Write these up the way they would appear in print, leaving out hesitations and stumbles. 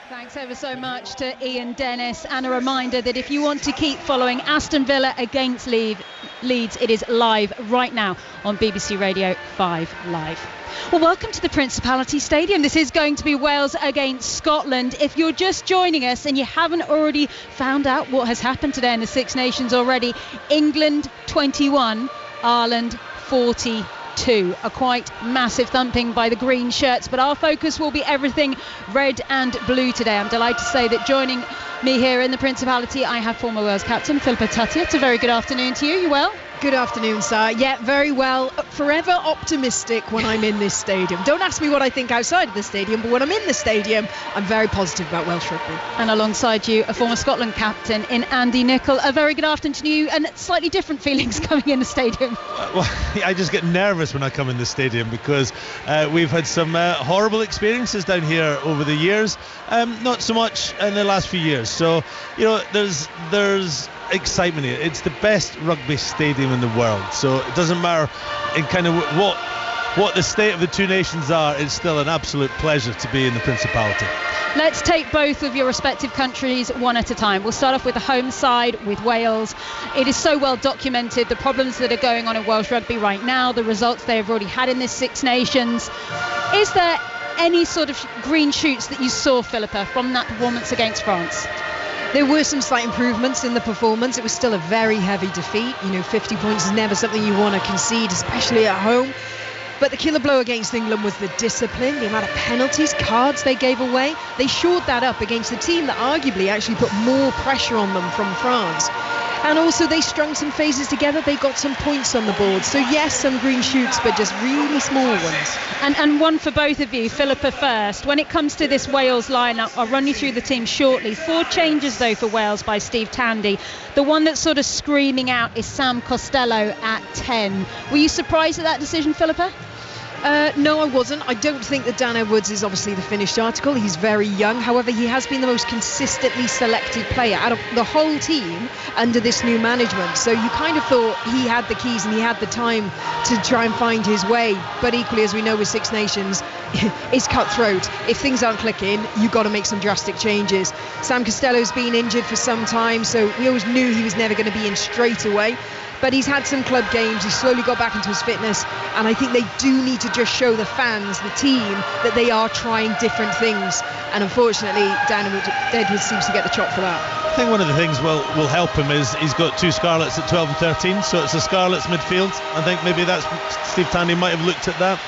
Thanks ever so much to Ian Dennis, and a reminder that if you want to keep following Aston Villa against Leeds, it is live right now on BBC Radio 5 Live. Well, welcome to the Principality Stadium. This is going to be Wales against Scotland. If you're just joining us and you haven't already found out what has happened today in the Six Nations already, England 21, Ireland 42. A quite massive thumping by the green shirts, but our focus will be everything red and blue today. I'm delighted to say that joining me here in the Principality, I have former Wales captain Philippa Tuttiett. It's a very good afternoon to you. You well? Good afternoon, sir. Yeah, very well. Forever optimistic when I'm in this stadium. Don't ask me what I think outside of the stadium, but when I'm in the stadium, I'm very positive about Welsh rugby. And alongside you, a former Scotland captain in Andy Nicol. A very good afternoon to you, and slightly different feelings coming in the stadium. Well, I just get nervous when I come in the stadium because we've had some horrible experiences down here over the years. Not so much in the last few years. So, you know, there's excitement here. It's the best rugby stadium in the world, so it doesn't matter in kind of what the state of the two nations are. It's still an absolute pleasure to be in the Principality. Let's take both of your respective countries one at a time. We'll start off with the home side, with Wales. It is so well documented, the problems that are going on in Welsh rugby right now, the results they have already had in this Six Nations. Is there any sort of green shoots that you saw, Philippa, from that performance against France? There were some slight improvements in the performance. It was still a very heavy defeat. 50 points is never something you want to concede, especially at home. But the killer blow against England was the discipline, the amount of penalties, cards they gave away. They shored that up against a team that arguably actually put more pressure on them from France. And also they strung some phases together. They got some points on the board. So yes, some green shoots, but just really small ones. And one for both of you. Philippa first. When it comes to this Wales lineup, I'll run you through the team shortly. 4 changes though for Wales by Steve Tandy. The one that's sort of screaming out is Sam Costello at 10. Were you surprised at that decision, Philippa? No, I wasn't. I don't think that Dan Edwards is obviously the finished article. He's very young. However, he has been the most consistently selected player out of the whole team under this new management. So you kind of thought he had the keys and he had the time to try and find his way. But equally, as we know with Six Nations, it's cutthroat. If things aren't clicking, you've got to make some drastic changes. Sam Costello's been injured for some time, so we always knew he was never going to be in straight away. But he's had some club games, he slowly got back into his fitness, and I think they do need to just show the fans, the team, that they are trying different things. And unfortunately, Dan Edwards seems to get the chop for that. I think one of the things will help him is he's got 2 Scarlets at 12 and 13, so it's a Scarlets midfield. I think maybe that's Steve Tandy might have looked at that.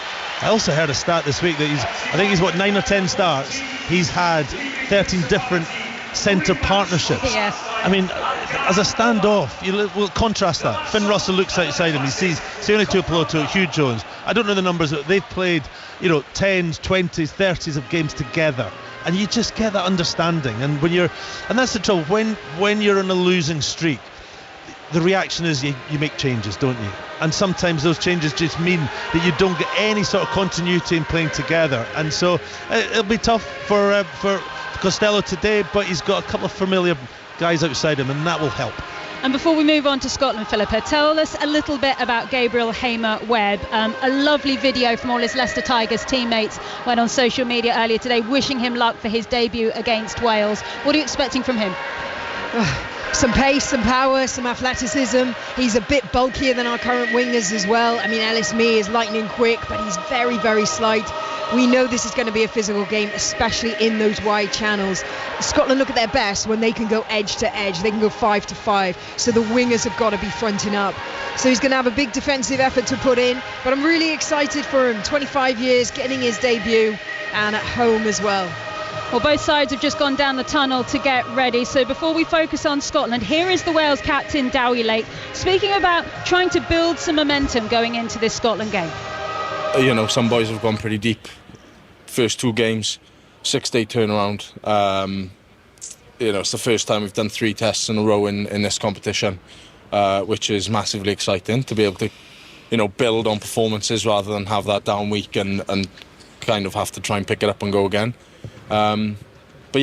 I also heard a stat this week that he's 9 or 10 starts. He's had 13 different centre partnerships. Yes. I mean, as a standoff, we'll contrast that. Finn Russell looks outside him. He sees Sione Tuipulotu, Hugh Jones. I don't know the numbers, but they've played, 10s, 20s, 30s of games together, and you just get that understanding. And that's the trouble. When you're on a losing streak, the reaction is you make changes, don't you? And sometimes those changes just mean that you don't get any sort of continuity in playing together. And so it'll be tough for Costello today, but he's got a couple of familiar guys outside him, and that will help. And before we move on to Scotland, Philippa, tell us a little bit about Gabriel Hamer-Webb. A lovely video from all his Leicester Tigers teammates went on social media earlier today wishing him luck for his debut against Wales. What are you expecting from him? Some pace, some power, some athleticism. He's a bit bulkier than our current wingers as well. I mean, Ellis Mee is lightning quick, but he's very, very slight. We know this is going to be a physical game, especially in those wide channels. Scotland look at their best when they can go edge to edge. They can go 5 to 5. So the wingers have got to be fronting up. So he's going to have a big defensive effort to put in. But I'm really excited for him. 25 years, getting his debut, and at home as well. Well, both sides have just gone down the tunnel to get ready. So before we focus on Scotland, here is the Wales captain, Dewi Lake, speaking about trying to build some momentum going into this Scotland game. Some boys have gone pretty deep. First 2 games, 6-day turnaround. It's the first time we've done 3 tests in a row in this competition, which is massively exciting to be able to, build on performances rather than have that down week and kind of have to try and pick it up and go again. But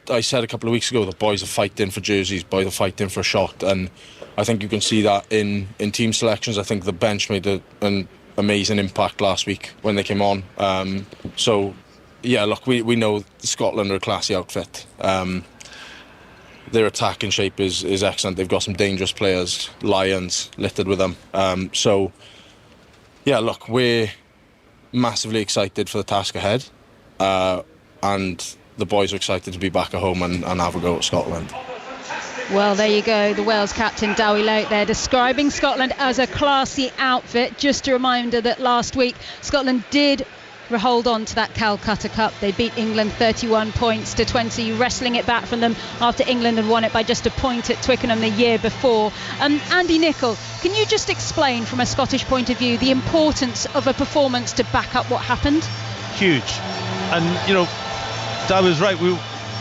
I said a couple of weeks ago that boys are fighting for jerseys, boys are fighting for a shot, and I think you can see that in team selections. I think the bench made an amazing impact last week when they came on. So yeah, look, we know Scotland are a classy outfit. Their attacking shape is excellent. They've got some dangerous players, Lions littered with them. So, yeah, look, we're massively excited for the task ahead, and the boys are excited to be back at home and have a go at Scotland. Well, there you go, the Wales captain Dewi Lout there describing Scotland as a classy outfit. Just a reminder that last week Scotland did hold on to that Calcutta Cup. They beat England 31 points to 20, wrestling it back from them after England had won it by just a point at Twickenham the year before. Andy Nicol, can you just explain from a Scottish point of view the importance of a performance to back up what happened? Huge. And, you know, Dad was right,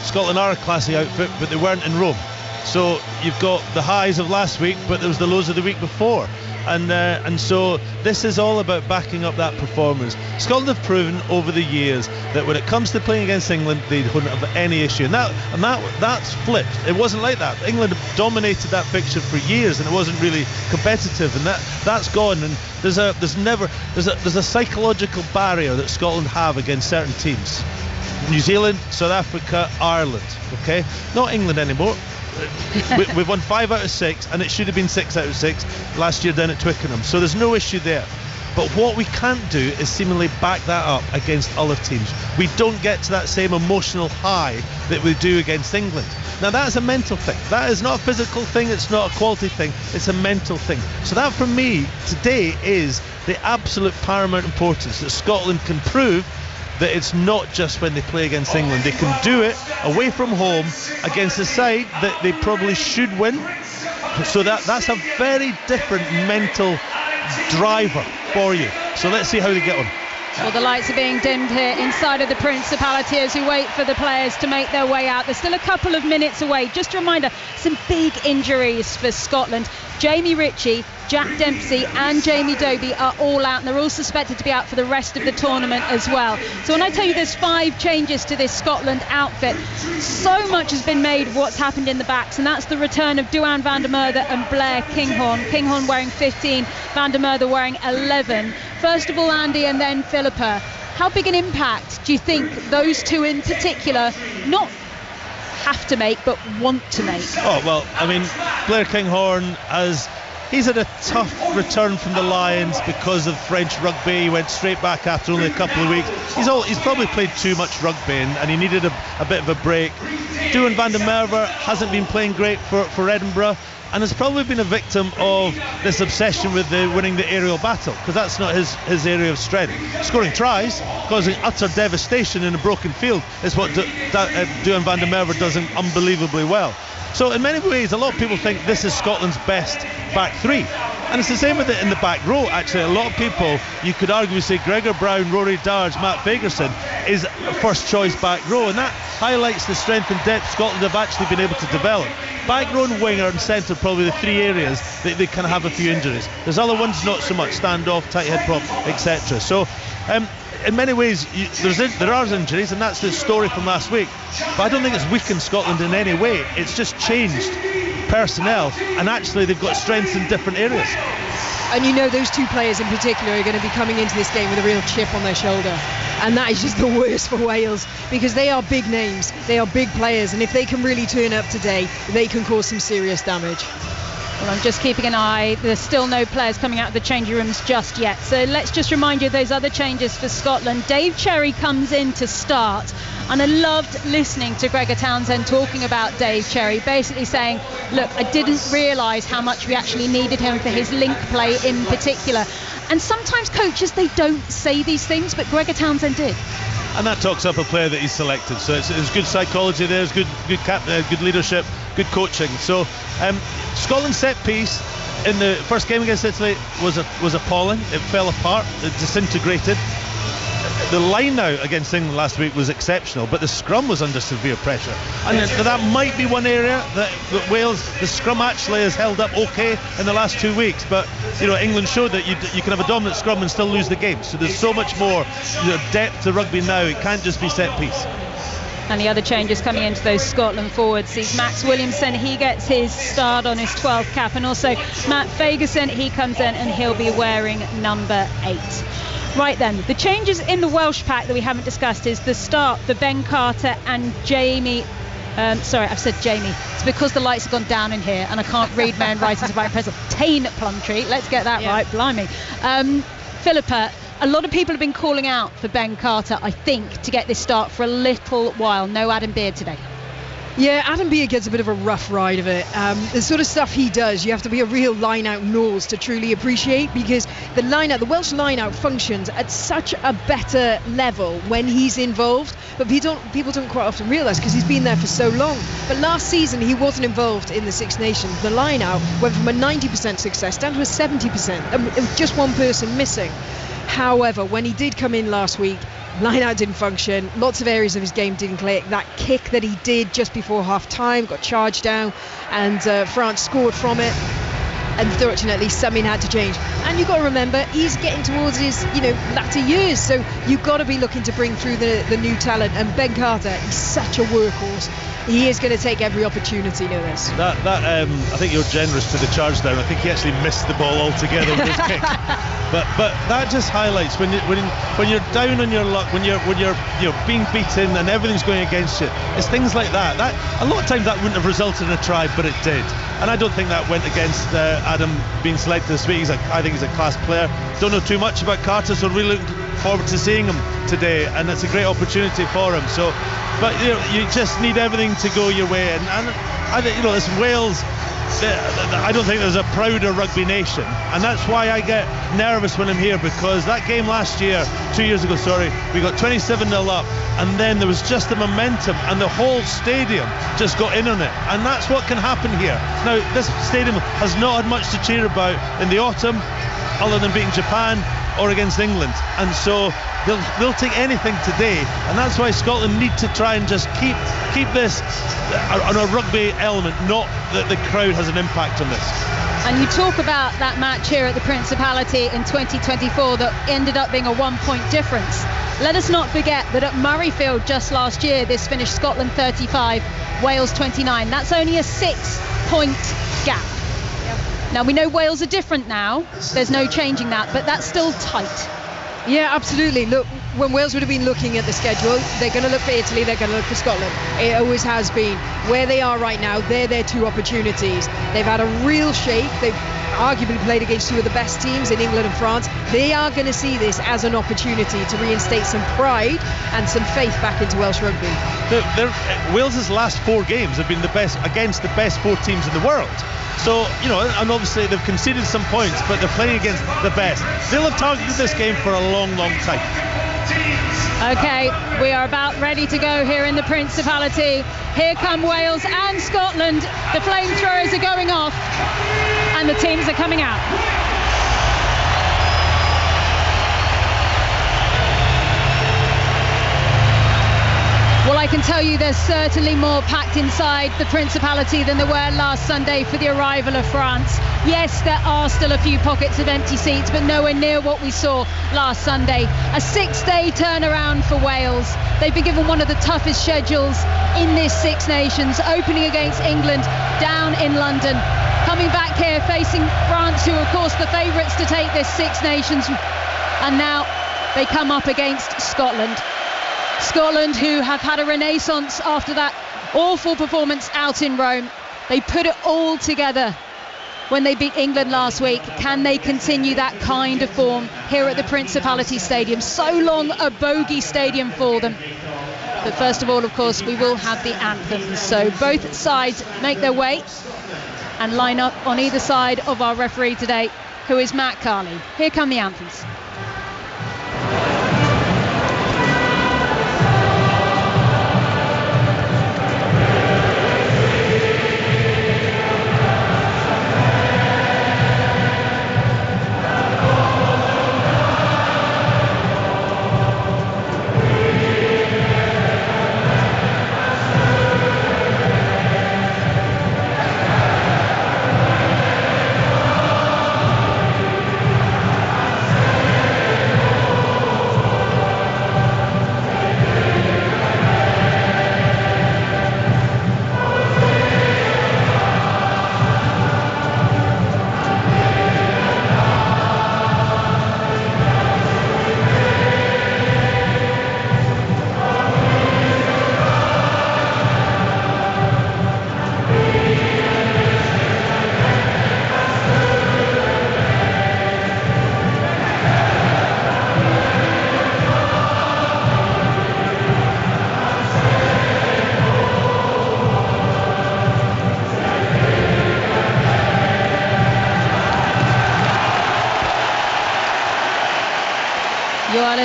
Scotland are a classy outfit, but they weren't in Rome. So you've got the highs of last week, but there was the lows of the week before. And so this is all about backing up that performance. Scotland have proven over the years that when it comes to playing against England, they don't have any issue. And that's flipped. It wasn't like that. England dominated that fixture for years, and it wasn't really competitive. And that's gone. And there's a psychological barrier that Scotland have against certain teams. New Zealand, South Africa, Ireland. Okay, not England anymore. We've won 5 out of 6, and it should have been 6 out of 6 last year down at Twickenham, so there's no issue there. But what we can't do is seemingly back that up against other teams. We don't get to that same emotional high that we do against England. Now that's a mental thing. That is not a physical thing, it's not a quality thing, it's a mental thing. So that for me today is the absolute paramount importance, that Scotland can prove that it's not just when they play against England. They can do it away from home against a side that they probably should win. So that's a very different mental driver for you. So let's see how they get on. Well, the lights are being dimmed here inside of the Principality as we wait for the players to make their way out. There's still a couple of minutes away. Just a reminder, some big injuries for Scotland. Jamie Ritchie, Jack Dempsey and Jamie Dobie are all out, and they're all suspected to be out for the rest of the tournament as well. So when I tell you there's 5 changes to this Scotland outfit, so much has been made of what's happened in the backs, and that's the return of Duhan van der Merwe and Blair Kinghorn. Kinghorn wearing 15, van der Merwe wearing 11. First of all, Andy, and then Philippa, how big an impact do you think those two in particular not have to make but want to make? Oh, well, I mean, Blair Kinghorn he's had a tough return from the Lions because of French rugby. He went straight back after only a couple of weeks. He's probably played too much rugby and he needed a bit of a break. Duhan van der Merwe hasn't been playing great for Edinburgh, and has probably been a victim of this obsession with winning the aerial battle, because that's not his area of strength. Scoring tries, causing utter devastation in a broken field is what Duhan van der Merwe does unbelievably well. So in many ways, a lot of people think this is Scotland's best back three. And it's the same with it in the back row, actually. A lot of people, you could argue, say Gregor Brown, Rory Darge, Matt Fagerson is first choice back row, and that highlights the strength and depth Scotland have actually been able to develop. Back row and winger and centre, probably the 3 areas that they can have a few injuries. There's other ones not so much, standoff, tight head prop, etc. So in many ways there are injuries, and that's the story from last week, but I don't think it's weakened Scotland in any way. It's just changed personnel, and actually they've got strengths in different areas. And you know those 2 players in particular are going to be coming into this game with a real chip on their shoulder, and that is just the worst for Wales, because they are big names, they are big players, and if they can really turn up today, they can cause some serious damage. Well, I'm just keeping an eye. There's still no players coming out of the changing rooms just yet. So let's just remind you of those other changes for Scotland. Dave Cherry comes in to start. And I loved listening to Gregor Townsend talking about Dave Cherry, basically saying, look, I didn't realise how much we actually needed him for his link play in particular. And sometimes coaches, they don't say these things, but Gregor Townsend did. And that talks up a player that he's selected. So it's good psychology there, it's good leadership, good coaching. So Scotland's set piece in the first game against Italy was appalling. It fell apart, it disintegrated. The line out against England last week was exceptional, but the scrum was under severe pressure, and that might be one area that Wales, the scrum actually has held up okay in the last 2 weeks, but England showed that you can have a dominant scrum and still lose the game. So there's so much more depth to rugby now. It can't just be set piece. And the other changes coming into those Scotland forwards is Max Williamson. He gets his start on his 12th cap, and also Matt Fagerson, he comes in and he'll be wearing number 8. Right then, the changes in the Welsh pack that we haven't discussed is the start for Ben Carter and Jamie. Sorry, I've said Jamie. It's because the lights have gone down in here and I can't read my own writing about present. Tane Plumtree, let's get that right, blimey. Philippa, a lot of people have been calling out for Ben Carter, I think, to get this start for a little while. No Adam Beard today. Yeah, Adam Beard gets a bit of a rough ride of it. The sort of stuff he does, you have to be a real line-out nose to truly appreciate, because the Welsh line-out functions at such a better level when he's involved, but people don't quite often realise because he's been there for so long. But last season he wasn't involved in the Six Nations. The line-out went from a 90% success down to a 70%. It was just one person missing. However, when he did come in last week, line-out didn't function, lots of areas of his game didn't click. That kick that he did just before half-time got charged down, and France scored from it. Unfortunately, something had to change. And you've got to remember, he's getting towards his latter years, so you've got to be looking to bring through the new talent. And Ben Carter, he's such a workhorse. He is going to take every opportunity to this. I think you're generous to the charge down. I think he actually missed the ball altogether with his kick. But that just highlights when you're down on your luck, when you're being beaten and everything's going against you. It's things like that. That a lot of times that wouldn't have resulted in a try, but it did. And I don't think that went against Adam being selected this week. I think he's a class player. Don't know too much about Carter, so really looking forward to seeing him today, and it's a great opportunity for him. So, but you just need everything to go your way, and I think this Wales. I don't think there's a prouder rugby nation, and that's why I get nervous when I'm here, because that game last year, 2 years ago, we got 27-0 up, and then there was just the momentum and the whole stadium just got in on it, and that's what can happen here. Now, this stadium has not had much to cheer about in the autumn other than beating Japan or against England, and so they'll take anything today, and that's why Scotland need to try and just keep this on a rugby element, not that the crowd has an impact on this. And you talk about that match here at the Principality in 2024 that ended up being a 1-point difference. Let us not forget that at Murrayfield just last year, this finished Scotland 35, Wales 29. That's only a 6-point gap. Now, we know Wales are different now. There's no changing that, but that's still tight. Yeah, absolutely. Look, when Wales would have been looking at the schedule, they're going to look for Italy, they're going to look for Scotland. It always has been. Where they are right now, they're their two opportunities. They've had a real shake. They've arguably played against two of the best teams in England and France. They are going to see this as an opportunity to reinstate some pride and some faith back into Welsh rugby. Wales's last 4 games have been the best against the best 4 teams in the world. So, and obviously they've conceded some points, but they're playing against the best. They'll have targeted this game for a long, long time. Okay, we are about ready to go here in the Principality. Here come Wales and Scotland. The flamethrowers are going off and the teams are coming out. Well, I can tell you there's certainly more packed inside the Principality than there were last Sunday for the arrival of France. Yes, there are still a few pockets of empty seats, but nowhere near what we saw last Sunday. A 6-day turnaround for Wales. They've been given one of the toughest schedules in this Six Nations, opening against England down in London. Coming back here, facing France, who are, of course, the favourites to take this Six Nations. And now they come up against Scotland. Scotland, who have had a renaissance after that awful performance out in Rome. They put it all together when they beat England last week. Can they continue that kind of form here at the Principality Stadium? So long a bogey stadium for them. But first of all, of course, we will have the anthems. So both sides make their way and line up on either side of our referee today, who is Matt Carley. Here come the anthems.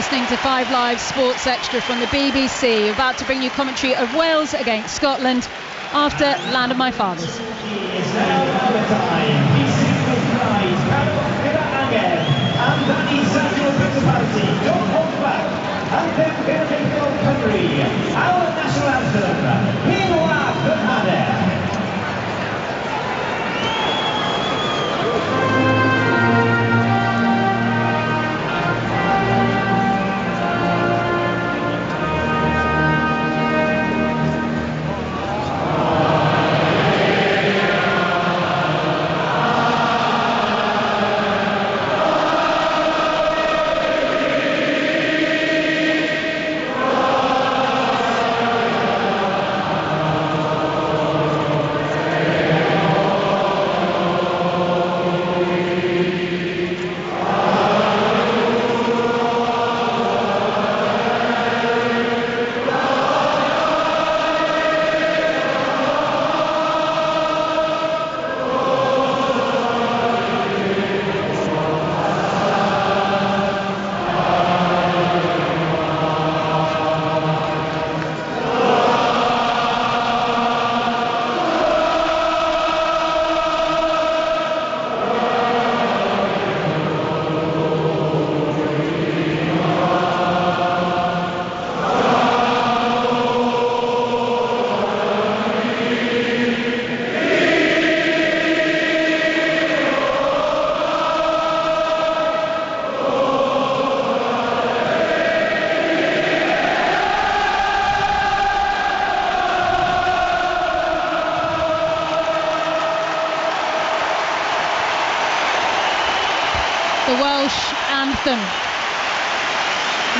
listening to 5 Live Sports Extra from the BBC. About to bring you commentary of Wales against Scotland after Land of My Fathers. It's now our time. Don't hold back. Anthem Benedict of Country. Our national anthem. Hiwa Bernade.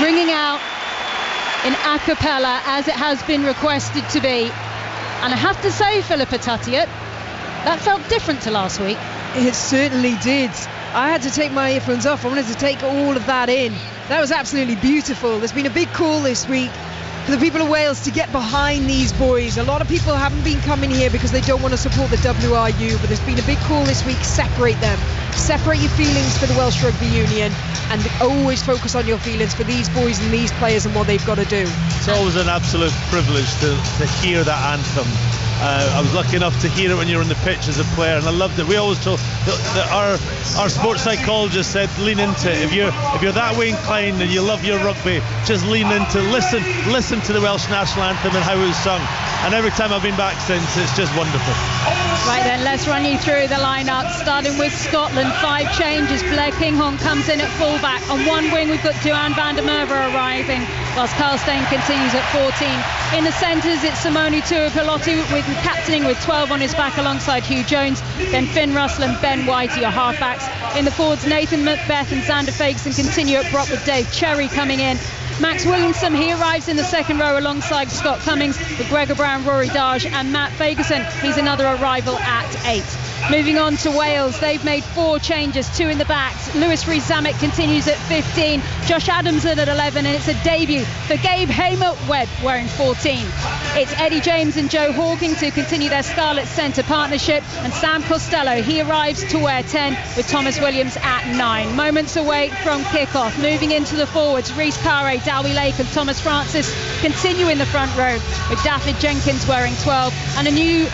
Ringing out in a cappella as it has been requested to be. And I have to say, Philippa Tuttiett, that felt different to last week. It certainly did. I had to take my earphones off. I wanted to take all of that in. That was absolutely beautiful. There's been a big call this week for the people of Wales to get behind these boys. A lot of people haven't been coming here because they don't want to support the WRU, but there's been a big call this week. Separate them. Separate your feelings for the Welsh Rugby Union and always focus on your feelings for these boys and these players and what they've got to do. It's always an absolute privilege to hear that anthem. I was lucky enough to hear it when you were in the pitch as a player, and I loved it. We always told that our sports psychologist said, lean into it. If you're that way inclined and you love your rugby, just lean into, listen to the Welsh national anthem and how it was sung. And every time I've been back since, it's just wonderful. Right then, let's run you through the lineup, starting with Scotland. 5 changes. Blair Kinghorn comes in at fullback. On one wing, we've got Duhan van der Merwe arriving, whilst Carl Steyn continues at 14. In the centres, it's Simone Tuipulotu with captaining with 12 on his back alongside Hugh Jones. Then Finn Russell and Ben White are your halfbacks. In the forwards, Nathan Macbeth and Xander Fagerson continue at prop with Dave Cherry coming in. Max Williamson, he arrives in the second row alongside Scott Cummings, with Gregor Brown, Rory Darge and Matt Fagerson. He's another arrival at 8. Moving on to Wales, they've made 4 changes, 2 in the backs. Lewis Rees-Zammit continues at 15, Josh Adamson at 11, and it's a debut for Gabe Hamer-Webb wearing 14. It's Eddie James and Joe Hawking to continue their Scarlet Centre partnership, and Sam Costello, he arrives to wear 10 with Thomas Williams at 9. Moments away from kickoff. Moving into the forwards, Rhys Carre, Dowie Lake and Thomas Francis continue in the front row with David Jenkins wearing 12 and a new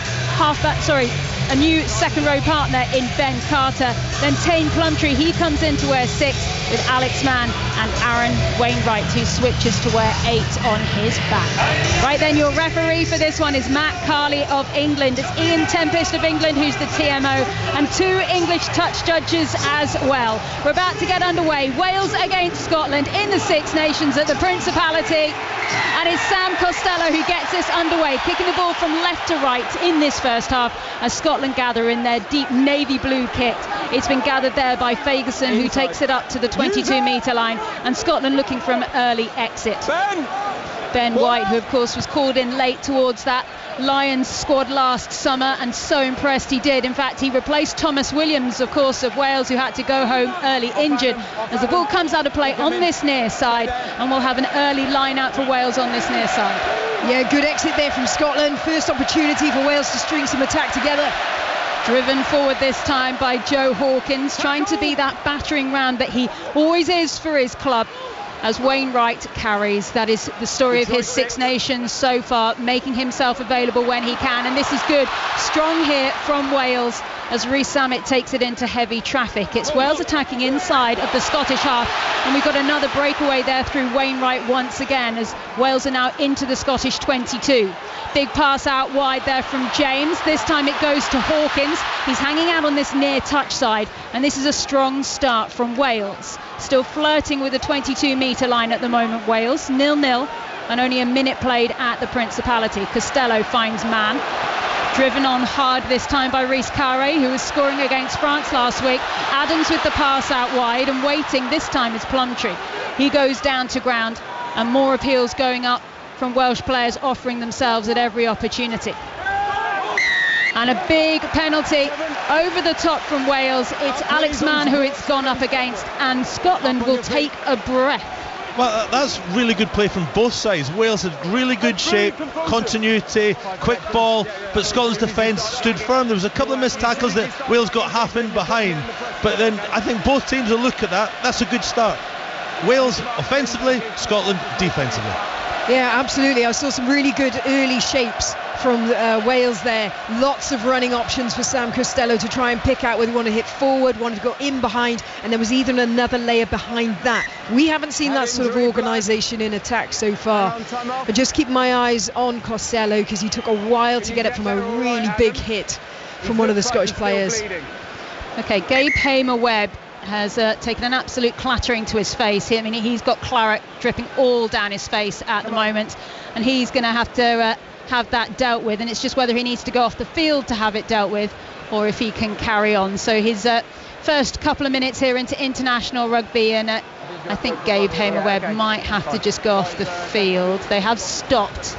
second row partner in Ben Carter. Then Tane Plumtree, he comes in to wear 6 with Alex Mann and Aaron Wainwright, who switches to wear 8 on his back. Right then, your referee for this one is Matt Carley of England. It's Ian Tempest of England who's the TMO, and 2 English touch judges as well. We're about to get underway. Wales against Scotland in the Six Nations at the Principality, and it's Sam Costello who gets this underway, kicking the ball from left to right in this first half as Scotland gather in their deep navy blue kit. It's been gathered there by Fagerson, who takes it up to the 22-metre line, and Scotland looking for an early exit. Ben White, who of course was called in late towards that Lions squad last summer, and so impressed he did. In fact, he replaced Thomas Williams, of course, of Wales, who had to go home early injured. As the ball comes out of play on this near side, and we'll have an early line out for Wales on this near side. Yeah, good exit there from Scotland. First opportunity for Wales to string some attack together. Driven forward this time by Joe Hawkins, trying to be that battering ram that he always is for his club. as Wainwright carries. That is the story of his Six Nations so far, making himself available when he can, and this is good. Strong here from Wales as Rhys Sammet takes it into heavy traffic. It's Wales attacking inside of the Scottish half, and we've got another breakaway there through Wainwright once again as Wales are now into the Scottish 22. Big pass out wide there from James. This time it goes to Hawkins. He's hanging out on this near touch side, and this is a strong start from Wales. Still flirting with the 22-metre line at the moment, Wales. 0-0 and only a minute played at the Principality. Costello finds man. Driven on hard this time by Rhys Carré, who was scoring against France last week. Adams with the pass out wide, and waiting this time is Plumtree. He goes down to ground, and more appeals going up from Welsh players offering themselves at every opportunity. And a big penalty over the top from Wales. It's Alex Mann who it's gone up against, and Scotland will take a breath. Well, that's really good play from both sides. Wales had really good shape, continuity, quick ball, but Scotland's defence stood firm. There was a couple of missed tackles that Wales got half in behind, but then I think both teams will look at that. That's a good start. Wales offensively, Scotland defensively. Yeah, absolutely. I saw some really good early shapes from Wales there. Lots of running options for Sam Costello to try and pick out whether he wanted to hit forward, wanted to go in behind, and there was even another layer behind that. We haven't seen that sort of organisation in attack so far. But just keep my eyes on Costello, because he took a while to get up from a really big hit from one of the Scottish players. Okay, Gabe Hamer-Webb has taken an absolute clattering to his face. I mean, he's got claret dripping all down his face at the moment, and he's going to have that dealt with, and it's just whether he needs to go off the field to have it dealt with or if he can carry on. So his first couple of minutes here into international rugby, and I think Gabe Hamer-Webb might have to just go off the field. They have stopped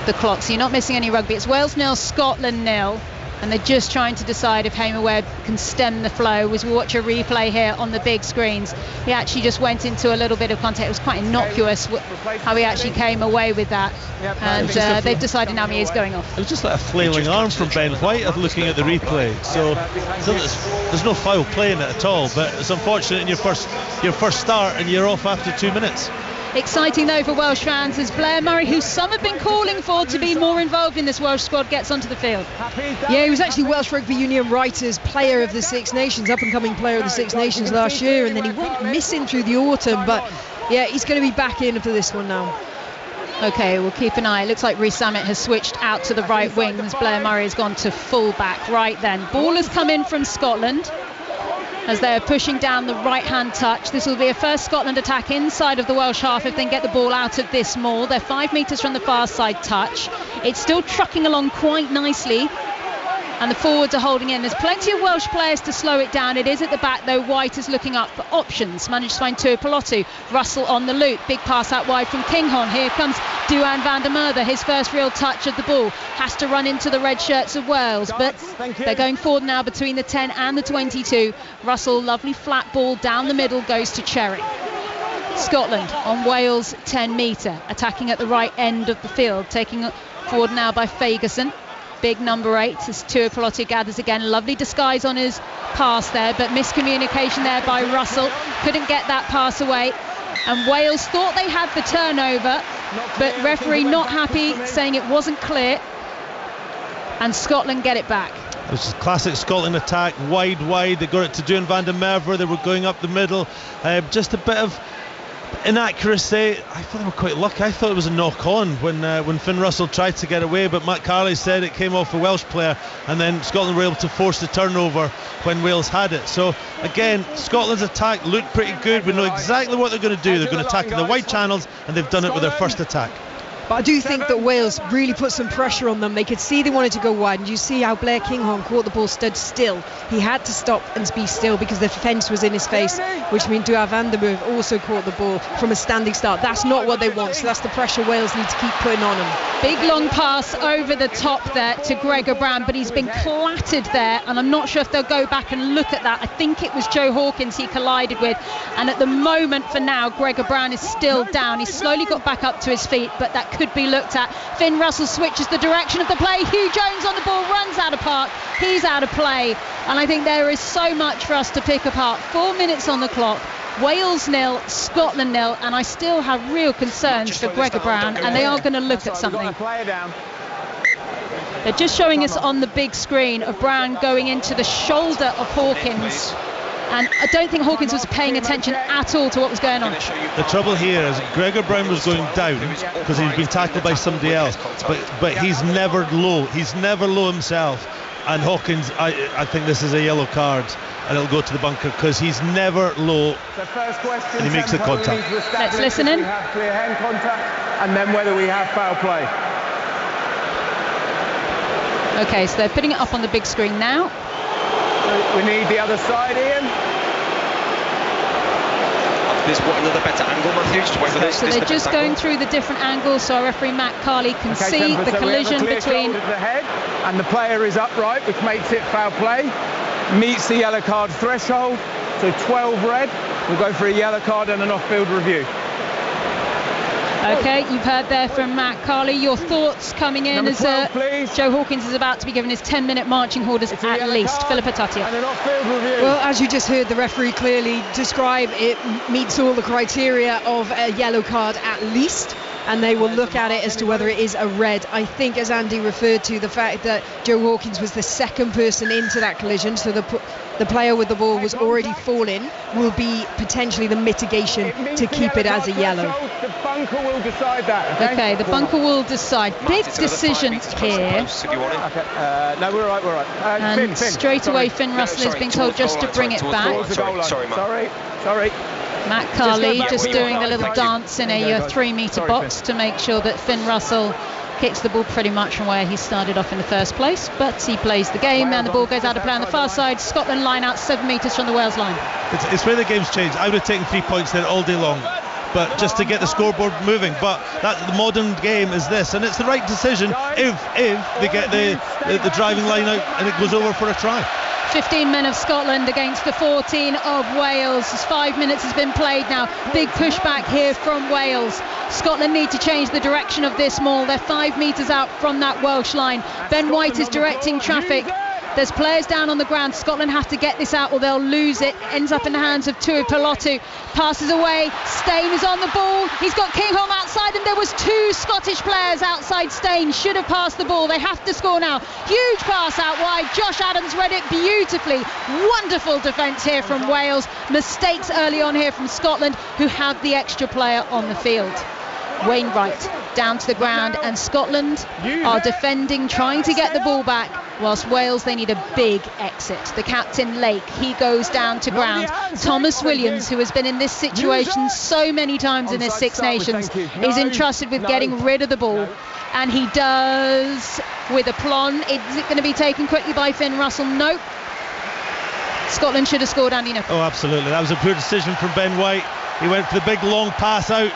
the clock, so you're not missing any rugby. It's Wales 0, Scotland 0. And they're just trying to decide if Hamer-Webb can stem the flow. As we watch a replay here on the big screens, he actually just went into a little bit of contact. It was quite innocuous how he actually came away with that. And they've decided now he is going off. It was just like a flailing arm from Ben White looking at the replay. So there's no foul play in it at all. But it's unfortunate in your first start, and you're off after 2 minutes. Exciting though for Welsh fans as Blair Murray, who some have been calling for to be more involved in this Welsh squad, gets onto the field. Yeah, he was actually Welsh Rugby Union Writers Player of the Six Nations, up-and-coming Player of the Six Nations last year, and then he went missing through the autumn, but yeah, he's going to be back in for this one now. Okay, we'll keep an eye. It looks like Rhys Sammet has switched out to the right wing as Blair Murray has gone to full-back right then. Ball has come in from Scotland as they're pushing down the right-hand touch. This will be a first Scotland attack inside of the Welsh half if they can get the ball out of this maul. They're 5 metres from the far side touch. It's still trucking along quite nicely, and the forwards are holding in. There's plenty of Welsh players to slow it down. It is at the back though. White is looking up for options. Managed to find Tuipulotu. Russell on the loop. Big pass out wide from Kinghorn. Here comes Duhan van der Merwe. His first real touch of the ball. Has to run into the red shirts of Wales, but they're going forward now between the 10 and the 22. Russell, lovely flat ball down the middle, goes to Cherry. Scotland on Wales 10 metre, attacking at the right end of the field, taking forward now by Fagerson. Big number 8 as Tuipulotu gathers again. Lovely disguise on his pass there, but miscommunication there by Russell. Couldn't get that pass away, and Wales thought they had the turnover, but referee not happy, saying it wasn't clear, and Scotland get it back. This is classic Scotland attack, wide. They got it to Duhan van der Merwe. They were going up the middle. Just a bit of inaccuracy. I thought they were quite lucky. I thought it was a knock on when Finn Russell tried to get away, but Matt Carley said it came off a Welsh player, and then Scotland were able to force the turnover when Wales had it. So again, Scotland's attack looked pretty good. We know exactly what they're going to do. They're going to attack in the wide channels, and they've done it with their first attack. But I do think that Wales really put some pressure on them. They could see they wanted to go wide, and you see how Blair Kinghorn caught the ball, stood still. He had to stop and be still because the defence was in his face, which means Duhan van der Merwe also caught the ball from a standing start. That's not what they want, so that's the pressure Wales need to keep putting on them. Big long pass over the top there to Gregor Brown, but he's been clattered there, and I'm not sure if they'll go back and look at that. I think it was Joe Hawkins he collided with, and at the moment for now Gregor Brown is still down. He's slowly got back up to his feet, but that could be looked at. Finn Russell switches the direction of the play. Hugh Jones on the ball, runs out of park. He's out of play, and I think there is so much for us to pick apart. 4 minutes on the clock. Wales 0, Scotland 0, and I still have real concerns for Gregor Brown, and they are going to look at something. They're just showing us on the big screen of Brown going into the shoulder of Hawkins, and I don't think Hawkins was paying attention at all to what was going on. The trouble here is Gregor Brown was going down because he's been tackled by somebody else, but he's never low. He's never low himself. And Hawkins, I think this is a yellow card, and it'll go to the bunker because he's never low. So first question, and he makes the contact. Let's listen in. We have clear hand contact, and then whether we have foul play. Okay, so they're putting it up on the big screen now. We need the other side, Ian. There's another better angle, Matthew. So they're just going through the different angles, so our referee Matt Carley can see the collision between. The head, and the player is upright, which makes it foul play. Meets the yellow card threshold, so 12 red. We'll go for a yellow card and an off-field review. Okay, you've heard there from Matt Carley. Your thoughts coming in as 12, Joe Hawkins is about to be given his 10-minute marching orders at least. Philippa Tatia. And an off-field review. Well, as you just heard the referee clearly describe, it meets all the criteria of a yellow card at least, and they will look at it as to whether it is a red. I think, as Andy referred to, the fact that Joe Hawkins was the second person into that collision, so the player with the ball was already falling, will be potentially the mitigation to keep it as a yellow. The bunker will decide that. Okay, the bunker will decide. Big decision here. No, we're all right. And straight away Finn Russell is being told just to bring it back. Sorry. Matt Carley just doing a little dance in a 3-metre box to make sure that Finn Russell kicks the ball pretty much from where he started off in the first place, but he plays the game and the ball goes out of play on the far side. Scotland line out 7 metres from the Wales line. It's where the game's changed. I would have taken 3 points there all day long, but just to get the scoreboard moving. But the modern game is this, and it's the right decision if they get the driving line out and it goes over for a try. 15 men of Scotland against the 14 of Wales. 5 minutes has been played now. Big pushback here from Wales. Scotland need to change the direction of this maul. They're 5 metres out from that Welsh line. Ben White is directing traffic. There's players down on the ground. Scotland have to get this out or they'll lose it. Ends up in the hands of Tuipulotu. Passes away. Steyn is on the ball. He's got Kingholm outside him. There was 2 Scottish players outside Steyn. Should have passed the ball. They have to score now. Huge pass out wide. Josh Adams read it beautifully. Wonderful defence here from Wales. Mistakes early on here from Scotland, who had the extra player on the field. Wainwright down to the ground, and Scotland are defending, trying to get the ball back, whilst Wales, they need a big exit. The captain Lake, he goes down to ground. Thomas Williams, who has been in this situation so many times in this Six Nations, is entrusted with getting rid of the ball, and he does with aplomb. Is it going to be taken quickly by Finn Russell? Nope. Scotland should have scored, Andy Nicol. Oh, absolutely. That was a poor decision from Ben White. He went for the big long pass out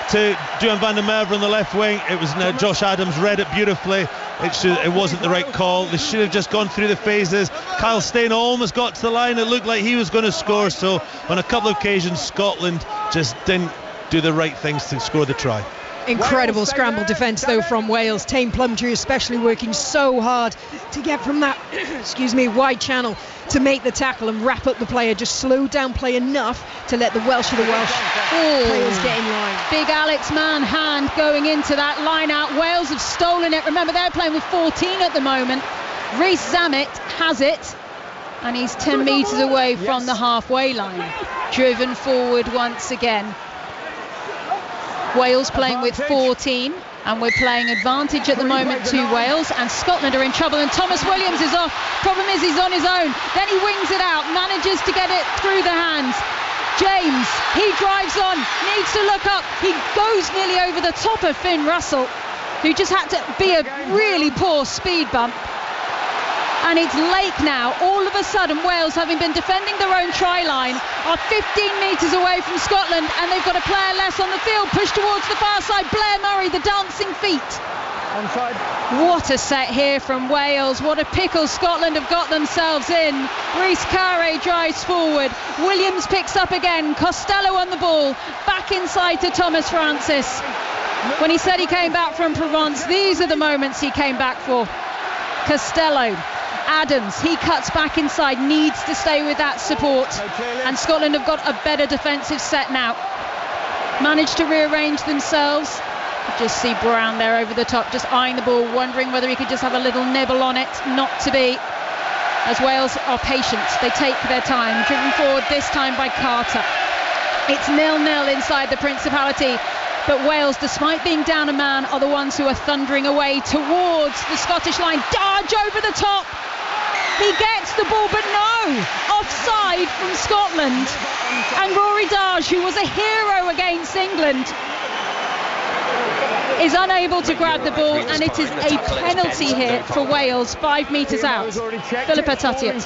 to Duhan van der Merwe on the left wing. It was Josh Adams read it beautifully. It wasn't the right call. They should have just gone through the phases. Kyle Steyn almost got to the line. It looked like he was going to score, so on a couple of occasions Scotland just didn't do the right things to score the try. Incredible scramble defence though from Wales. Tame Plumtree especially working so hard to get from that wide channel to make the tackle and wrap up the player. Just slow down play enough to let the Welsh players get in line. Big Alex Mann hand going into that line out. Wales have stolen it. Remember, they're playing with 14 at the moment. Rhys Zammit has it, and he's 10 metres away from the halfway line. Driven forward once again. Wales playing with 14, and we're playing advantage at the moment to Wales, and Scotland are in trouble, and Thomas Williams is off. Problem is he's on his own. Then he wings it out, manages to get it through the hands. James, he drives on, needs to look up. He goes nearly over the top of Finn Russell, who just had to be a really poor speed bump. And it's Lake now. All of a sudden, Wales, having been defending their own try line, are 15 metres away from Scotland, and they've got a player less on the field, pushed towards the far side. Blair Murray, the dancing feet. Onside. What a set here from Wales. What a pickle Scotland have got themselves in. Rhys Carré drives forward. Williams picks up again. Costello on the ball. Back inside to Thomas Francis. When he said he came back from Provence, these are the moments he came back for. Costello Adams, he cuts back inside, needs to stay with that support, and Scotland have got a better defensive set now. Managed to rearrange themselves. Just see Brown there over the top, just eyeing the ball, wondering whether he could just have a little nibble on it. Not to be, as Wales are patient. They take their time, driven forward this time by Carter. It's 0-0 inside the Principality, but Wales, despite being down a man, are the ones who are thundering away towards the Scottish line. Darge over the top. He gets the ball, but no! Offside from Scotland. And Rory Darge, who was a hero against England, is unable to grab the ball, and it is a penalty here for Wales, 5 metres out. Philippa Tuttiett.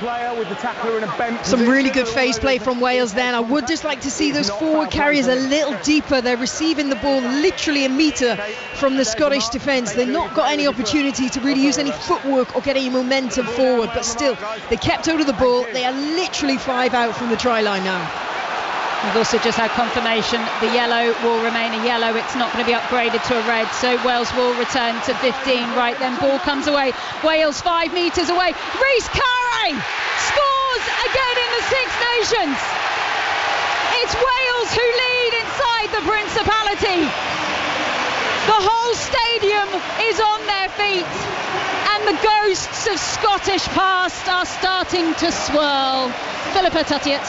Some really good phase play from Wales then. I would just like to see those forward carriers a little deeper. They're receiving the ball literally a metre from the Scottish defence. They've not got any opportunity to really use any footwork or get any momentum forward, but still, they kept hold of the ball. They are literally 5 out from the try line now. We've also just had confirmation the yellow will remain a yellow. It's not going to be upgraded to a red, so Wales will return to 15. Right then, ball comes away. Wales 5 metres away. Rhys Carré scores again in the Six Nations. It's Wales who lead inside the Principality. The whole stadium is on their feet, and the ghosts of Scottish past are starting to swirl. Philippa Tuttiett.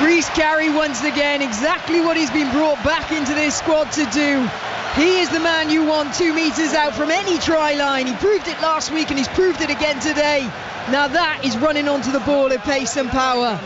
Rhys Carré once again, exactly what he's been brought back into this squad to do. He is the man you want 2 metres out from any try line. He proved it last week and he's proved it again today. Now that is running onto the ball at pace and power.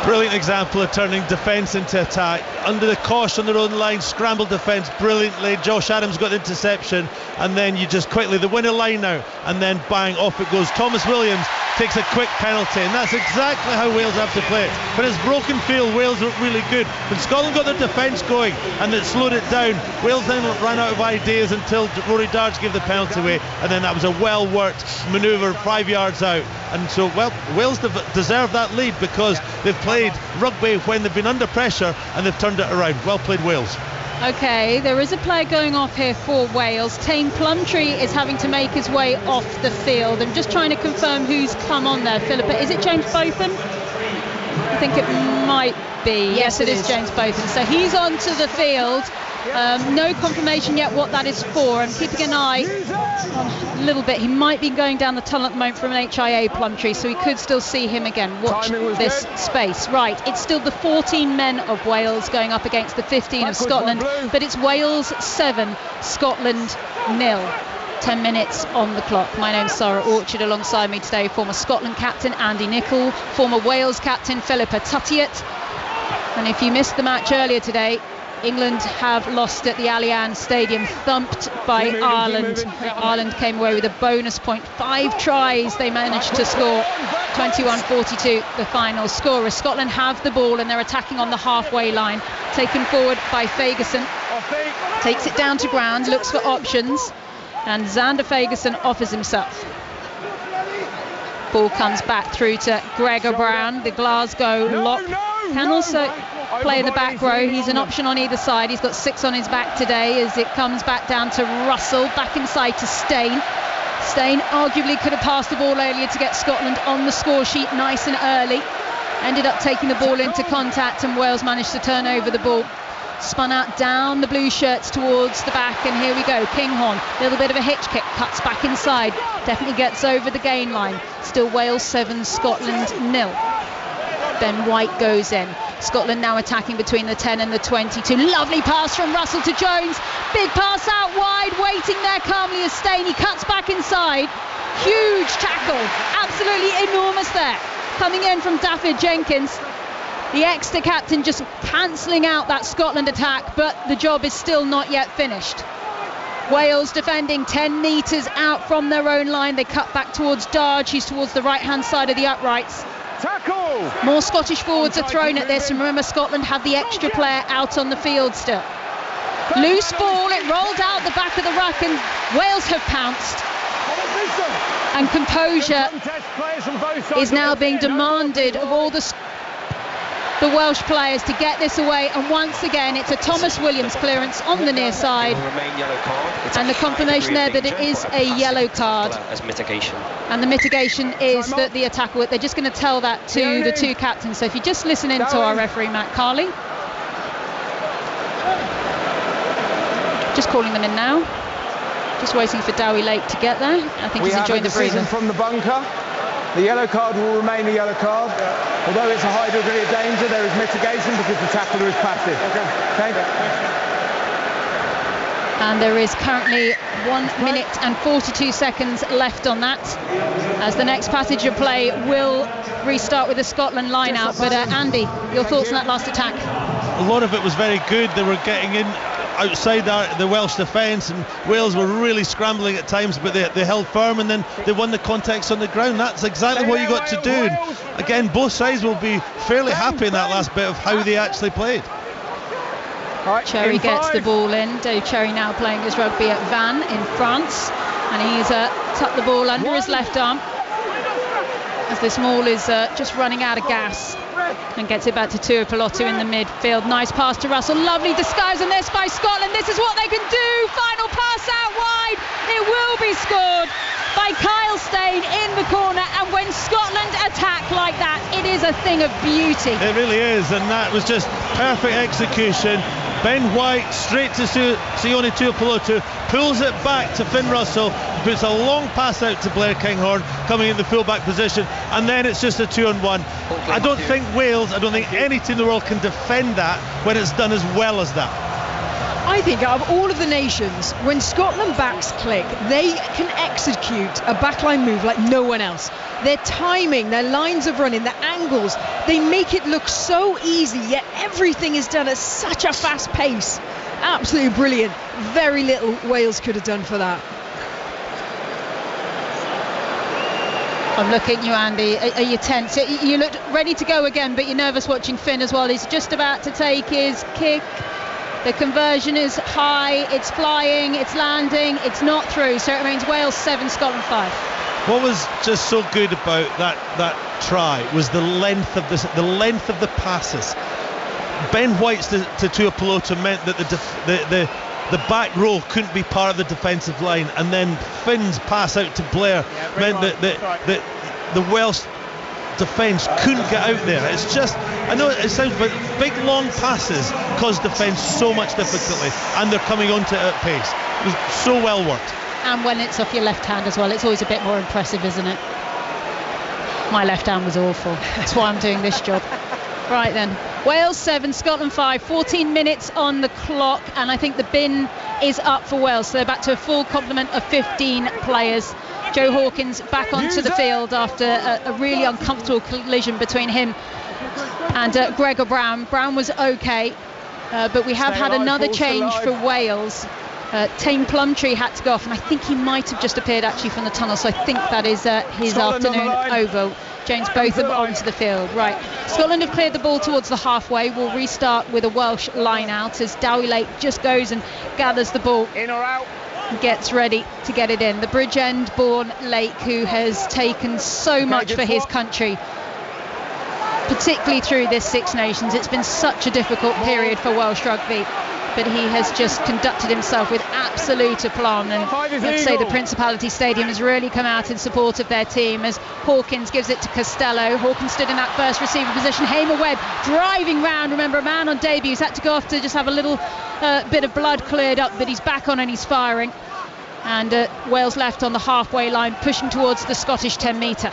Brilliant example of turning defence into attack. Under the cosh on their own line, scrambled defence brilliantly. Josh Adams got the interception, and then you just quickly, the winner line now, and then bang, off it goes. Thomas Williams takes a quick penalty, and that's exactly how Wales have to play it. When it's broken field, Wales look really good. When Scotland got their defence going and it slowed it down, Wales then ran out of ideas until Rory Darge gave the penalty away, and then that was a well-worked manoeuvre 5 yards out. And so, well, Wales deserve that lead because they've played rugby when they've been under pressure and they've turned it around. Well played, Wales. OK, there is a player going off here for Wales. Tane Plumtree is having to make his way off the field. I'm just trying to confirm who's come on there, Philippa. Is it James Botham? I think it might be. Yes, it is James Botham. So he's onto the field. No confirmation yet what that is for. I'm keeping an eye on a little bit. He might be going down the tunnel at the moment from an HIA, Plumtree, so we could still see him again. Watch this space. Right, it's still the 14 men of Wales going up against the 15 of Scotland, but it's Wales 7, Scotland 0. 10 minutes on the clock. My name's Sarah Orchard. Alongside me today, former Scotland captain Andy Nicol, former Wales captain Philippa Tuttiett. And if you missed the match earlier today, England have lost at the Allianz Stadium, thumped by Ireland. Ireland came away with a bonus point. 5 tries they managed to score. 21-42 the final score. Scotland have the ball and they're attacking on the halfway line. Taken forward by Fagerson. Takes it down to ground, looks for options, and Zander Fagerson offers himself. Ball comes back through to Gregor Brown, the Glasgow lock. Can also play in the back row. He's an option on either side. He's got 6 on his back today as it comes back down to Russell, back inside to Steyn. Steyn arguably could have passed the ball earlier to get Scotland on the score sheet nice and early. Ended up taking the ball into contact and Wales managed to turn over the ball. Spun out down the blue shirts towards the back, and here we go. Kinghorn, a little bit of a hitch kick, cuts back inside, definitely gets over the gain line. Still Wales 7, Scotland 0. Ben White goes in. Scotland now attacking between the 10 and the 22. Lovely pass from Russell to Jones. Big pass out wide, waiting there calmly as Steyn. He cuts back inside. Huge tackle, absolutely enormous there. Coming in from David Jenkins. The Exeter captain just cancelling out that Scotland attack, but the job is still not yet finished. Wales defending 10 metres out from their own line. They cut back towards Darge, who's towards the right-hand side of the uprights. Tackle! More Scottish forwards are thrown at this, and remember Scotland have the extra player out on the field still. Loose ball, it rolled out the back of the ruck, and Wales have pounced. And composure is now being demanded of all the... the Welsh players to get this away, and once again it's a Thomas Williams clearance on the near side, and the confirmation there that it is a yellow card as mitigation. And the mitigation is that the attacker, they're just going to tell that to the two captains. So if you just listen in to our referee Matt Carley, just calling them in now, just waiting for Dowie Lake to get there. I think he's enjoying the breather. From the bunker. The yellow card will remain a yellow card. Although it's a high degree of danger, there is mitigation because the tackler is passive. Okay. And there is currently 1 minute and 42 seconds left on that, as the next passage of play will restart with the Scotland line-out. But Andy, your thoughts on that last attack? A lot of it was very good. They were getting in outside the Welsh defence, and Wales were really scrambling at times, but they held firm, and then they won the context on the ground. That's exactly what you got to do. And again, both sides will be fairly happy in that last bit of how they actually played. Cherry gets the ball in. Dave Cherry now playing his rugby at Vannes in France, and he's tucked the ball under his left arm as this maul is just running out of gas, and gets it back to Tuipulotu in the midfield. Nice pass to Russell, lovely disguise on this by Scotland. This is what they can do. Final pass out wide, it will be scored by Kyle Steyn in the corner, and when Scotland attack like that, it is a thing of beauty. It really is, and that was just perfect execution. Ben White straight to Sione Tuipulotu, pulls it back to Finn Russell, puts a long pass out to Blair Kinghorn coming in the full-back position, and then it's just a 2-on-1. I don't think any team in the world can defend that when it's done as well as that. I think out of all of the nations, when Scotland backs click, they can execute a backline move like no one else. Their timing, their lines of running, their angles, they make it look so easy, yet everything is done at such a fast pace. Absolutely brilliant. Very little Wales could have done for that. I'm looking at you, Andy. Are you tense? You looked ready to go again, but you're nervous watching Finn as well. He's just about to take his kick. The conversion is high, it's flying, it's landing, it's not through, so it remains Wales 7, Scotland 5. What was just so good about that try was the length of the passes. Ben White's to Tuipulotu meant that the back row couldn't be part of the defensive line, and then Finn's pass out to Blair meant that the Welsh defence couldn't get out there. It's just, I know it sounds, but big long passes cause defence so much difficulty, and they're coming onto it at pace. It was so well worked. And when it's off your left hand as well, it's always a bit more impressive, isn't it? My left hand was awful. That's why I'm doing this job. Right then, Wales 7, Scotland 5, 14 minutes on the clock, and I think the bin is up for Wales, so they're back to a full complement of 15 players. Joe Hawkins back onto the field after a really uncomfortable collision between him and Gregor Brown. Brown was okay, but we have had another change for Wales. Tame Plumtree had to go off, and I think he might have just appeared actually from the tunnel, so I think that is his afternoon over. James Botham onto the field. Right, Scotland have cleared the ball towards the halfway. We'll restart with a Welsh line out as Dowie Lake just goes and gathers the ball. In or out? Gets ready to get it in. The Bridgend born Lake, who has taken so much for his country, particularly through this Six Nations. It's been such a difficult period for Welsh rugby, but he has just conducted himself with absolute aplomb, and let's say the Principality Stadium has really come out in support of their team as Hawkins gives it to Costello. Hawkins stood in that first receiver position. Hamer Webb driving round. Remember, a man on debut who's had to go off to just have a little bit of blood cleared up, but he's back on and he's firing. And Wales left on the halfway line, pushing towards the Scottish 10-metre.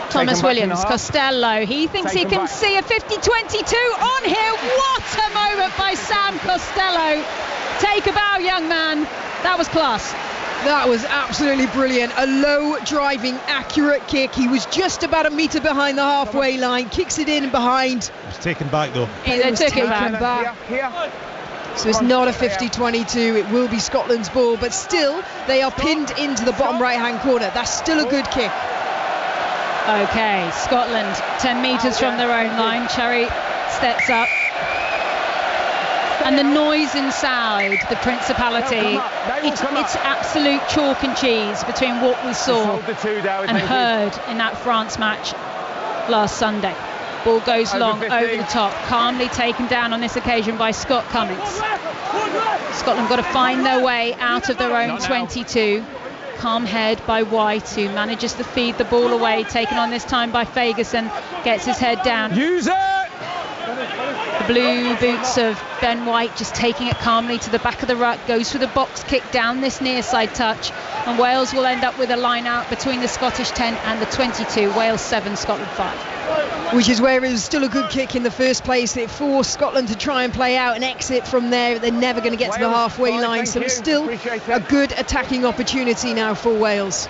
Thomas Williams, Costello, he thinks he can see a 50-22 on here. What a moment by Sam Costello. Take a bow, young man. That was class. That was absolutely brilliant. A low driving accurate kick. He was just about a metre behind the halfway line, kicks it in behind. It was taken back though. They took it back. Here. So it's not a 50-22, it will be Scotland's ball, but still they are pinned into the bottom right hand corner. That's still a good kick. Okay, Scotland 10 metres from their own line. Cherry steps up, and the noise inside the Principality, it's absolute chalk and cheese between what we saw and heard in that France match last Sunday. Ball goes Over long, 15. over the top, calmly taken down on this occasion by Scott Cummings. Scotland got to find their way out of their own Not now. 22. Calm head by White, who manages to feed the ball away, taken on this time by Fagerson, gets his head down. Use it! The blue boots of Ben White just taking it calmly to the back of the ruck, goes for the box kick down this near side touch, and Wales will end up with a line out between the Scottish 10 and the 22. Wales 7, Scotland 5. Which is where it was still a good kick in the first place. It forced Scotland to try and play out and exit from there. They're never going to get to the Wales, halfway fine, line, thank so it's you. still Appreciate it. a good attacking opportunity now for Wales.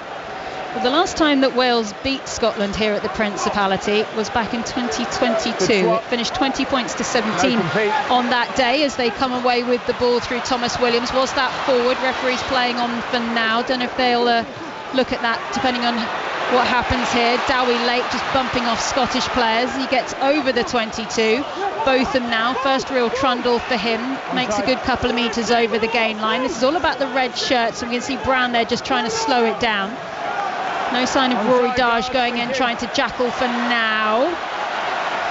Well, the last time that Wales beat Scotland here at the Principality was back in 2022. Good swap. It finished 20 points to 17 No compete. on that day as they come away with the ball through Thomas Williams. Was that forward? Referee's playing on for now. Don't know if they'll look at that depending on what happens here. Dowie Lake just bumping off Scottish players. He gets over the 22. Botham now, first real trundle for him. Makes a good couple of metres over the gain line. This is all about the red shirts. And we can see Brown there just trying to slow it down. No sign of Rory Darge going in, trying to jackal for now.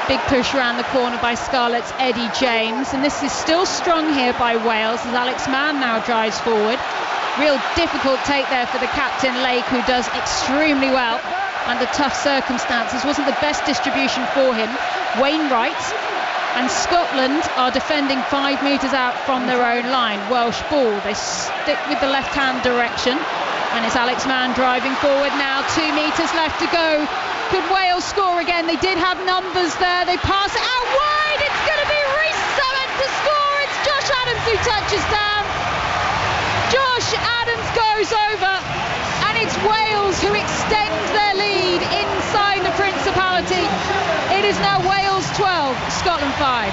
Big push around the corner by Scarlet's Eddie James. And this is still strong here by Wales as Alex Mann now drives forward. Real difficult take there for the captain, Lake, who does extremely well under tough circumstances. Wasn't the best distribution for him. Wainwright and Scotland are defending 5 metres out from their own line. Welsh ball. They stick with the left-hand direction. And it's Alex Mann driving forward now. 2 metres left to go. Could Wales score again? They did have numbers there. They pass it out wide. It's going to be Rhys Summitt to score. It's Josh Adams who touches down. Josh Adams goes over. And it's Wales who extend their lead inside the Principality. It is now Wales 12, Scotland 5.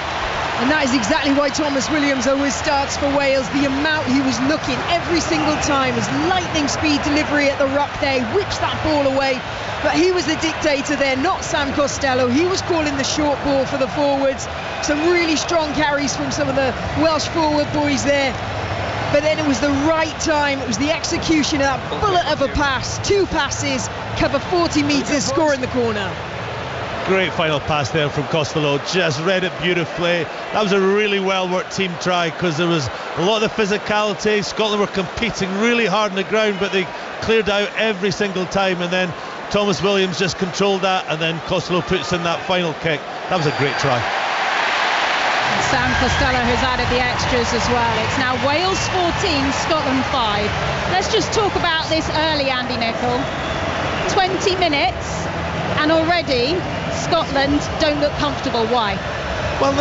And that is exactly why Thomas Williams always starts for Wales. The amount he was looking every single time, his lightning speed delivery at the ruck there, whipped that ball away. But he was the dictator there, not Sam Costello. He was calling the short ball for the forwards. Some really strong carries from some of the Welsh forward boys there. But then it was the right time. It was the execution of that bullet of a pass. 2 passes, cover 40 metres, score in the corner. Great final pass there from Costello, just read it beautifully. That was a really well worked team try because there was a lot of the physicality. Scotland were competing really hard on the ground, but they cleared out every single time, and then Thomas Williams just controlled that, and then Costello puts in that final kick. That was a great try. And Sam Costello has added the extras as well. It's now Wales 14, Scotland 5. Let's just talk about this early, Andy Nicol. 20 minutes and already Scotland don't look comfortable. Why? Well,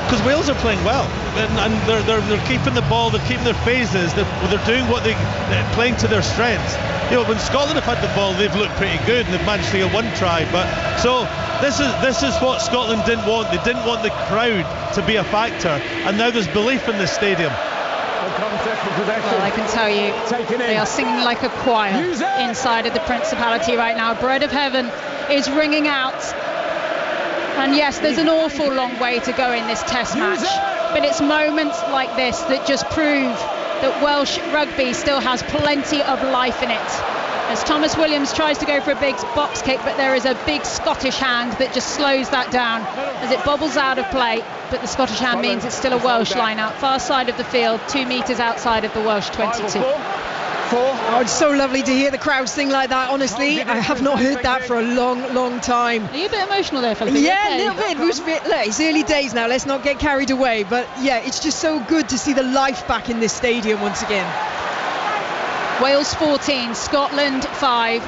because Wales are playing well, and they're keeping the ball, they're keeping their phases, they're doing what they're playing to their strengths. You know, when Scotland have had the ball, they've looked pretty good and they've managed to get 1 try. But so this is what Scotland didn't want. They didn't want the crowd to be a factor, and now there's belief in this stadium. Well, I can tell you, they are singing like a choir inside of the Principality right now. Bread of Heaven is ringing out. And yes, there's an awful long way to go in this test match, but it's moments like this that just prove that Welsh rugby still has plenty of life in it. As Thomas Williams tries to go for a big box kick, but there is a big Scottish hand that just slows that down as it bobbles out of play. But the Scottish hand means it's still a Welsh line out, far side of the field, 2 metres outside of the Welsh 22. Oh, it's so lovely to hear the crowd sing like that. Honestly, I have not heard that for a long time. Are you a bit emotional there, Philip? Yeah, okay? a little bit. Look, it's early days now. Let's not get carried away. But yeah, it's just so good to see the life back in this stadium once again. Wales 14, Scotland 5.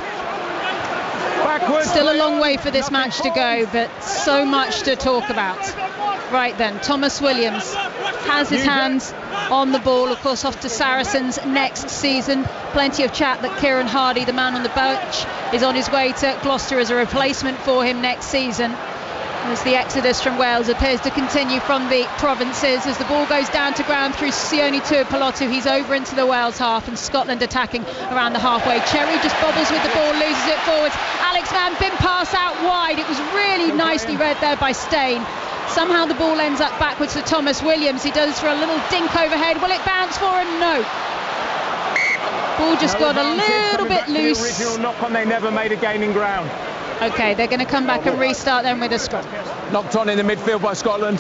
Backwards. Still a long way for this match to go, but so much to talk about. Right then, Thomas Williams has his hands on the ball, of course, off to Saracens next season. Plenty of chat that Kieran Hardy, the man on the bench, is on his way to Gloucester as a replacement for him next season. As the exodus from Wales appears to continue from the provinces, as the ball goes down to ground through Sione Tuipulotu, he's over into the Wales half, and Scotland attacking around the halfway. Cherry just bobbles with the ball, loses it forwards. Alex Mann, bin pass out wide. It was really nicely read there by Steyn. Somehow the ball ends up backwards to Thomas Williams. He does for a little dink overhead. Will it bounce for him? No. Ball just got a little bit loose. The original knock on, they never made a gaining ground. Okay, they're going to come back and restart then with a scrum. Knocked on in the midfield by Scotland.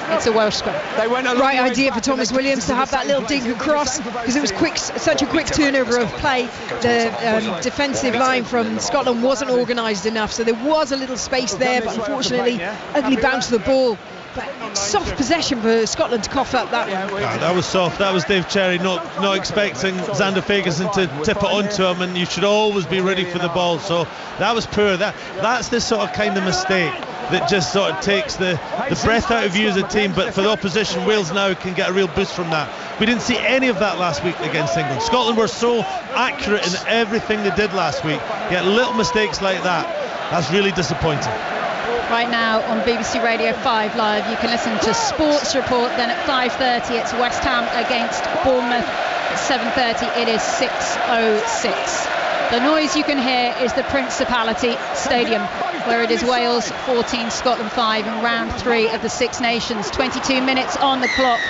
It's a Welsh scrum. They went a long Right way idea for back Thomas in the Williams to have that little dink across, because it was quick, such a quick turnover of play. The defensive line from Scotland wasn't organised enough, so there was a little space there, but unfortunately, ugly bounce to the ball. But soft possession for Scotland to cough up that one. Yeah, that was soft. That was Dave Cherry not expecting Xander Fagerson to tip it onto him, and you should always be ready for the ball. So that was poor. That's the sort of kind of mistake that just sort of takes the breath out of you as a team. But for the opposition, Wales now can get a real boost from that. We didn't see any of that last week against England. Scotland were so accurate in everything they did last week, yet little mistakes like that, that's really disappointing. Right now on BBC Radio 5 Live, you can listen to Sports Report. Then at 5:30, it's West Ham against Bournemouth. At 7:30, it is 6:06. The noise you can hear is the Principality Stadium, where it is Wales 14, Scotland 5 in round 3 of the Six Nations. 22 minutes on the clock,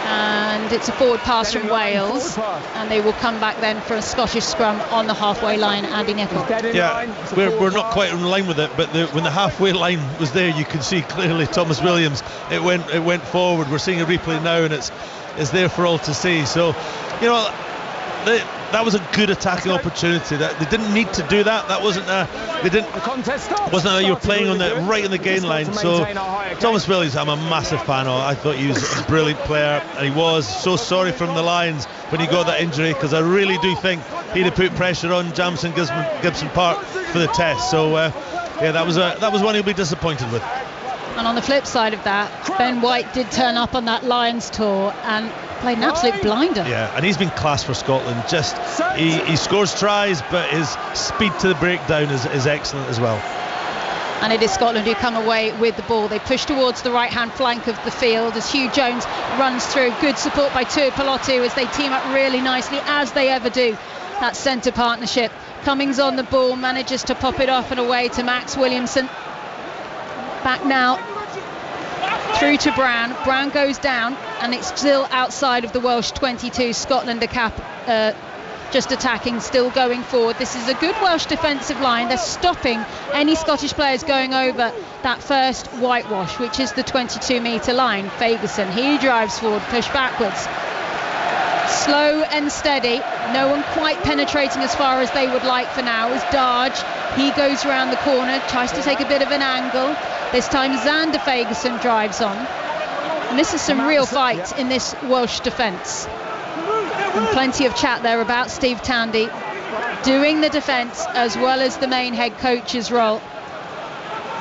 and it's a forward pass from Wales, and they will come back then for a Scottish scrum on the halfway line. Andy Nicol. Yeah, we're not quite in line with it, but when the halfway line was there, you could see clearly Thomas Williams. It went forward. We're seeing a replay now, and it's there for all to see. So, you know, that was a good attacking opportunity. That they didn't need to do that. That wasn't wasn't how you were playing on the right on the gain line. So Thomas Williams, I'm a massive fan of. I thought he was a brilliant player, and he was. So sorry from the Lions when he got that injury, because I really do think he'd have put pressure on Jamison Gibson Park for the test. So yeah, that was one he'll be disappointed with. And on the flip side of that, Ben White did turn up on that Lions tour and played an absolute blinder. Yeah, and he's been class for Scotland. Just he scores tries, but his speed to the breakdown is excellent as well. And it is Scotland who come away with the ball. They push towards the right-hand flank of the field as Hugh Jones runs through. Good support by Tuipulotu as they team up really nicely, as they ever do. That centre partnership. Cummings on the ball, manages to pop it off and away to Max Williamson. Back now through to Brown. Brown goes down, and it's still outside of the Welsh 22. Scotland just attacking, still going forward. This is a good Welsh defensive line. They're stopping any Scottish players going over that first whitewash, which is the 22-metre line. Fagerson, he drives forward, push backwards. Slow and steady, no one quite penetrating as far as they would like for now. Is Darge, he goes around the corner, tries to take a bit of an angle. This time Xander Fagerson drives on, and this is some real fight in this Welsh defence. And plenty of chat there about Steve Tandy doing the defence as well as the main head coach's role.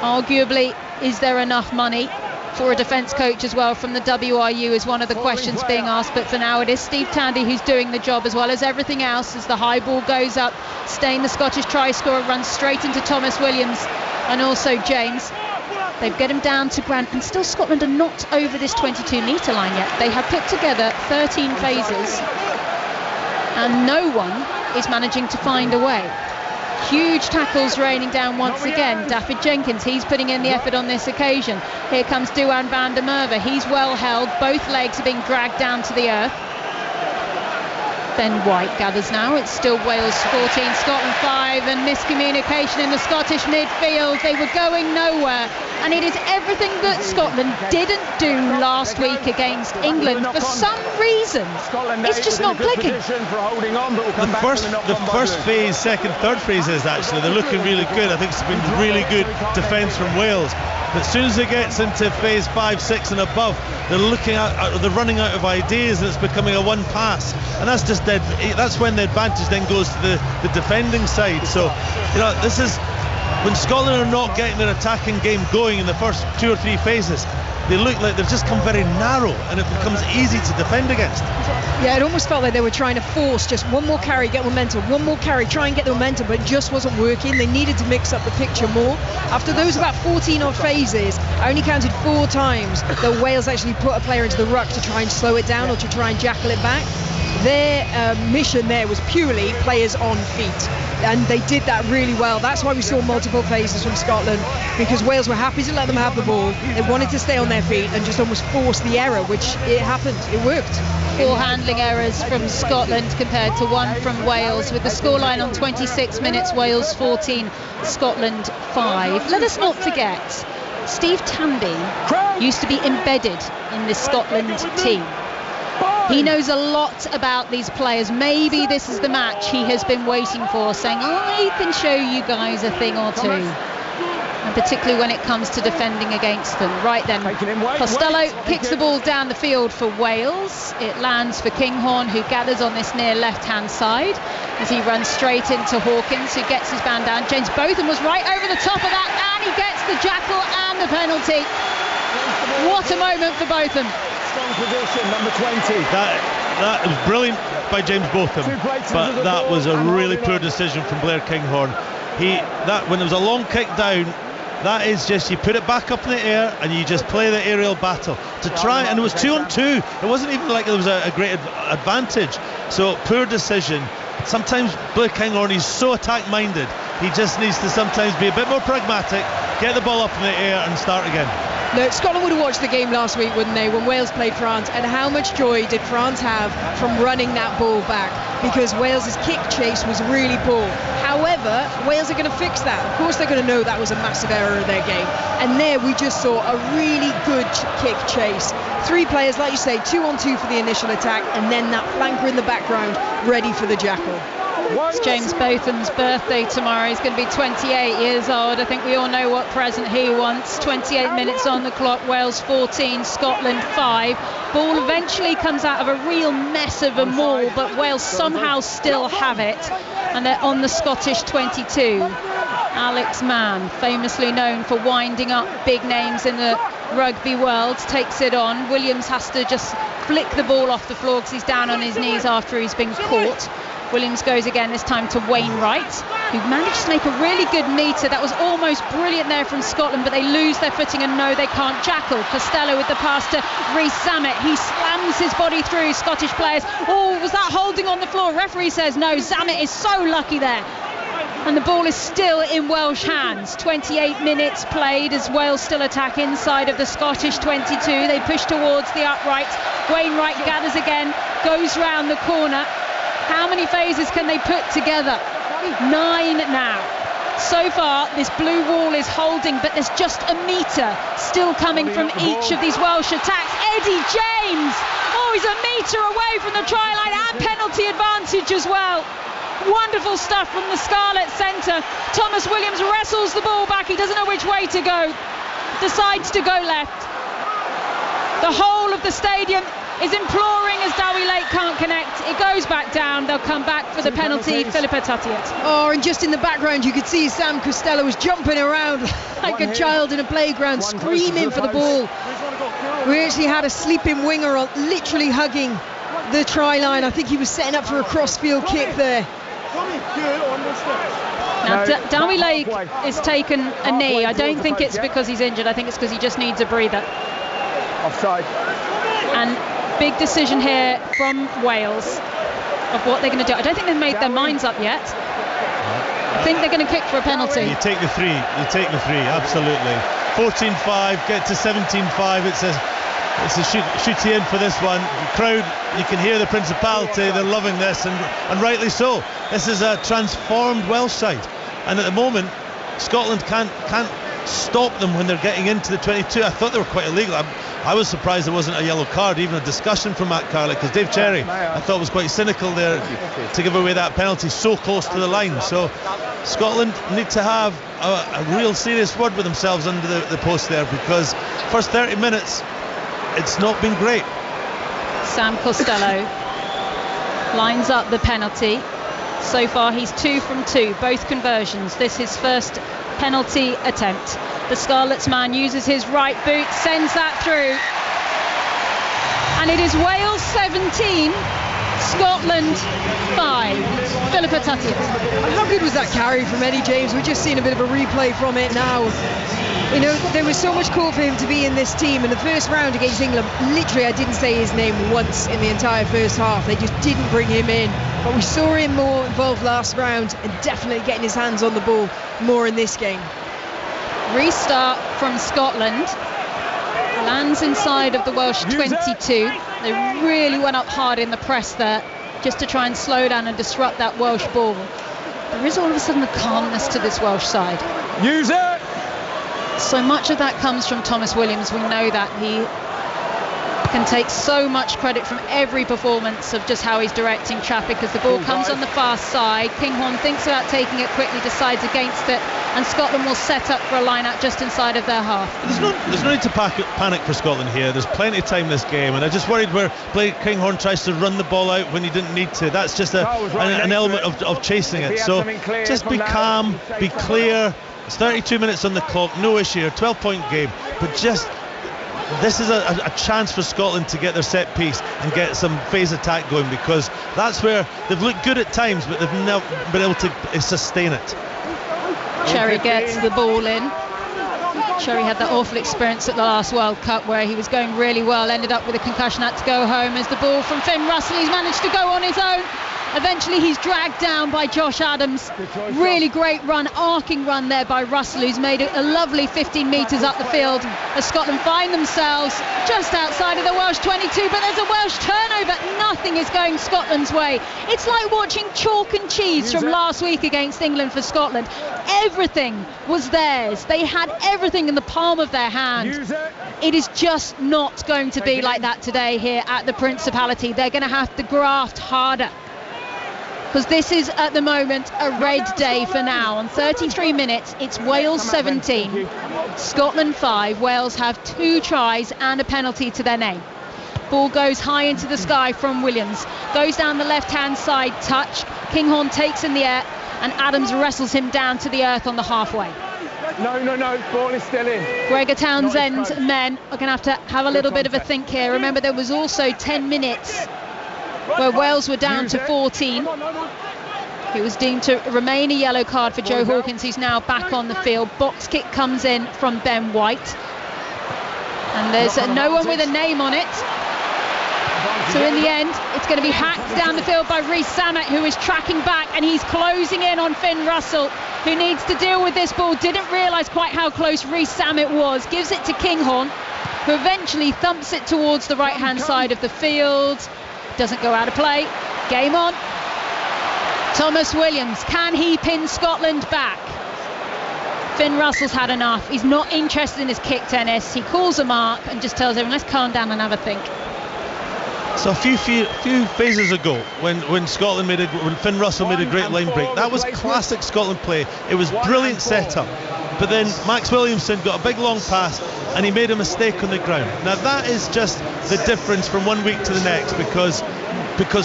Arguably, is there enough money for a defence coach as well from the WRU is one of the questions being asked, but for now it is Steve Tandy who's doing the job as well as everything else. As the high ball goes up, Steyn, the Scottish try scorer, runs straight into Thomas Williams and also James. They've got him down to Grant, and still Scotland are not over this 22-metre line yet. They have put together 13 phases and no one is managing to find a way. Huge tackles raining down once again. Daffyd Jenkins, he's putting in the effort on this occasion. Here comes Duhan van der Merwe. He's well held. Both legs are being dragged down to the earth. Ben White gathers now. It's still Wales 14, Scotland 5, and miscommunication in the Scottish midfield. They were going nowhere, and it is everything that Scotland didn't do last week against England. For some reason, it's just not clicking. The first phase, second, third phases, actually, they're looking really good. I think it's been really good defence from Wales. But as soon as it gets into phase 5, 6 and above, they're running out of ideas, and it's becoming a one pass, and that's just dead. That's when the advantage then goes to the defending side. So, you know, this is when Scotland are not getting their attacking game going in the first 2 or 3 phases. They look like they've just become very narrow, and it becomes easy to defend against. Yeah, it almost felt like they were trying to force just one more carry, get momentum, one more carry, try and get the momentum, but it just wasn't working. They needed to mix up the picture more. After those about 14 odd phases, I only counted 4 times that Wales actually put a player into the ruck to try and slow it down or to try and jackal it back. Their mission there was purely players on feet, and they did that really well. That's why we saw multiple phases from Scotland, because Wales were happy to let them have the ball. They wanted to stay on their feet and just almost force the error, which it happened. It worked. 4 handling errors from Scotland compared to 1 from Wales, with the scoreline on 26 minutes, Wales 14, Scotland 5. Let us not forget, Steve Tanby used to be embedded in this Scotland team. He knows a lot about these players. Maybe this is the match he has been waiting for, saying, I can show you guys a thing or two. And particularly when it comes to defending against them. Right then, Costello kicks the ball down the field for Wales. It lands for Kinghorn, who gathers on this near left-hand side as he runs straight into Hawkins, who gets his man down. James Botham was right over the top of that, and he gets the jackal and the penalty. What a moment for Botham. Strong position, number 20. That was brilliant by James Botham, but that was a really poor decision from Blair Kinghorn. When there was a long kick down, that is just, you put it back up in the air and you just play the aerial battle to try, and it was 2-on-2. It wasn't even like there was a great advantage. So poor decision. Sometimes Blair Kinghorn, he's so attack minded, he just needs to sometimes be a bit more pragmatic, get the ball up in the air and start again. No, Scotland would have watched the game last week, wouldn't they, when Wales played France, and how much joy did France have from running that ball back, because Wales's kick chase was really poor. However, Wales are going to fix that. Of course they're going to know that was a massive error of their game, and there we just saw a really good kick chase. 3 players, like you say, 2-on-2 for the initial attack, and then that flanker in the background ready for the jackal. It's James Botham's birthday tomorrow. He's going to be 28 years old. I think we all know what present he wants. 28 minutes on the clock. Wales 14, Scotland 5. Ball eventually comes out of a real mess of a maul, but Wales somehow still have it, and they're on the Scottish 22. Alex Mann, famously known for winding up big names in the rugby world, takes it on. Williams has to just flick the ball off the floor because he's down on his knees after he's been caught. Williams goes again, this time to Wainwright, who managed to make a really good metre. That was almost brilliant there from Scotland, but they lose their footing and no, they can't jackal. Costello with the pass to Rhys Zammit. He slams his body through Scottish players. Oh, was that holding on the floor? Referee says no. Zammit is so lucky there. And the ball is still in Welsh hands. 28 minutes played as Wales still attack inside of the Scottish 22. They push towards the upright. Wainwright gathers again, goes round the corner. How many phases can they put together? 9 now. So far, this blue wall is holding, but there's just a metre still coming from each of these Welsh attacks. Eddie James! Oh, he's a metre away from the try line and penalty advantage as well. Wonderful stuff from the Scarlet centre. Thomas Williams wrestles the ball back. He doesn't know which way to go. Decides to go left. The whole of the stadium is imploring as Dowie Lake can't connect. It goes back down. They'll come back for the penalty. Philippa Tuttiett. Oh, and just in the background you could see Sam Costello was jumping around like a child in a playground, screaming for the ball. We actually had a sleeping winger on, literally hugging the try line. I think he was setting up for a crossfield kick there. Now Dowie Lake is taken a knee. I don't think it's because he's injured. I think it's because he just needs a breather. Offside. And big decision here from Wales of what they're going to do. I don't think they've made their minds up yet. I think they're going to kick for a penalty. You take the 3. You take the 3. Absolutely. 14-5. Get to 17-5. It's a shooty in for this one. The crowd, you can hear the Principality. They're loving this, and rightly so. This is a transformed Welsh side, and at the moment Scotland can't stop them when they're getting into the 22. I thought they were quite illegal. I was surprised there wasn't a yellow card, even a discussion from Matt Carley, because Dave Cherry, I thought, was quite cynical there to give away that penalty so close to the line. So Scotland need to have a real serious word with themselves under the post there, because first 30 minutes it's not been great. Sam Costello lines up the penalty. So far he's 2 from 2, both conversions. This is his first penalty attempt. The Scarlet's man uses his right boot, sends that through, and it is Wales 17, Scotland 5. Philippa Tuttiett. How good was that carry from Eddie James? We're just seeing a bit of a replay from it now. You know, there was so much call for him to be in this team. In the first round against England, literally I didn't say his name once in the entire first half. They just didn't bring him in. But we saw him more involved last round, and definitely getting his hands on the ball more in this game. Restart from Scotland. lands inside of the Welsh 22. They really went up hard in the press there, just to try and slow down and disrupt that Welsh ball. There is all of a sudden a calmness to this Welsh side. Use it! So much of that comes from Thomas Williams. We know that he can take so much credit from every performance of just how he's directing traffic as the ball comes on the far side. Kinghorn thinks about taking it quickly, decides against it, and Scotland will set up for a line-out just inside of their half. There's no need to panic for Scotland here. There's plenty of time this game, and I just worried where Kinghorn tries to run the ball out when he didn't need to. That's just an element of chasing it. So just be calm, be clear. It's 32 minutes on the clock, no issue, a 12-point game, but just this is a chance for Scotland to get their set piece and get some phase attack going, because that's where they've looked good at times, but they've never been able to sustain it. Cherry gets the ball in. Cherry had that awful experience at the last World Cup where he was going really well, ended up with a concussion, had to go home. As the ball from Finn Russell, he's managed to go on his own. Eventually he's dragged down by Josh Adams. Really great run, arcing run there by Russell, who's made a lovely 15 metres up the field as Scotland find themselves just outside of the Welsh 22, but there's a Welsh turnover. Nothing is going Scotland's way. It's like watching chalk and cheese from last week against England for Scotland. Everything was theirs. They had everything in the palm of their hand. It is just not going to be like that today here at the Principality. They're going to have to graft harder, because this is at the moment a red day for now. On 33 minutes, it's Wales 17, Scotland 5. Wales have 2 tries and a penalty to their name. Ball goes high into the sky from Williams, goes down the left-hand side, touch. Kinghorn takes in the air, and Adams wrestles him down to the earth on the halfway. No, ball is still in. Gregor Townsend's men are going to have a little bit of a think here. Remember, there was also 10 minutes where Wales were down to 14. It was deemed to remain a yellow card for Joe Hawkins, who's now back on the field. Box kick comes in from Ben White, and there's no one with a name on it. So in the end, it's going to be hacked down the field by Reece Samet, who is tracking back, and he's closing in on Finn Russell, who needs to deal with this ball. Didn't realise quite how close Reece Samet was. Gives it to Kinghorn, who eventually thumps it towards the right-hand side of the field. Doesn't go out of play. Game on. Thomas Williams, can he pin Scotland back? Finn Russell's had enough. He's not interested in his kick tennis. He calls a mark and just tells everyone, let's calm down and have a think. So a few phases ago, when Finn Russell made a great line break, that was classic Scotland play. It was brilliant setup. But then Max Williamson got a big long pass and he made a mistake on the ground. Now that is just the difference from one week to the next, because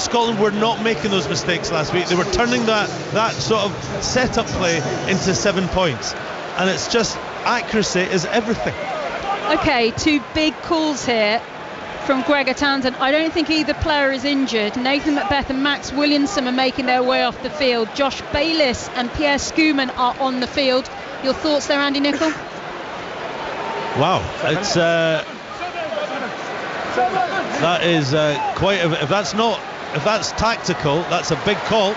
Scotland were not making those mistakes last week. They were turning that sort of setup play into 7 points, and it's just accuracy is everything. Okay, 2 big calls here from Gregor Townsend. I don't think either player is injured. Nathan Macbeth and Max Williamson are making their way off the field. Josh Bayliss and Pierre Schoeman are on the field. Your thoughts there, Andy Nicol? Wow, it's that is quite if that's tactical, that's a big call.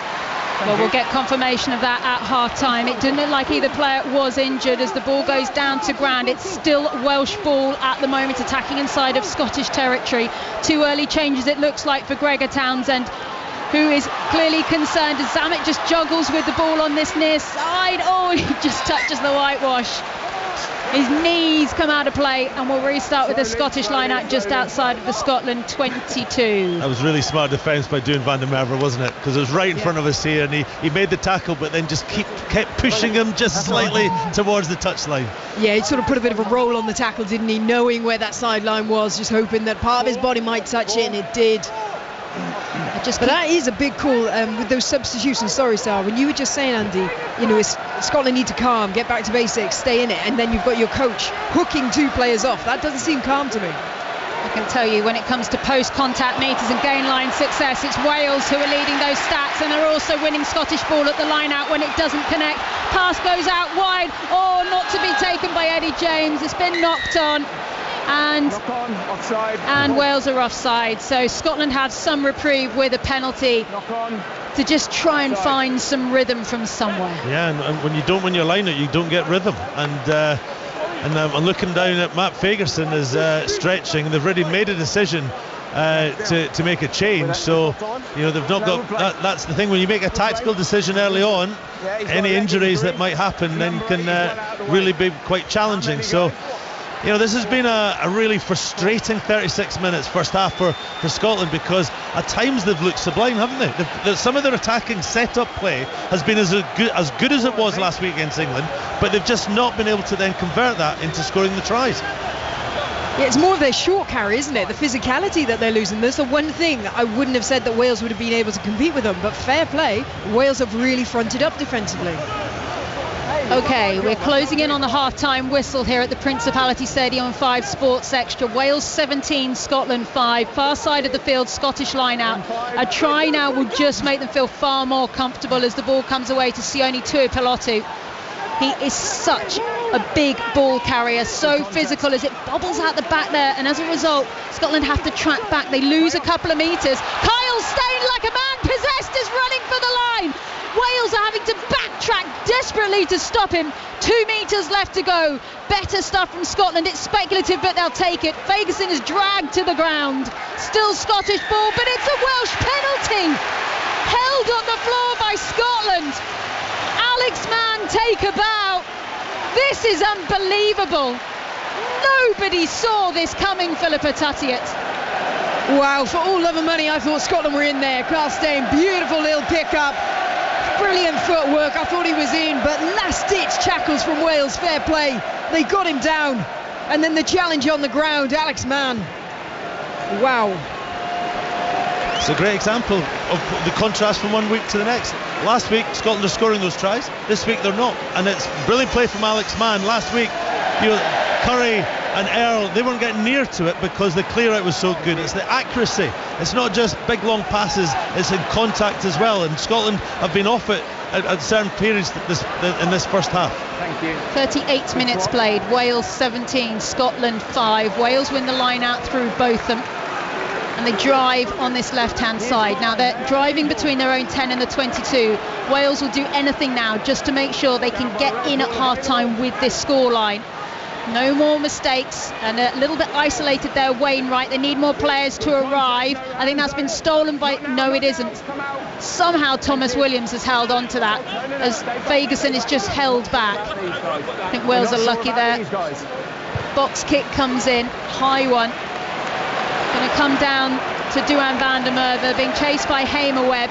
Well, we'll get confirmation of that at half-time. It didn't look like either player was injured as the ball goes down to ground. It's still Welsh ball at the moment, attacking inside of Scottish territory. 2 early changes, it looks like, for Gregor Townsend, who is clearly concerned as Zamet just juggles with the ball on this near side. Oh, he just touches the whitewash. His knees come out of play, and we'll restart with the Scottish line-out just outside of the Scotland 22. That was really smart defence by Duan van der Merwe, wasn't it? Because it was right in front of us here, and he made the tackle, but then just kept pushing him just slightly towards the touchline. Yeah, he sort of put a bit of a roll on the tackle, didn't he? Knowing where that sideline was, just hoping that part of his body might touch it, and it did. But that is a big call with those substitutions. Sorry, Sarah, when you were just saying, Andy, Scotland need to calm, get back to basics, stay in it, and then you've got your coach hooking 2 players off. That doesn't seem calm to me. I can tell you, when it comes to post-contact meters and gain line success, it's Wales who are leading those stats, and they're also winning Scottish ball at the line-out when it doesn't connect. Pass goes out wide, not to be taken by Eddie James. It's been knocked on. And Wales are offside, so Scotland have some reprieve with a penalty to just try and find some rhythm from somewhere. Yeah, and when you don't win your line-out, you don't get rhythm, and And I'm looking down at Matt Fagerson is stretching. They've already made a decision to make a change, so they've not got that's the thing, when you make a tactical decision early on, any injuries that might happen then can really be quite challenging. So this has been a really frustrating 36 minutes first half for Scotland, because at times they've looked sublime, haven't they? Some of their attacking set-up play has been as good as it was last week against England, but they've just not been able to then convert that into scoring the tries. Yeah, it's more of their short carry, isn't it? The physicality that they're losing. There's the one thing I wouldn't have said that Wales would have been able to compete with them, but fair play, Wales have really fronted up defensively. Okay, we're closing in on the half-time whistle here at the Principality Stadium 5 Sports Extra. Wales 17, Scotland 5. Far side of the field, Scottish line out. A try now will just make them feel far more comfortable as the ball comes away to Sione Tuipulotu. He is such a big ball carrier, so physical as it bobbles out the back there, and as a result Scotland have to track back. They lose a couple of metres. Kyle Steyn, like a man possessed, is running for the line. Wales are having to backtrack desperately to stop him. 2 metres left to go. Better stuff from Scotland. It's speculative, but they'll take it. Fagerson is dragged to the ground. Still Scottish ball, but it's a Welsh penalty. Held on the floor by Scotland. Alex Mann, take a bow. This is unbelievable. Nobody saw this coming, Philippa Tuttiett. Wow, for all love of money, I thought Scotland were in there. Kyle Steyn, beautiful little pick-up. Brilliant footwork. I thought he was in, but last-ditch tackles from Wales. Fair play. They got him down. And then the challenge on the ground, Alex Mann. Wow. It's a great example of the contrast from one week to the next. Last week Scotland are scoring those tries, this week they're not, and it's brilliant play from Alex Mann. Last week Curry and Earl, they weren't getting near to it because the clear out was so good. It's the accuracy, it's not just big long passes, it's in contact as well, and Scotland have been off it at certain periods in this first half. Thank you. 38 minutes played. Wales 17, Scotland 5. Wales win the line out through both them, and they drive on this left-hand side. Now they're driving between their own 10 and the 22. Wales will do anything now just to make sure they can get in at half-time with this scoreline. No more mistakes, and a little bit isolated there, Wainwright. They need more players to arrive. I think that's been stolen by... No, it isn't. Somehow Thomas Williams has held on to that as Fagerson is just held back. I think Wales are lucky there. Box kick comes in, high one. Going to come down to Duhan van der Merwe, being chased by Hamer Webb.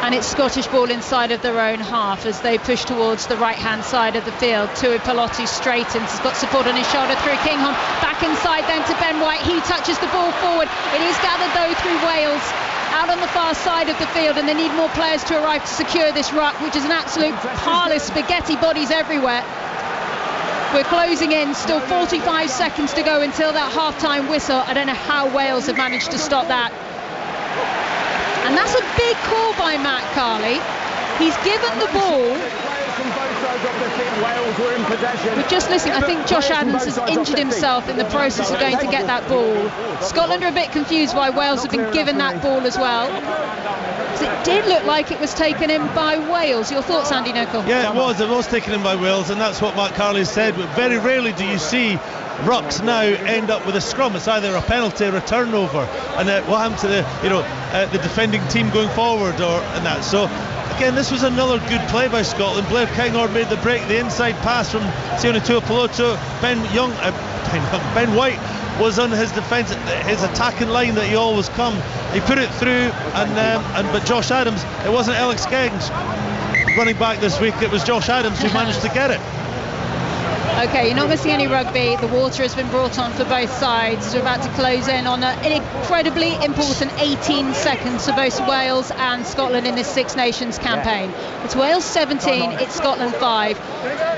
And it's Scottish ball inside of their own half as they push towards the right-hand side of the field. Tuipulotu straightens, has got support on his shoulder through Kinghorn. Back inside then to Ben White. He touches the ball forward. It is gathered though through Wales, out on the far side of the field, and they need more players to arrive to secure this ruck, which is an absolute pile of spaghetti bodies everywhere. We're closing in, still 45 seconds to go until that half-time whistle. I don't know how Wales have managed to stop that. And that's a big call by Matt Carley. He's given the ball. We're just listening. I think Josh Adams has injured himself in the process of going to get that ball. Scotland are a bit confused why Wales have been given that ball as well. It did look like it was taken in by Wales. Your thoughts, Andy Nicol? Yeah, it was taken in by Wales, and that's what Matt Carley said. But very rarely do you see rucks now end up with a scrum. It's either a penalty or a turnover, and what happened to the defending team going forward and that. So again, this was another good play by Scotland. Blair Kinghorn made the break, the inside pass from Sione Tuipulotu. Ben White was on his defence, his attacking line that he always come. He put it through, but Josh Adams, it wasn't Alex Geggs running back this week, it was Josh Adams who managed to get it. Okay, you're not missing any rugby. The water has been brought on for both sides. We're about to close in on an incredibly important 18 seconds for both Wales and Scotland in this Six Nations campaign. It's Wales 17, it's Scotland 5.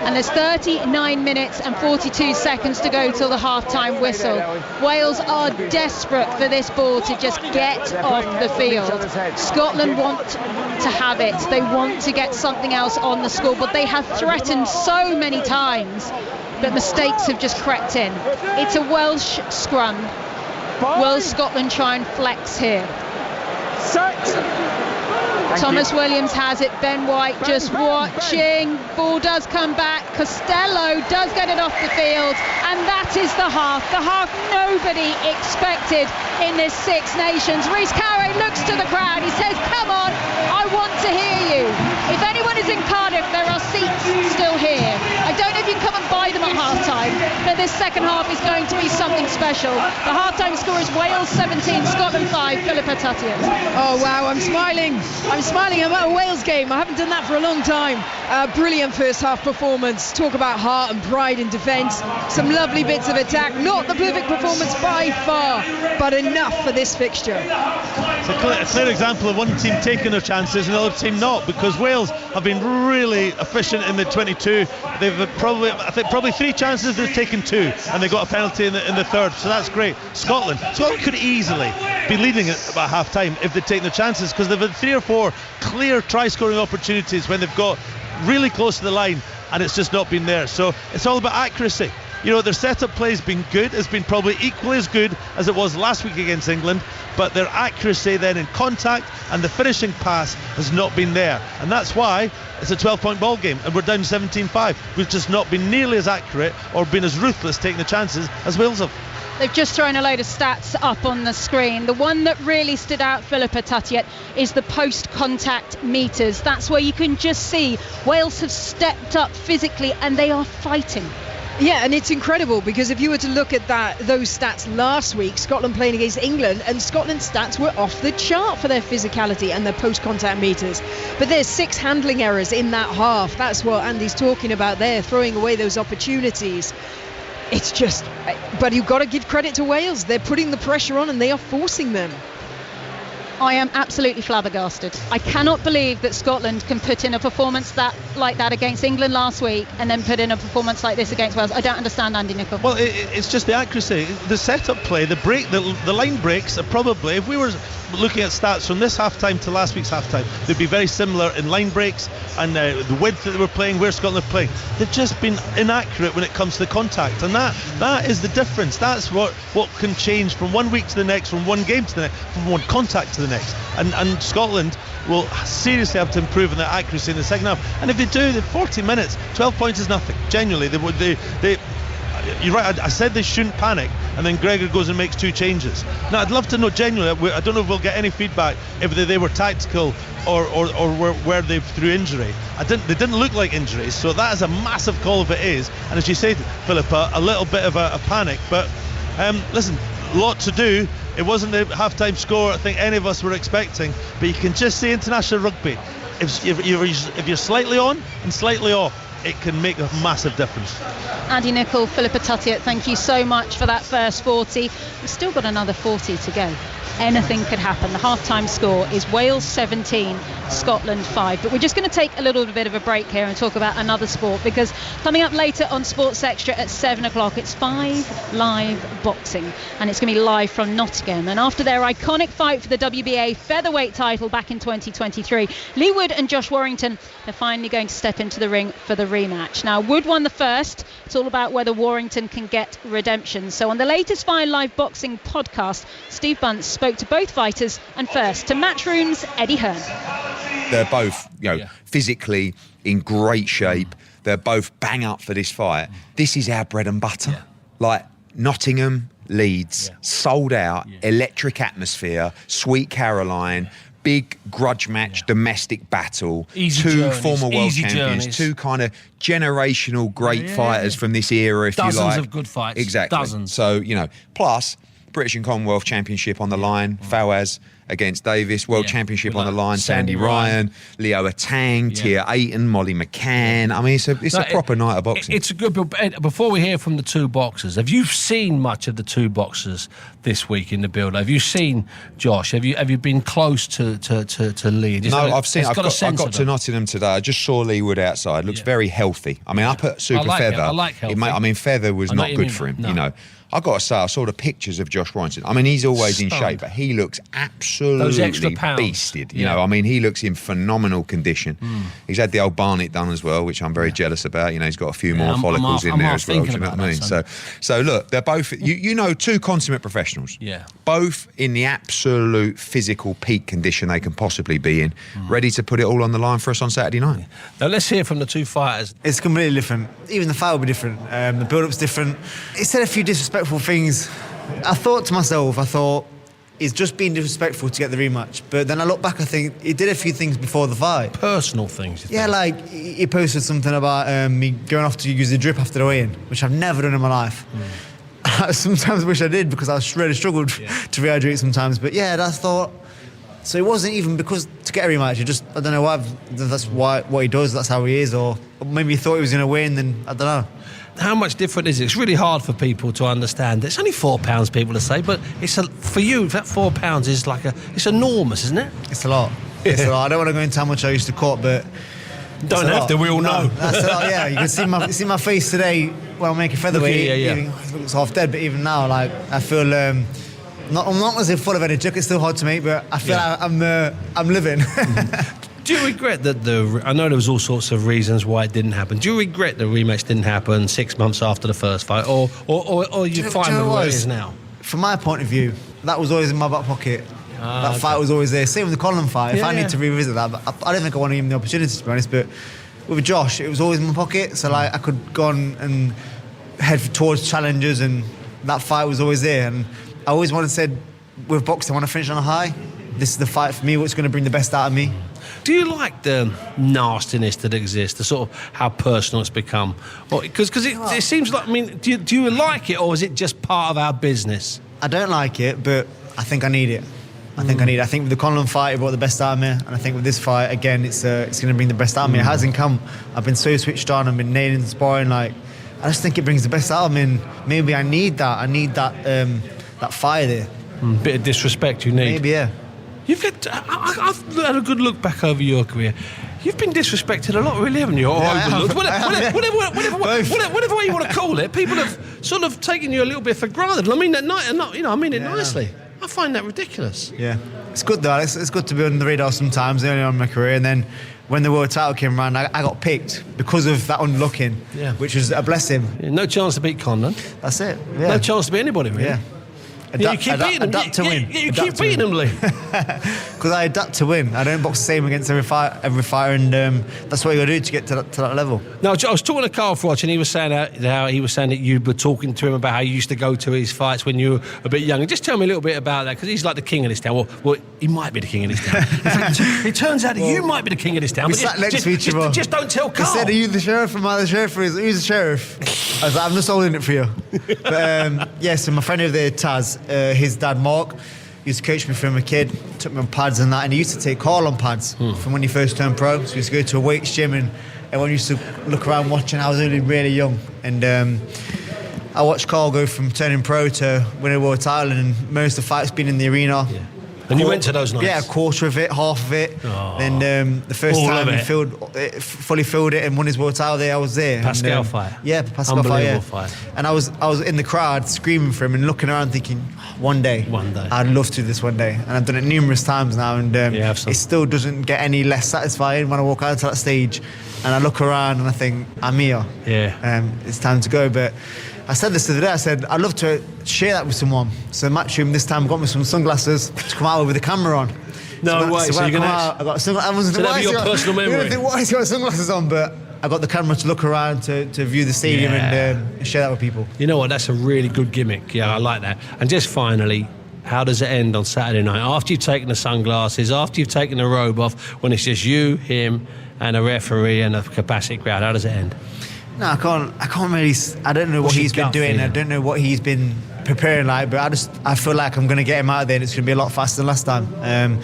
And there's 39 minutes and 42 seconds to go till the half-time whistle. Wales are desperate for this ball to just get off the field. Scotland want to have it. They want to get something else on the scoreboard. They have threatened so many times, but mistakes have just crept in. It's a Welsh scrum. Will Scotland try and flex here? Set. Thomas Williams has it. Ben White just watching. Ball does come back. Costello does get it off the field, and that is the half. The half nobody expected in this Six Nations. Rhys Carre looks to the crowd. He says, "Come on, I want to hear you." If anyone is in Cardiff, there are seats still here. I don't know if you can come and buy them at half-time, but this second half is going to be something special. The half-time score is Wales 17, Scotland 5, Philippa Tutiet. Oh, wow, I'm smiling. I'm smiling about a Wales game. I haven't done that for a long time. Brilliant first half performance. Talk about heart and pride in defence. Some lovely bits of attack. Not the perfect performance by far, but enough for this fixture. It's a clear example of one team taking their chances and the other team not, because Wales have been really efficient in the 22. They've probably 3 chances, they've taken 2, and they got a penalty in the third, so that's great. Scotland could easily be leading at about half time if they'd taken their chances, because they've had 3 or 4 clear try scoring opportunities when they've got really close to the line, and it's just not been there. So it's all about accuracy. You know, their setup play has been good. It's been probably equally as good as it was last week against England, but their accuracy then in contact and the finishing pass has not been there, and that's why it's a 12-point ball game and we're down 17-5. We've just not been nearly as accurate or been as ruthless taking the chances as Wales have. They've just thrown a load of stats up on the screen. The one that really stood out, Philippa Tutiet, is the post-contact meters. That's where you can just see Wales have stepped up physically and they are fighting. Yeah, and it's incredible, because if you were to look at those stats last week, Scotland playing against England, and Scotland's stats were off the chart for their physicality and their post-contact meters. But there's 6 handling errors in that half. That's what Andy's talking about there, throwing away those opportunities. It's just, but you've got to give credit to Wales. They're putting the pressure on and they are forcing them. I am absolutely flabbergasted. I cannot believe that Scotland can put in a performance like that against England last week and then put in a performance like this against Wales. I don't understand, Andy Nicol. Well, it's just the accuracy, the setup play, the line breaks are probably, if we were looking at stats from this half-time to last week's half-time, they'd be very similar in line breaks and the width that they were playing, where Scotland are playing. They've just been inaccurate when it comes to the contact, and that is the difference. That's what can change from one week to the next, from one game to the next, from one contact to the next. And Scotland will seriously have to improve on their accuracy in the second half. And if they do, the 40 minutes, 12 points is nothing. Genuinely, you're right, I said they shouldn't panic, and then Gregor goes and makes 2 changes. Now, I'd love to know genuinely, I don't know if we'll get any feedback if they were tactical or where they through injury. They didn't look like injuries, so that is a massive call if it is. And as you said, Philippa, a little bit of a panic, but listen, a lot to do. It wasn't the half-time score I think any of us were expecting, but you can just see international rugby. If you're slightly on and slightly off, it can make a massive difference. Andy Nicol, Philippa Tutiet, thank you so much for that first 40. We've still got another 40 to go. Anything could happen. The half-time score is Wales 17, Scotland 5. But we're just going to take a little bit of a break here and talk about another sport, because coming up later on Sports Extra at 7 o'clock, it's 5 Live Boxing, and it's going to be live from Nottingham. And after their iconic fight for the WBA featherweight title back in 2023, Lee Wood and Josh Warrington are finally going to step into the ring for the rematch. Now, Wood won the first. It's all about whether Warrington can get redemption. So on the latest 5 Live Boxing podcast, Steve Bunce spoke to both fighters, and first to Matchroom's Eddie Hearn. They're both, physically in great shape. They're both bang up for this fight. This is our bread and butter. Yeah. Like Nottingham, Leeds, sold out, electric atmosphere, Sweet Caroline, big grudge match, domestic battle, easy 2 journeys, former world champions, journeys. 2 kind of generational great fighters from this era, if Dozens you like. Dozens of good fights. Exactly. Dozens. So, plus British and Commonwealth Championship on the line, Fawaz against Davis, World Championship on the line, Sandy Ryan, Leo Atang, Tia Ayton, Molly McCann. I mean, it's a proper night of boxing. It's a good. Before we hear from the 2 boxers, have you seen much of the 2 boxers this week in the build? Have you seen Josh? Have you been close to Lee? No, I've seen. I got to Nottingham today. I just saw Lee Wood outside. Looks very healthy. I mean, up at Super Feather. I like healthy. Feather was not good for him. No. I've got to say, I saw the pictures of Josh Warrington. I mean, he's always in shape, but he looks absolutely beasted. You know, I mean, he looks in phenomenal condition. He's had the old Barnet done as well, which I'm very jealous about. He's got a few more follicles in there as well. Do you know what I mean? So look, they're both, 2 consummate professionals. Yeah. both in the absolute physical peak condition they can possibly be in, ready to put it all on the line for us on Saturday night. Now let's hear from the two fighters. It's completely different. Even the fight will be different. The build-up's different. He said a few disrespectful things. I thought to myself, he's just being disrespectful to get the rematch. But then I look back, I think he did a few things before the fight. Personal things, yeah, like he posted something about me going off to use the drip after the weigh-in, which I've never done in my life. I sometimes wish I did, because I really struggled to rehydrate sometimes. But yeah, I thought... So it wasn't even because to get a rematch. I don't know why. That's what he does. That's how he is. Or maybe he thought he was going to win. Then I don't know. How much different is it? It's really hard for people to understand. It's only £4, people to say, but for you, that £4 is it's enormous, isn't it? It's a lot. It's a lot. I don't want to go into how much I used to cut, but don't have to. We all know. That's a lot. Yeah, you can see my face today when I'm making featherweight. It looks half dead, but even now, like I feel. I'm not as if full of energy. It's still hard to make, but I feel like I'm living. Do you regret that I know there was all sorts of reasons why it didn't happen. Do you regret the rematch didn't happen 6 months after the first fight, or you find the way it is now? From my point of view, that was always in my back pocket. That fight was always there. Same with the Conlan fight. If I need to revisit that, but I don't think I want to give him the opportunity, to be honest. But with Josh, it was always in my pocket, so like I could go on and head towards challenges, and that fight was always there. And I always said with boxing, I want to finish on a high. This is the fight for me. What's going to bring the best out of me? Do you like the nastiness that exists, the sort of how personal it's become? Because it seems like, do you like it, or is it just part of our business? I don't like it, but I think I need it. I think with the Conlan fight, it brought the best out of me, and I think with this fight, again, it's going to bring the best out of me. It hasn't come. I've been so switched on. I've been nailing the sparring. I just think it brings the best out of me, and maybe I need that. I need that fire there. Bit of disrespect you need. Maybe, yeah. I've had a good look back over your career. You've been disrespected a lot, really, haven't you? Or overlooked. Whatever way you want to call it, people have sort of taken you a little bit for granted. I mean that I mean it nicely. I find that ridiculous. Yeah, it's good though. It's good to be on the radar sometimes early on in my career, and then when the world title came around, I got picked because of that unlooking, which was a blessing. Yeah, no chance to beat Conlan. That's it. Yeah. No chance to beat anybody, really. Yeah. You keep beating them. Adapt to win. You keep beating them, Lee. Because I adapt to win. I don't box the same against every fighter, and that's what you got to do to get to that level. Now, I was talking to Carl Froch, and he was saying that you were talking to him about how you used to go to his fights when you were a bit young. And just tell me a little bit about that, because he's like the king of this town. Well, he might be the king of this town. In fact, it turns out that you might be the king of this town. We sat next to each other. Just don't tell Carl. He said, "Are you the sheriff?" Am I the sheriff? Who's the sheriff? I was like, "I'm just holding it for you." But so my friend over there, Taz, his dad Mark, used to coach me from a kid, took me on pads and that, and he used to take Carl on pads from when he first turned pro. So he used to go to a weights gym, and everyone used to look around watching. I was only really young, and I watched Carl go from turning pro to winning a world title, and most of the fights been in the arena. Yeah. And you went to those nights? Yeah, a quarter of it, half of it. Then the first time he fully filled it and won his world title there, I was there. Pascal fight. Yeah, Pascal fight. And I was in the crowd screaming for him and looking around thinking, one day, I'd love to do this one day. And I've done it numerous times now, and it still doesn't get any less satisfying when I walk out to that stage and I look around and I think, I'm here. Yeah. It's time to go. But I said this the other day, I said, I'd love to share that with someone. So Matchroom this time got me some sunglasses to come out with the camera on. No way, so you're going to... I got sunglasses. So that'll be your personal memory. You're going to think, why has he got sunglasses on? But I got the camera to look around, to view the stadium and share that with people. You know what, that's a really good gimmick. Yeah, I like that. And just finally, how does it end on Saturday night? After you've taken the sunglasses, after you've taken the robe off, when it's just you, him, and a referee and a capacity crowd, how does it end? No, I can't really. I don't know what he's been doing. Feeling? I don't know what he's been preparing like. But I feel like I'm going to get him out of there, and it's going to be a lot faster than last time.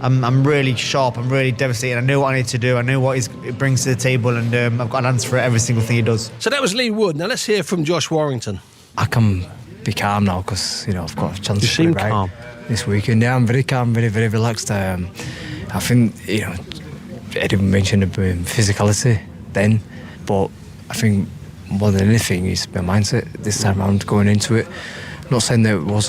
I'm really sharp. I'm really devastated. I know what I need to do. I know what it brings to the table, and I've got an answer for every single thing he does. So that was Lee Wood. Now let's hear from Josh Warrington. I can be calm now because I've got a chance. You seem calm this weekend. Yeah, I'm very calm, very very relaxed. I think Eddie mentioned about physicality then, but I think more than anything is my mindset this time around going into it. Not saying that it was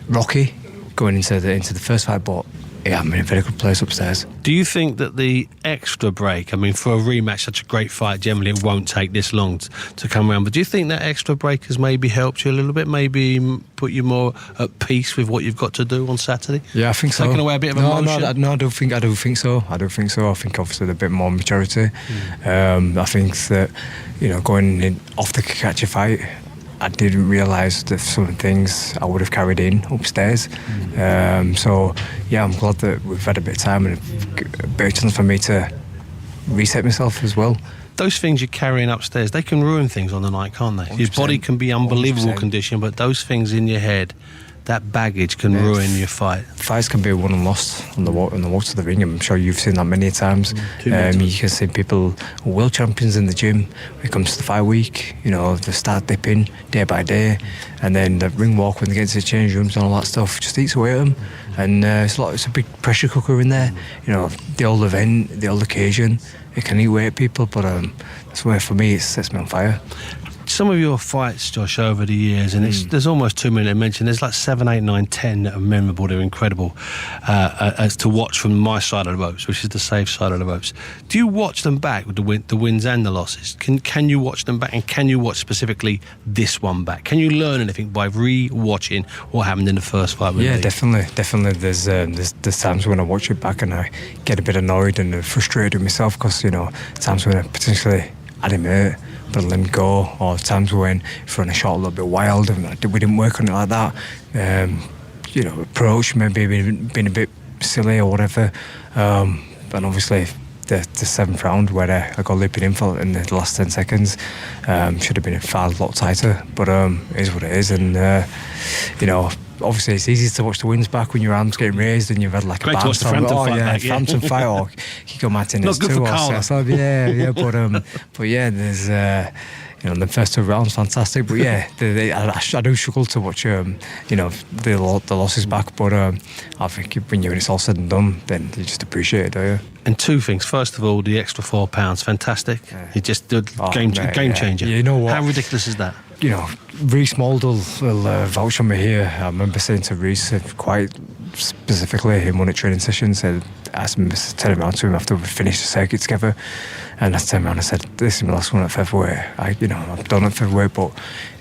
rocky going into the first fight, but yeah, I'm in a very good place upstairs. Do you think that the extra break, I mean, for a rematch, such a great fight, generally it won't take this long to come around, but do you think that extra break has maybe helped you a little bit, maybe put you more at peace with what you've got to do on Saturday? Yeah, I think so. Taking away a bit of emotion? No, I do think so. I think obviously a bit more maturity. I think that, going off the Kakachi fight, I didn't realise that some things I would have carried in upstairs. So, yeah, I'm glad that we've had a bit of time and a bit of chance for me to reset myself as well. Those things you're carrying upstairs, they can ruin things on the night, can't they? Your body can be unbelievable 100%. Condition, but those things in your head, that baggage can ruin your fight. Fights can be won and lost on the walk to the ring. I'm sure you've seen that many times. You can see people, world champions in the gym, when it comes to the fight week, they start dipping day by day, and then the ring walk when they get into the change rooms and all that stuff just eats away at them. And it's a big pressure cooker in there. The old event, the old occasion, it can eat away at people, but that's where, for me, it sets me on fire. Some of your fights, Josh, over the years, and there's almost too many to mention. There's like 7, 8, 9, 10 that are memorable. They're incredible as to watch from my side of the ropes, which is the safe side of the ropes. Do you watch them back with the wins and the losses? Can you watch them back, and can you watch specifically this one back? Can you learn anything by re-watching what happened in the first fight? Yeah, definitely. There's times when I watch it back and I get a bit annoyed and frustrated with myself because times when I potentially had him hurt, but let him go, or times when throwing a shot a little bit wild and we didn't work on it like that. Approach maybe being a bit silly or whatever. And obviously the 7th round where I got looping in the last 10 seconds should have been a lot tighter, but it is what it is. And obviously it's easy to watch the wins back when your arm's getting raised and you've had like great a to Frampton fight. Frampton fight or Kiko Martinez not good for Carla. But there's the first 2 rounds fantastic, but yeah, I do struggle to watch the losses back, but I think when it's all said and done, then you just appreciate it, don't you? And 2 things. First of all, the extra £4, fantastic. You just did game changer. You know what? How ridiculous is that? Reece Mould will vouch on me here. I remember saying to Reece quite specifically in one of the training sessions, I remember turning around to him after we finished the circuit together, and I turned around and said, this is my last one at featherweight. I've done at featherweight, but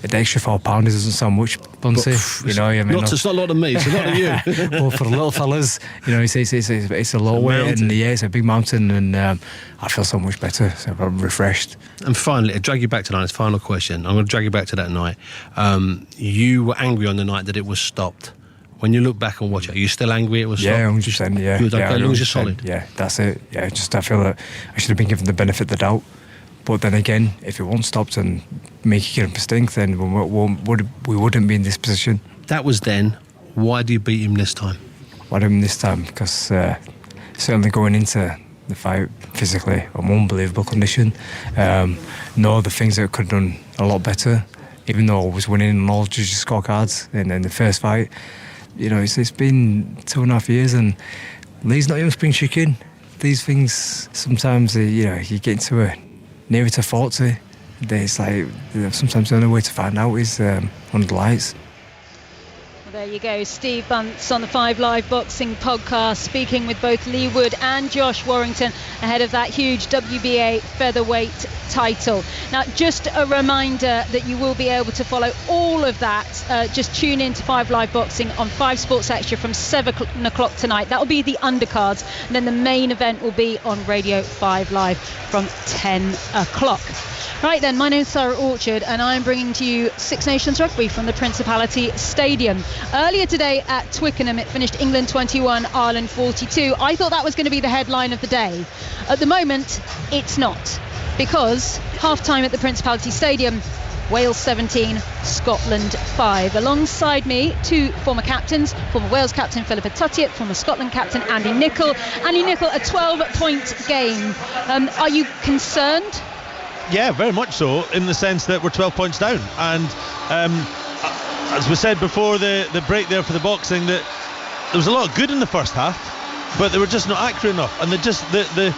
the extra £4 doesn't sound much, Bunsey. It's not a lot of me, it's a lot of you. Well, for the little fellas, it's a low weight, and it's a big mountain, and I feel so much better, so I'm refreshed. And finally, I drag you back to tonight's final question. I'm going to drag you back to that night. You were angry on the night that it was stopped. When you look back and watch it, are you still angry it was stopped? Yeah, 100%, yeah. Good, okay, as long as you're solid. Yeah, that's it. Yeah, I feel that I should have been given the benefit of the doubt. But then again, if it wasn't stopped and making it a stink, then we wouldn't be in this position. That was then. Why do you beat him this time? Why do I beat him this time? Because certainly going into the fight physically, I'm in unbelievable condition. Know the things that I could have done a lot better, even though I was winning on all judges' scorecards in the first fight. It's been 2.5 years, and Lee's not young spring chicken. These things sometimes, you get into nearer to 40. It's like sometimes the only way to find out is under the lights. There you go, Steve Bunce on the 5 Live Boxing podcast, speaking with both Leigh Wood and Josh Warrington ahead of that huge WBA featherweight title. Now, just a reminder that you will be able to follow all of that. Just tune in to 5 Live Boxing on 5 Sports Extra from 7 o'clock tonight. That will be the undercards, and then the main event will be on Radio 5 Live from 10 o'clock. Right then, my name's Sarah Orchard, and I'm bringing to you Six Nations Rugby from the Principality Stadium. Earlier today at Twickenham, it finished England 21, Ireland 42. I thought that was going to be the headline of the day. At the moment, it's not, because half-time at the Principality Stadium, Wales 17, Scotland 5. Alongside me, 2 former captains, former Wales captain Philippa Tuttiett, former Scotland captain Andy Nicol. Andy Nicol, a 12-point game. Are you concerned? Yeah, very much so, in the sense that we're 12 points down. And as we said before the break there for the boxing, that there was a lot of good in the first half, but they were just not accurate enough. And the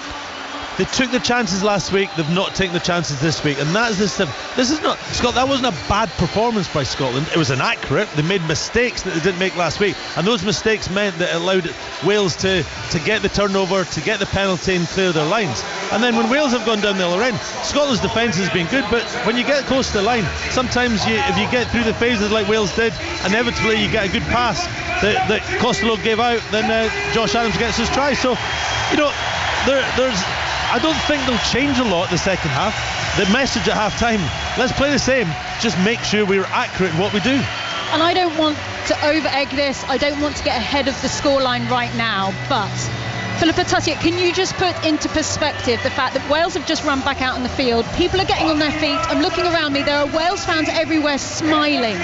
They took the chances last week. They've not taken the chances this week, and that's the stuff. This is not Scotland. That wasn't a bad performance by Scotland. It was inaccurate. They made mistakes that they didn't make last week, and those mistakes meant that it allowed Wales to get the turnover, to get the penalty, and clear their lines. And then when Wales have gone down the other end, Scotland's defence has been good, but when you get close to the line, sometimes if you get through the phases like Wales did, inevitably you get a good pass that Costello gave out. Then Josh Adams gets his try. So, there's. I don't think they'll change a lot the second half. The message at half time, let's play the same, just make sure we're accurate in what we do. And I don't want to over-egg this. I don't want to get ahead of the scoreline right now, but Philippa Tuttiett, can you just put into perspective the fact that Wales have just run back out on the field? People are getting on their feet. I'm looking around me. There are Wales fans everywhere smiling.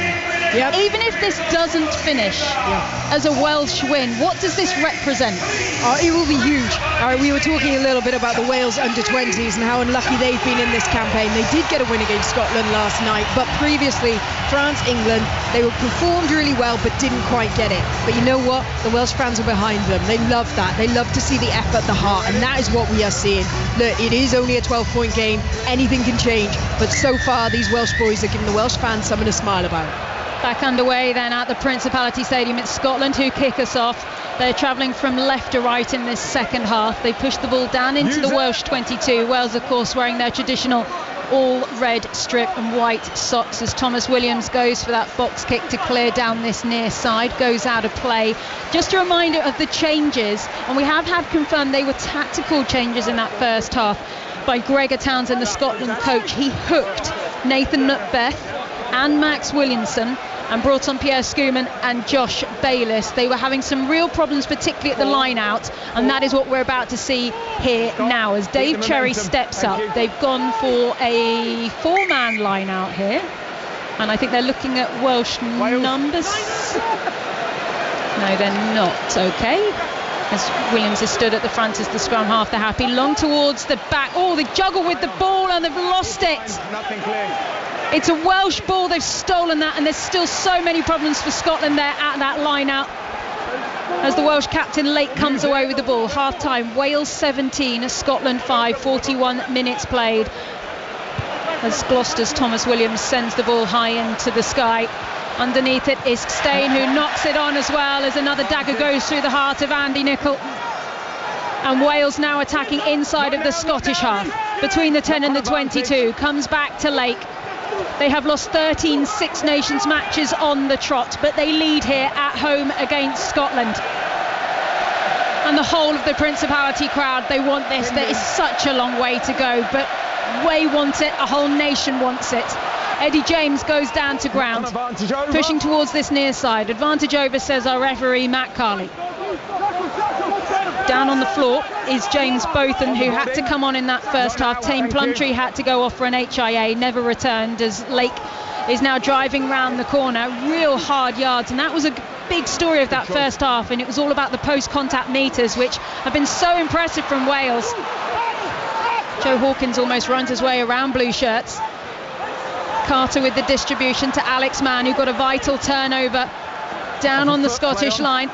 Yep. Even if this doesn't finish as a Welsh win, what does this represent? It will be huge. We were talking a little bit about the Wales under-20s and how unlucky they've been in this campaign. They did get a win against Scotland last night, but previously, France, England, they were performed really well but didn't quite get it. But you know what? The Welsh fans are behind them. They love that. They love to see the effort, the heart, and that is what we are seeing. Look, it is only a 12-point game. Anything can change, but so far these Welsh boys are giving the Welsh fans something to smile about. Back underway then at the Principality Stadium. It's Scotland who kick us off. They're travelling from left to right in this second half. They push the ball down into the Welsh 22. Wales, of course, wearing their traditional all red strip and white socks as Thomas Williams goes for that box kick to clear down this near side, goes out of play. Just a reminder of the changes, and we have had confirmed they were tactical changes in that first half by Gregor Townsend, the Scotland coach. He hooked Nathan Macbeth and Max Williamson and brought on Pierre Schoeman and Josh Bayliss. They were having some real problems, particularly at the line out, and that is what we're about to see here now as Dave Cherry steps up. They've gone for a 4-man line out here, and I think they're looking at Welsh numbers. No, they're not. Okay. As Williams has stood at the front as the scrum half, they're happy. Long towards the back. Oh, they juggle with the ball and they've lost it. Nothing clear. It's a Welsh ball, they've stolen that, and there's still so many problems for Scotland there at that line out as the Welsh captain Lake comes away with the ball. Half time, Wales 17, Scotland 5, 41 minutes played as Gloucester's Thomas Williams sends the ball high into the sky. Underneath it is Steyn, who knocks it on as well as another dagger goes through the heart of Andy Nicol. And Wales now attacking inside of the Scottish half between the 10 and the 22. Comes back to Lake. They have lost 13 Six Nations matches on the trot, but they lead here at home against Scotland. And the whole of the Principality crowd, they want this. There is such a long way to go, but they want it. A whole nation wants it. Eddie James goes down to ground, pushing towards this near side. Advantage over, says our referee, Matt Carley. Down on the floor is James Botham, who had to come on in that first half. Tame Plumtree had to go off for an HIA, never returned, as Lake is now driving round the corner. Real hard yards, and that was a big story of that first half, and it was all about the post-contact meters, which have been so impressive from Wales. Joe Hawkins almost runs his way around blue shirts. Carter with the distribution to Alex Mann, who got a vital turnover down on the Scottish line.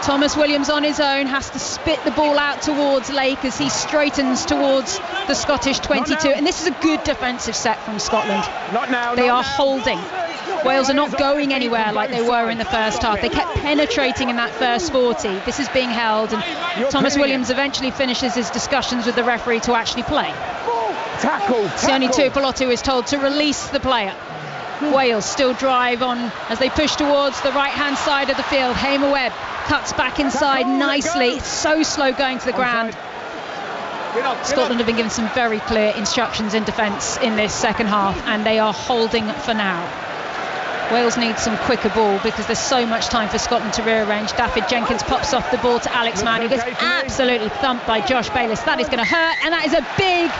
Thomas Williams on his own has to spit the ball out towards Lake as he straightens towards the Scottish 22. And this is a good defensive set from Scotland. They are holding. Wales are not going anywhere like they were in the first half. They kept penetrating in that first 40. This is being held, and Thomas Williams eventually finishes his discussions with the referee to actually play. Sione Tuipulotu is told to release the player. Wales still drive on as they push towards the right-hand side of the field. Hamer Webb cuts back inside nicely. It's so slow going to the ground. Scotland have been given some very clear instructions in defence in this second half, and they are holding for now. Wales needs some quicker ball because there's so much time for Scotland to rearrange. Dafydd Jenkins pops off the ball to Alex Mann, who gets absolutely thumped by Josh Bayliss. That is going to hurt, and that is a big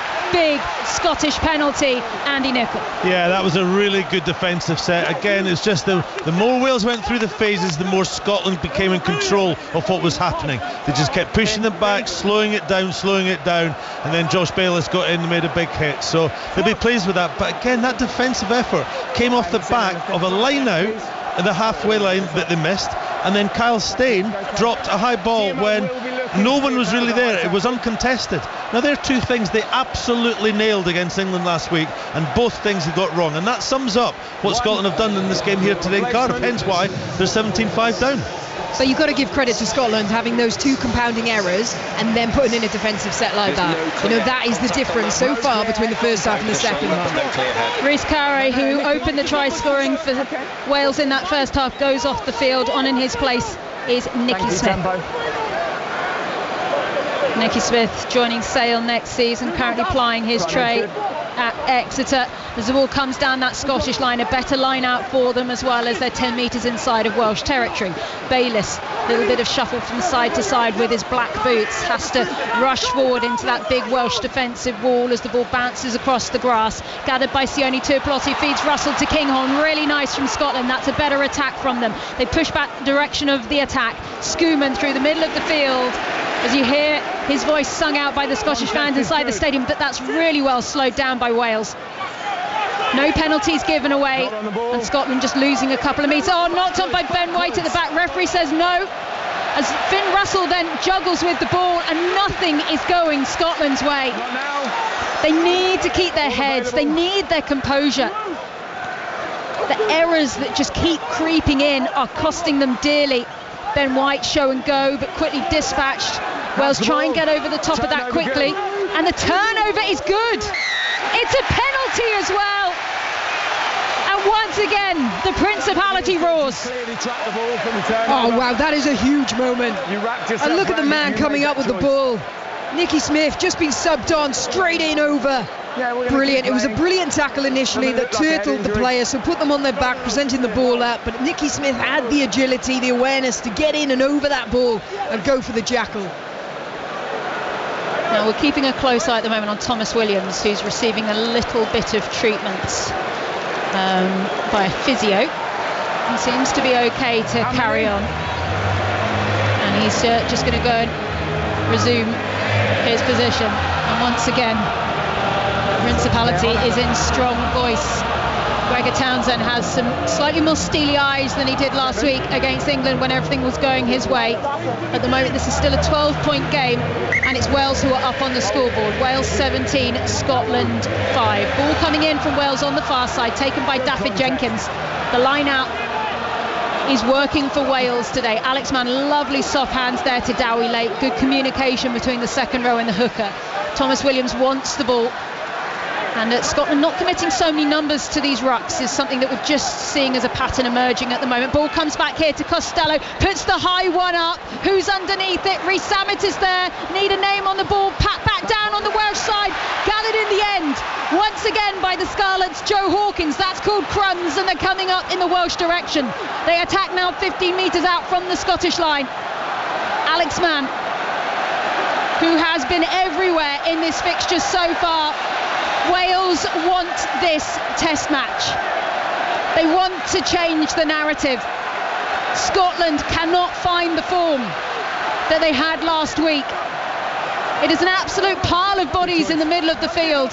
Scottish penalty, Andy Nicol. Yeah, that was a really good defensive set. Again, it's just the more Wales went through the phases, the more Scotland became in control of what was happening. They just kept pushing them back, slowing it down, and then Josh Bayliss got in and made a big hit. So they'll be pleased with that. But again, that defensive effort came off the back of a line out at the halfway line that they missed, and then Kyle Steyn dropped a high ball when no one was really there. It was uncontested. Now, there are two things they absolutely nailed against England last week, and both things they got wrong. And that sums up what Scotland have done in this game here today in Cardiff, hence why they're 17-5 down. But you've got to give credit to Scotland having those two compounding errors and then putting in a defensive set like that. You know, that is the difference so far between the first half and the second half. Rhys Carre, who opened the try scoring for Wales in that first half, goes off the field. On in his place is Nicky Smith. Nicky Smith joining Sale next season, currently plying his trade at Exeter. As the ball comes down that Scottish line, a better line out for them, as well as they're 10 metres inside of Welsh territory. Bayliss, a little bit of shuffle from side to side with his black boots, has to rush forward into that big Welsh defensive wall as the ball bounces across the grass. Gathered by Sione Tuipulotu, feeds Russell to Kinghorn. Really nice from Scotland. That's a better attack from them. They push back the direction of the attack. Schoeman through the middle of the field. As you hear his voice sung out by the Scottish fans inside the stadium, but that's really well slowed down by Wales. No penalties given away, and Scotland just losing a couple of metres. Oh, knocked on by Ben White at the back. Referee says no. As Finn Russell then juggles with the ball, and nothing is going Scotland's way. They need to keep their heads. They need their composure. The errors that just keep creeping in are costing them dearly. Ben White show and go, but quickly dispatched. Wales try and get over the top of that quickly, and the turnover is good. It's a penalty as well. And once again, the Principality roars. Oh wow, that is a huge moment. And look at the man coming up with the ball. Nicky Smith just been subbed on, straight in over. Brilliant. It was a brilliant tackle initially that turtled the players, so put them on their back, presenting the ball up. But Nicky Smith had the agility, the awareness to get in and over that ball and go for the jackal. Now we're keeping a close eye at the moment on Thomas Williams, who's receiving a little bit of treatment by a physio. He seems to be okay to carry on, and he's just going to go and resume his position. And once again, Principality is in strong voice. Gregor Townsend has some slightly more steely eyes than he did last week against England when everything was going his way. At the moment, this is still a 12-point game, and it's Wales who are up on the scoreboard. Wales 17, Scotland 5. Ball coming in from Wales on the far side, taken by Dafydd Jenkins. The line out is working for Wales today. Alex Mann, lovely soft hands there to Dowie Lake. Good communication between the second row and the hooker. Thomas Williams wants the ball. And Scotland not committing so many numbers to these rucks is something that we're just seeing as a pattern emerging at the moment. Ball comes back here to Costello, puts the high one up. Who's underneath it? Rhys Sammet is there. Need a name on the ball. Pat back down on the Welsh side. Gathered in the end once again by the Scarlets. Joe Hawkins, that's called crumbs, and they're coming up in the Welsh direction. They attack now 15 metres out from the Scottish line. Alex Mann, who has been everywhere in this fixture so far. Wales want this test match. They want to change the narrative. Scotland cannot find the form that they had last week. It is an absolute pile of bodies in the middle of the field.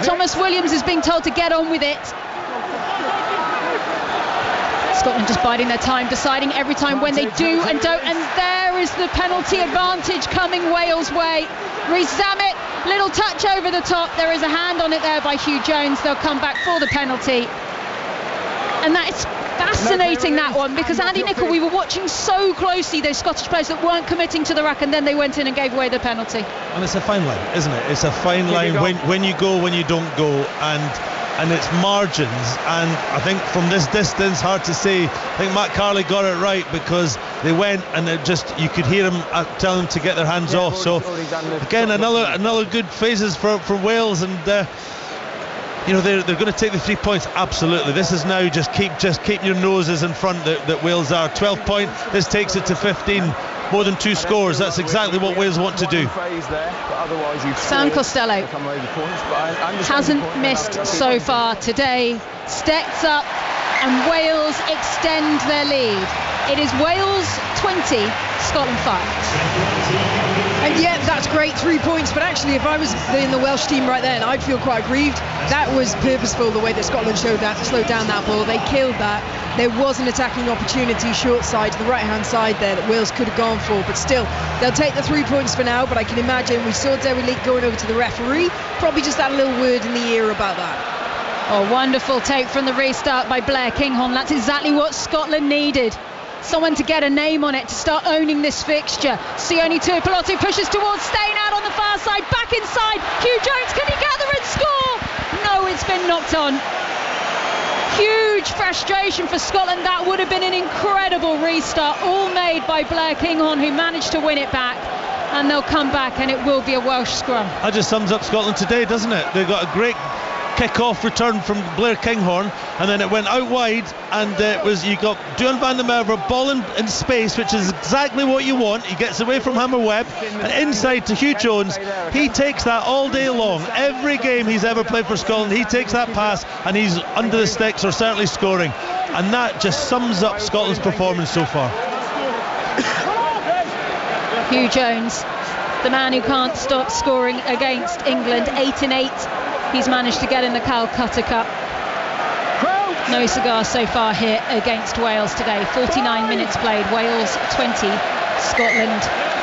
Thomas Williams is being told to get on with it. Scotland just biding their time, deciding every time when they do and don't, and there is the penalty advantage coming Wales' way. Rhys Sammet, little touch over the top. There is a hand on it there by Hugh Jones. They'll come back for the penalty. And that is fascinating, that one, because Andy Nicol, we were watching so closely those Scottish players that weren't committing to the ruck, and then they went in and gave away the penalty. And it's a fine line, isn't it? It's a fine line when you go, when you don't go, and it's margins. And I think from this distance, hard to say. I think Matt Carley got it right, because they went and it just, you could hear them telling them to get their hands off. So again, another good phases for Wales, and you know, they're going to take the 3 points. Absolutely. This is now just keep your noses in front that Wales are. 12 point. This takes it to 15. More than 2 scores. That's exactly what Wales want to do. Sam Costello hasn't missed so far today. Steps up, and Wales extend their lead. It is Wales 20, Scotland 5. Yeah, that's great, 3 points, but actually if I was in the Welsh team right then, I'd feel quite grieved. That was purposeful, the way that Scotland slowed down that ball. They killed that. There was an attacking opportunity short side to the right hand side there that Wales could have gone for, but still they'll take the 3 points for now. But I can imagine we saw Dewi Leak going over to the referee, probably just had a little word in the ear about that. Oh, wonderful take from the restart by Blair Kinghorn. That's exactly what Scotland needed. Someone to get a name on it, to start owning this fixture. Sione Tuipulotu pushes towards Stein, out on the far side, back inside. Hugh Jones, can he gather and score? No, it's been knocked on. Huge frustration for Scotland. That would have been an incredible restart, all made by Blair Kinghorn, who managed to win it back. And they'll come back and it will be a Welsh scrum. That just sums up Scotland today, doesn't it? They've got a great kick-off return from Blair Kinghorn, and then it went out wide, and you got Duan van der Merwe ball in space, which is exactly what you want. He gets away from Hammer Webb and inside to Hugh Jones. He takes that all day long. Every game he's ever played for Scotland, he takes that pass and he's under the sticks or certainly scoring, and that just sums up Scotland's performance so far. Hugh Jones, the man who can't stop scoring against England, 8 in 8 he's managed to get in the Calcutta Cup. No cigar so far here against Wales today. 49 minutes played, Wales 20, Scotland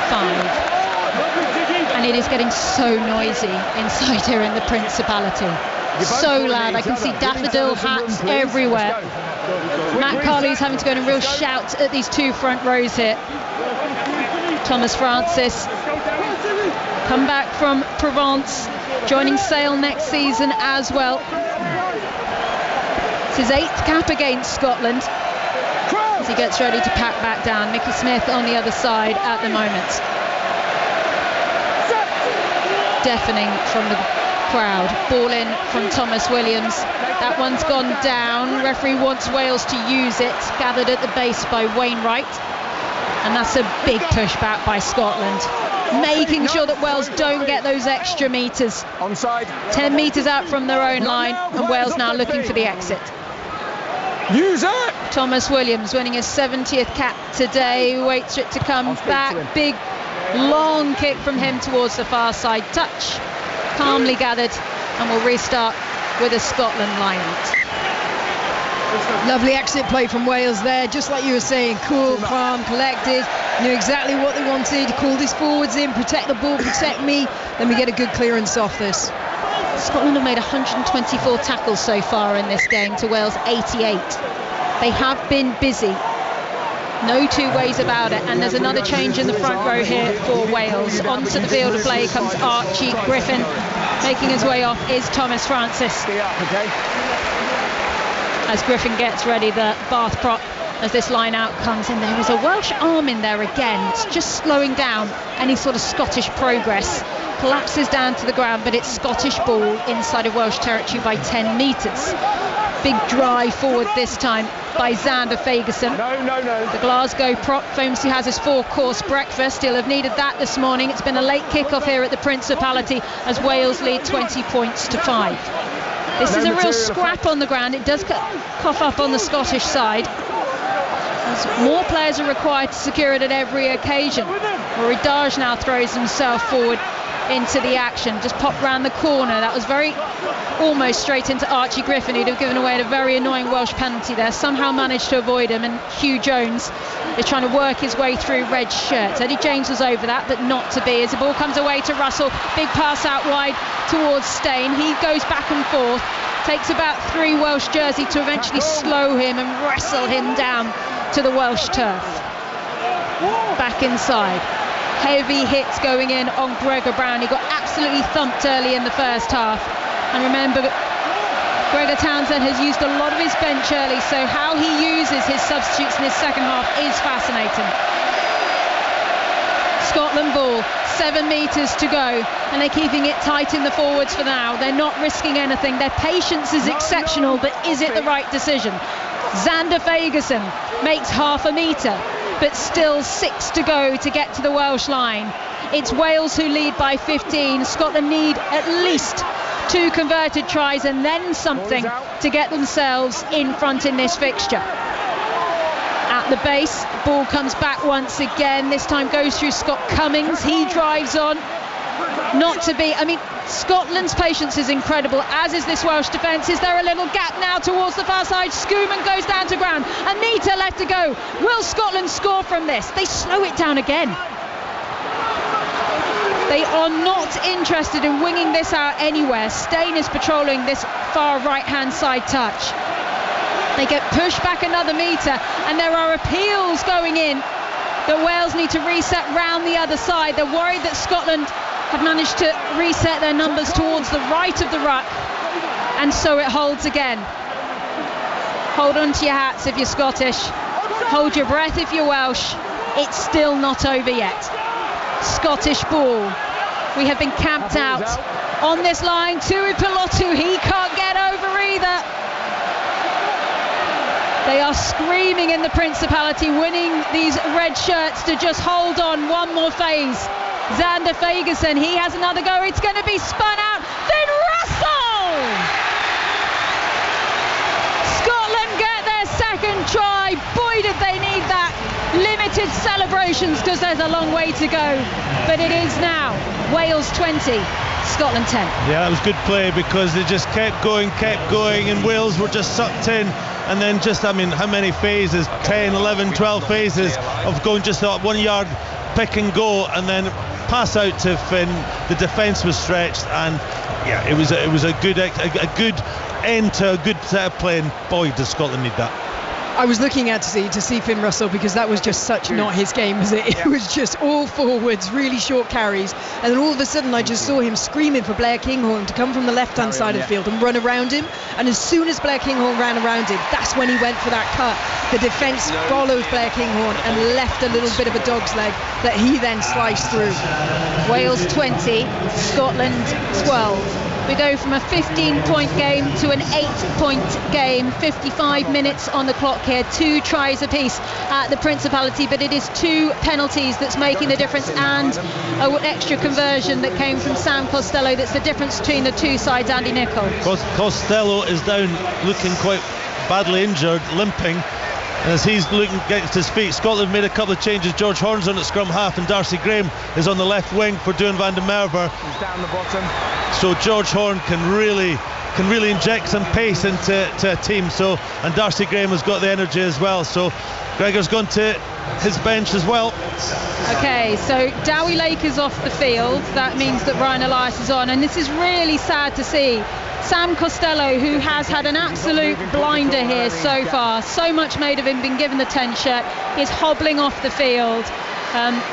5. And it is getting so noisy inside here in the Principality. So loud, I can see daffodil hats everywhere. Matt Carley's having to go in a real shout at these two front rows here. Thomas Francis, come back from Provence, joining Sale next season as well. It's his 8th cap against Scotland as he gets ready to pack back down. Mickey Smith on the other side at the moment. Deafening from the crowd. Ball in from Thomas Williams. That one's gone down. Referee wants Wales to use it. Gathered at the base by Wainwright. And that's a big push back by Scotland, making sure that Wales don't get those extra metres. 10 metres out from their own line, and Wales now looking for the exit. Use it! Thomas Williams winning his 70th cap today, waits for it to come back. Big, long kick from him towards the far side. Touch, calmly gathered, and we'll restart with a Scotland line-out. Lovely exit play from Wales there, just like you were saying, cool, calm, collected, knew exactly what they wanted, called his forwards in, protect the ball, protect me, then we get a good clearance off this. Scotland have made 124 tackles so far in this game to Wales 88. They have been busy, no two ways about it, and there's another change in the front row here for Wales. Onto the field of play comes Archie Griffin, making his way off is Thomas Francis. As Griffin gets ready, the Bath prop, as this line out comes in. There is a Welsh arm in there again. It's just slowing down any sort of Scottish progress. Collapses down to the ground, but it's Scottish ball inside of Welsh territory by 10 metres. Big drive forward this time by Xander Fagerson. The Glasgow prop famously has his 4-course breakfast. He'll have needed that this morning. It's been a late kick-off here at the Principality as Wales lead 20 points to 5. This is a real scrap on the ground. It does cough up on the Scottish side. As more players are required to secure it at every occasion. Rory Darge now throws himself forward into the action. Just popped round the corner. That was almost straight into Archie Griffin, who'd have given away a very annoying Welsh penalty there. Somehow managed to avoid him, and Hugh Jones is trying to work his way through red shirts. Eddie James was over that, but not to be, as the ball comes away to Russell. Big pass out wide towards Stein. He goes back and forth, takes about 3 Welsh jersey to eventually slow him and wrestle him down to the Welsh turf. Back inside. Heavy hits going in on Gregor Brown. He got absolutely thumped early in the first half. And remember, Gregor Townsend has used a lot of his bench early, so how he uses his substitutes in his second half is fascinating. Scotland ball, 7 metres to go, and they're keeping it tight in the forwards for now. They're not risking anything. Their patience is exceptional, but is it the right decision? Xander Fagerson makes half a metre, but still 6 to go to get to the Welsh line. It's Wales who lead by 15. Scotland need at least 2 converted tries and then something to get themselves in front in this fixture. At at the base. Ball comes back once again. This time goes through Scott Cummings. He drives on. Not to be. I mean, Scotland's patience is incredible, as is this Welsh defence. Is there a little gap now towards the far side? Schoeman goes down to ground. Anita left to go. Will Scotland score from this? They slow it down again. They are not interested in winging this out anywhere. Steyn is patrolling this far right-hand side touch. They get pushed back another metre, and there are appeals going in that Wales need to reset round the other side. They're worried that Scotland have managed to reset their numbers towards the right of the ruck, and so it holds again. Hold on to your hats if you're Scottish. Hold your breath if you're Welsh. It's still not over yet. Scottish ball. We have been camped out on this line. Tuipulotu, he can't get over either. They are screaming in the Principality, winning these red shirts to just hold on one more phase. Xander Fagerson, he has another go. It's going to be spun out. Finn Russell! Scotland get their second try. Boy, did they need that. Limited celebrations because there's a long way to go. But it is now Wales 20, Scotland 10. Yeah, that was good play because they just kept going, and Wales were just sucked in. And then just, I mean, how many phases? 10, 11, 12 phases of going just that 1 yard pick and go, and then pass out to Finn. The defence was stretched, and yeah, it was a good end to a good set of play. And boy, does Scotland need that. I was looking at to see Finn Russell, because that was just such not his game, was it? It was just all forwards, really short carries, and then all of a sudden I just saw him screaming for Blair Kinghorn to come from the left-hand side of the field and run around him. And as soon as Blair Kinghorn ran around him, that's when he went for that cut. The defence followed Blair Kinghorn and left a little bit of a dog's leg that he then sliced through. Wales 20, Scotland 12. We go from a 15-point game to an 8-point game. 55 minutes on the clock here. 2 tries apiece at the Principality, but it is 2 penalties that's making the difference, and an extra conversion that came from Sam Costello. That's the difference between the two sides. Andy Nicol. Costello is down, looking quite badly injured, limping. As he's looking against his feet, Scotland made a couple of changes. George Horne's on at scrum half, and Darcy Graham is on the left wing for Duhan van der Merwe. He's down the bottom. So George Horne can really inject some pace into a team. So, and Darcy Graham has got the energy as well. So Gregor's gone to his bench as well. Okay, so Dowie Lake is off the field. That means that Ryan Elias is on, and this is really sad to see. Sam Costello, who has had an absolute blinder here so far, so much made of him, been given the 10 shirt, is hobbling off the field.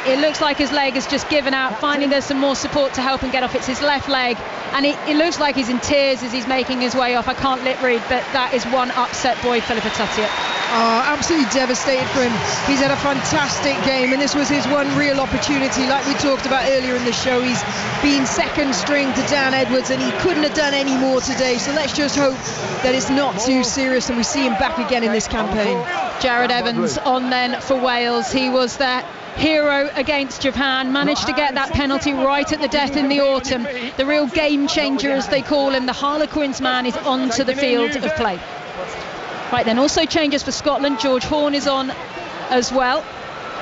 It looks like his leg has just given out, finding there's some more support to help him get off. It's his left leg, and it looks like he's in tears as he's making his way off. I can't lip read, but that is one upset boy, Philippa Tuttiett. Oh, absolutely devastated for him. He's had a fantastic game, and this was his one real opportunity. Like we talked about earlier in the show, he's been second string to Dan Edwards, and he couldn't have done any more today. So let's just hope that it's not too serious and we see him back again in this campaign. Jared Evans on then for Wales. He was their hero against Japan, managed to get that penalty right at the death in the autumn. The real game changer, as they call him, the Harlequins man, is onto the field of play. Right then, also changes for Scotland. George Horne is on as well.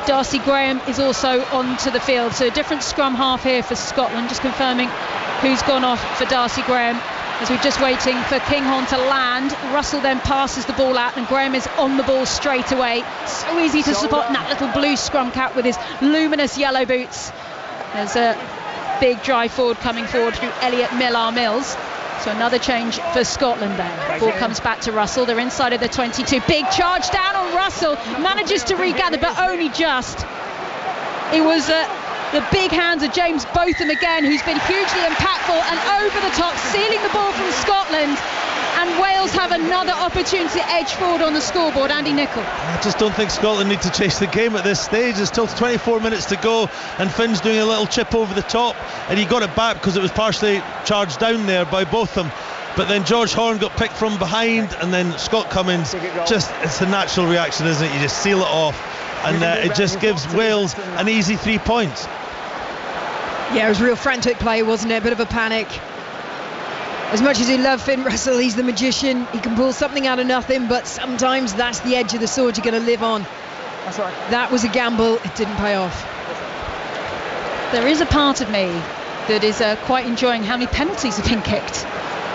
Darcy Graham is also onto the field. So a different scrum half here for Scotland. Just confirming who's gone off for Darcy Graham, as we're just waiting for Kinghorn to land. Russell then passes the ball out, and Graham is on the ball straight away. So easy to support in that little blue scrum cap with his luminous yellow boots. There's a big drive forward coming forward through Elliot Millar-Mills. So another change for Scotland then. Ball comes back to Russell. They're inside of the 22. Big charge down on Russell. Manages to regather, but only just. It was the big hands of James Botham again, who's been hugely impactful and over the top, sealing the ball from Scotland. And Wales have another opportunity to edge forward on the scoreboard. Andy Nicol. I just don't think Scotland need to chase the game at this stage. There's still 24 minutes to go, and Finn's doing a little chip over the top, and he got it back because it was partially charged down there by Botham. But then George Horne got picked from behind, and then Scott Cummins, just, it's a natural reaction, isn't it? You just seal it off, and it just gives Wales an easy 3 points. Yeah, it was real frantic play, wasn't it? A bit of a panic. As much as you love Finn Russell, he's the magician. He can pull something out of nothing, but sometimes that's the edge of the sword you're going to live on. That was a gamble. It didn't pay off. There is a part of me that is quite enjoying how many penalties have been kicked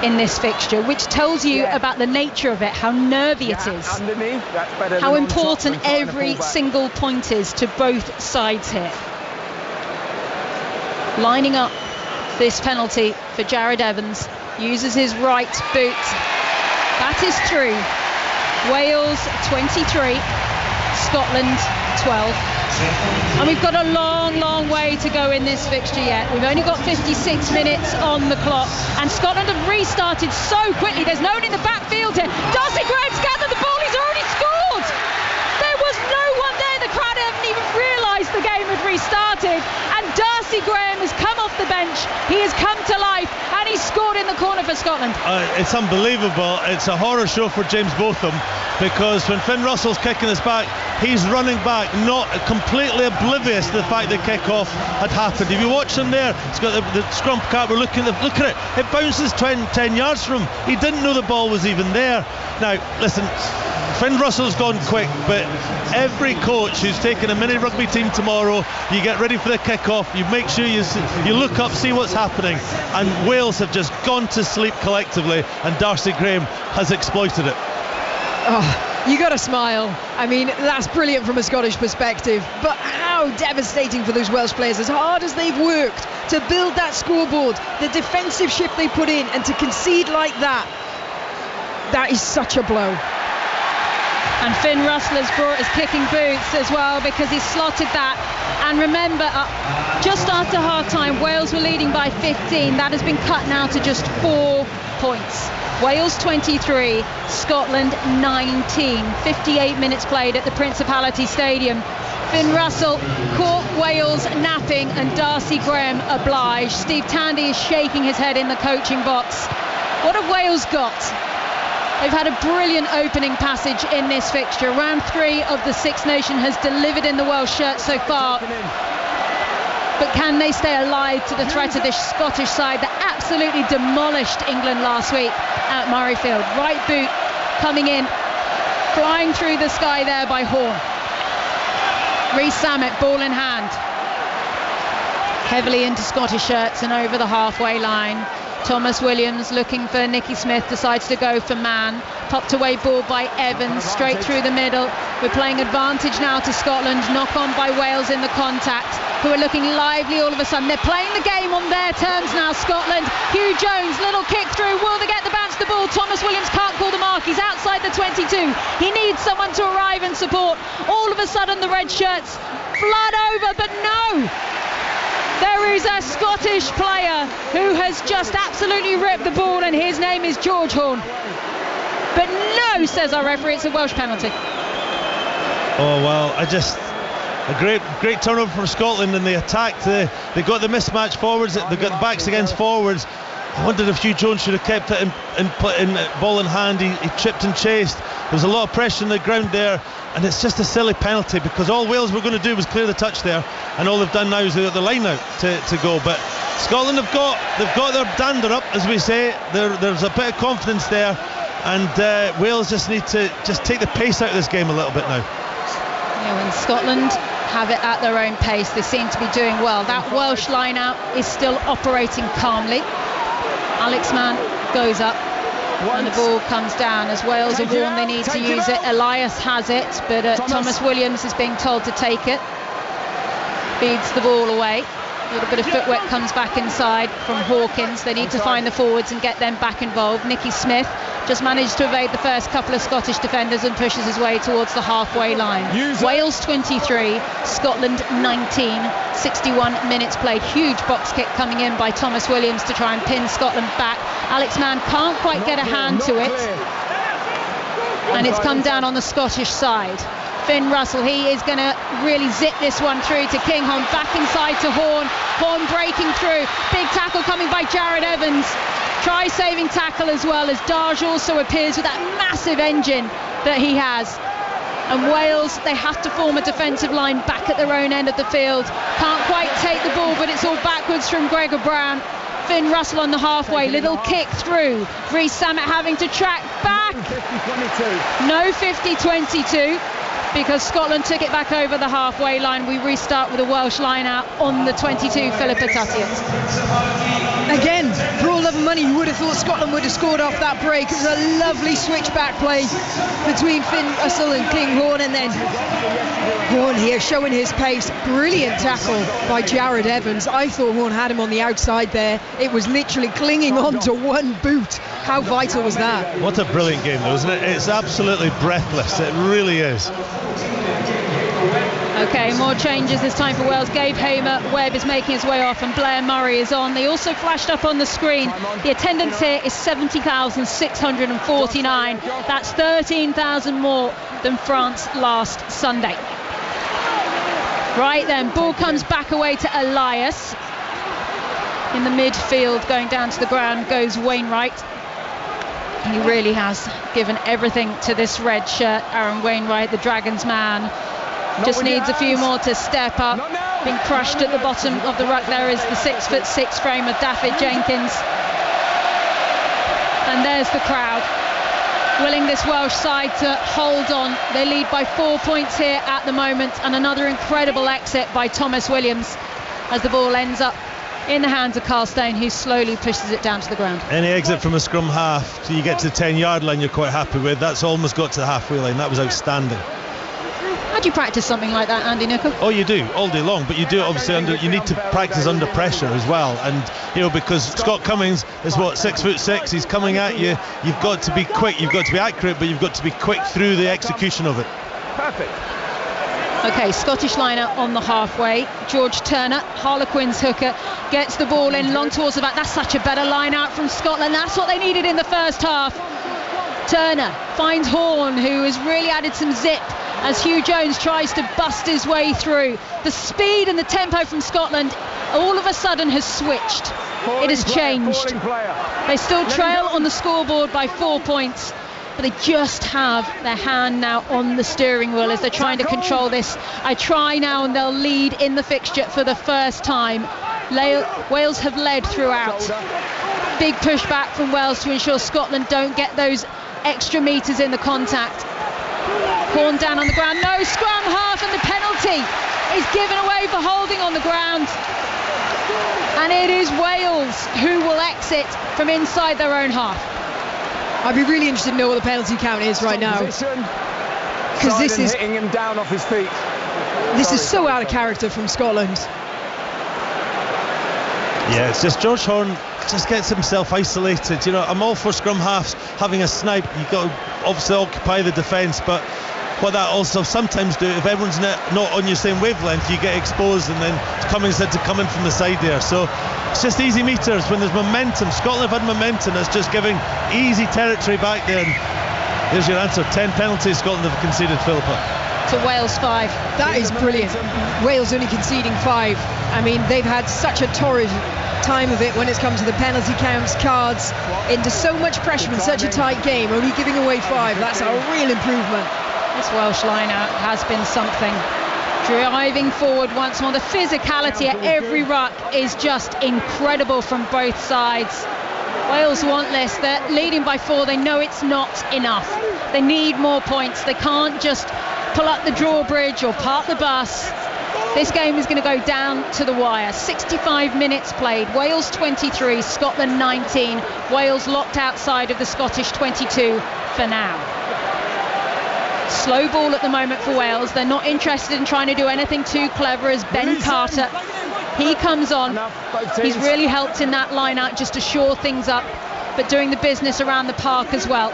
in this fixture, which tells you about the nature of it, how nervy it is, how important every single point is to both sides here. Lining up this penalty for Jared Evans, uses his right boot. That is through. Wales 23, Scotland 12. And we've got a long way to go in this fixture yet. We've only got 56 minutes on the clock, and Scotland have restarted so quickly. There's no one in the backfield here. Darcy Graham's gathered the ball. He's already scored. There was no one there. The crowd haven't even realised the game had restarted, and Darcy Graham has come off the bench. He has come to life, and he's scored in the corner for Scotland. It's unbelievable. It's a horror show for James Botham, because when Finn Russell's kicking us back, he's running back, not completely oblivious to the fact the kick-off had happened. If you watch him there, he's got the scrum cap, we're looking at it. It bounces 10 yards from him. He didn't know the ball was even there. Now, listen, Finn Russell's gone quick, but every coach who's taking a mini rugby team tomorrow, you get ready for the kick-off, you make sure you look up, see what's happening, and Wales have just gone to sleep collectively, and Darcy Graham has exploited it. Oh, you got to smile. I mean, that's brilliant from a Scottish perspective, but how devastating for those Welsh players. As hard as they've worked to build that scoreboard, the defensive shift they put in, and to concede like that, that is such a blow. And Finn Russell has brought his kicking boots as well, because he slotted that. And remember, just after half-time, Wales were leading by 15. That has been cut now to just 4 points. Wales 23, Scotland 19. 58 minutes played at the Principality Stadium. Finn Russell caught Wales napping, and Darcy Graham obliged. Steve Tandy is shaking his head in the coaching box. What have Wales got? They've had a brilliant opening passage in this fixture. Round 3 of the Six Nations has delivered in the Welsh shirt so far. But can they stay alive to the threat of this Scottish side that absolutely demolished England last week at Murrayfield? Right boot coming in, flying through the sky there by Horn. Reece Samet, ball in hand. Heavily into Scottish shirts and over the halfway line. Thomas Williams looking for Nicky Smith, decides to go for man. Popped away ball by Evans, straight through the middle. We're playing advantage now to Scotland. Knock on by Wales in the contact, who are looking lively all of a sudden. They're playing the game on their terms now, Scotland. Hugh Jones, little kick through. Will they get the bounce the ball? Thomas Williams can't call the mark. He's outside the 22. He needs someone to arrive and support. All of a sudden the red shirts flood over, but no! There is a Scottish player who has just absolutely ripped the ball, and his name is George Horn. But no, says our referee, it's a Welsh penalty. Oh, well, a great turnover from Scotland, and they attacked. They got the mismatch forwards, they got the backs against forwards. I wondered if Hugh Jones should have kept it in ball in hand. He tripped and chased. There was a lot of pressure on the ground there, and it's just a silly penalty, because all Wales were going to do was clear the touch there, and all they've done now is they've got the line out to go. But Scotland have got their dander up, as we say. There's a bit of confidence there, and Wales just need to take the pace out of this game a little bit now. Yeah, when Scotland have it at their own pace, they seem to be doing well. That Welsh line out is still operating calmly. Alex Mann goes up, and the ball comes down as Wales are warned they need to use it. Elias has it, but Thomas Williams is being told to take it. Feeds the ball away. A little bit of footwork comes back inside from Hawkins. They need to find the forwards and get them back involved. Nicky Smith just managed to evade the first couple of Scottish defenders and pushes his way towards the halfway line. Wales 23, Scotland 19. 61 minutes played. Huge box kick coming in by Thomas Williams to try and pin Scotland back. Alex Mann can't quite get a hand to it, and it's come down on the Scottish side. Finn Russell, he is going to really zip this one through to Kinghorn, back inside to Horn. Horn breaking through. Big tackle coming by Jared Evans. Try saving tackle as well, as Darge also appears with that massive engine that he has. And Wales, they have to form a defensive line back at their own end of the field. Can't quite take the ball, but it's all backwards from Gregor Brown. Finn Russell on the halfway, little kick through. Reece Samet having to track back. No 50-22. because Scotland took it back over the halfway line. We restart with a Welsh line out on the 22, Philippa Tutian. Again, for all love and money, you would have thought Scotland would have scored off that break. It was a lovely switchback play between Finn Russell and Kinghorn, and then Horn here showing his pace. Brilliant tackle by Jared Evans. I thought Horn had him on the outside there. It was literally clinging on to one boot. How vital was that? What a brilliant game though, isn't it? It's absolutely breathless. It really is. Okay, more changes this time for Wales. Gabe Hamer Webb is making his way off, and Blair Murray is on. They also flashed up on the screen. The attendance here is 70,649. That's 13,000 more than France last Sunday. Right then, ball comes back away to Elias. In the midfield, going down to the ground, goes Wainwright. He really has given everything to this red shirt. Aaron Wainwright, the Dragons man, just needs a few more to step up. Being crushed at the bottom of the ruck there is the 6'6" frame of Dafydd Jenkins. And there's the crowd, willing this Welsh side to hold on. They lead by 4 points here at the moment, and another incredible exit by Thomas Williams as the ball ends up in the hands of Carl Steyn, who slowly pushes it down to the ground. Any exit from a scrum half so you get to the 10-yard line you're quite happy with. That's almost got to the halfway line. That was outstanding. How do you practice something like that, Andy Nicol? Oh, you do all day long, but you do it obviously you need to practice under pressure as well. And because Scott Cummings is 6'6", he's coming at you. You've got to be quick, you've got to be accurate, but you've got to be quick through the execution of it. Perfect. Okay, Scottish liner on the halfway. George Turner, Harlequins hooker, gets the ball in long towards the back. That's such a better line out from Scotland. That's what they needed in the first half. Turner finds Horn, who has really added some zip as Hugh Jones tries to bust his way through. The speed and the tempo from Scotland all of a sudden has switched. It has changed. They still trail on the scoreboard by 4 points, but they just have their hand now on the steering wheel as they're trying to control this. I try now, and they'll lead in the fixture for the first time. Wales have led throughout. Big push back from Wales to ensure Scotland don't get those extra metres in the contact. Horn down on the ground, no scrum half, and the penalty is given away for holding on the ground. And it is Wales who will exit from inside their own half. I'd be really interested to know what the penalty count is right now, because this is hitting him down off his feet. This is so out of character from Scotland. Yeah, it's just George Horn just gets himself isolated. I'm all for scrum halves having a snipe. You've got to obviously occupy the defence, but what that also sometimes do, if everyone's not on your same wavelength, you get exposed, and then Cummings had to come in from the side there. So it's just easy meters when there's momentum. Scotland have had momentum. That's just giving easy territory back there. And there's your answer. 10 penalties Scotland have conceded, Philippa. To Wales 5. That is brilliant. Wales only conceding 5. I mean, they've had such a torrid time of it when it's come to the penalty counts, cards, into so much pressure in such a tight game, only giving away 5. That's a real improvement. This Welsh line-out has been something. Driving forward once more. The physicality at every ruck is just incredible from both sides. Wales want this. They're leading by 4. They know it's not enough. They need more points. They can't just pull up the drawbridge or park the bus. This game is going to go down to the wire. 65 minutes played. Wales 23, Scotland 19. Wales locked outside of the Scottish 22 for now. Slow ball at the moment for Wales. They're not interested in trying to do anything too clever as Ben Carter. He comes on. He's really helped in that line out just to shore things up, but doing the business around the park as well.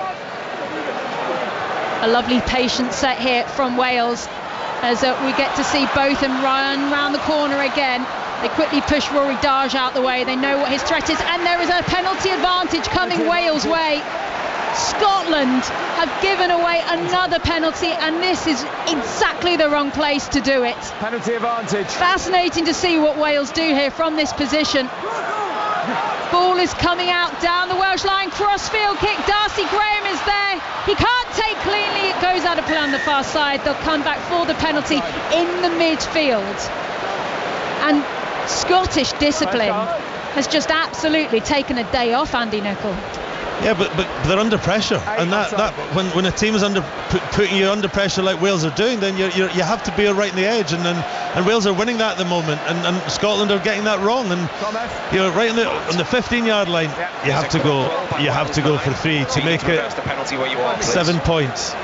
A lovely patient set here from Wales as we get to see both them run round the corner again. They quickly push Rory Darge out the way. They know what his threat is, and there is a penalty advantage coming Wales' way. Scotland have given away another penalty, and this is exactly the wrong place to do it. Penalty advantage. Fascinating to see what Wales do here from this position. Ball is coming out down the Welsh line. Crossfield kick. Darcy Graham is there. He can't take cleanly. It goes out of play on the far side. They'll come back for the penalty in the midfield. And Scottish discipline has just absolutely taken a day off, Andy Nicol. Yeah, but they're under pressure, and that when a team is putting you under pressure like Wales are doing, then you have to be right in the edge, and Wales are winning that at the moment, and Scotland are getting that wrong, and you're right on the 15-yard line. You have to go for 3 to make it 7 points.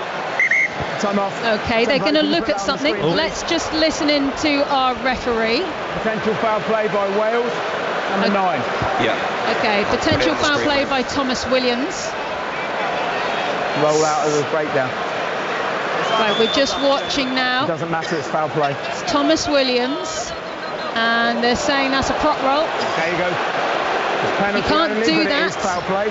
Time off. Okay, they're going to look at something. Let's just listen in to our referee. Potential foul play by Wales. Number 9. Yeah. Okay, potential foul play by Thomas Williams. Roll out of the breakdown. Right, we're just watching now. It doesn't matter, it's foul play. It's Thomas Williams, and they're saying that's a prop roll. There you go. You can't do that. Foul play.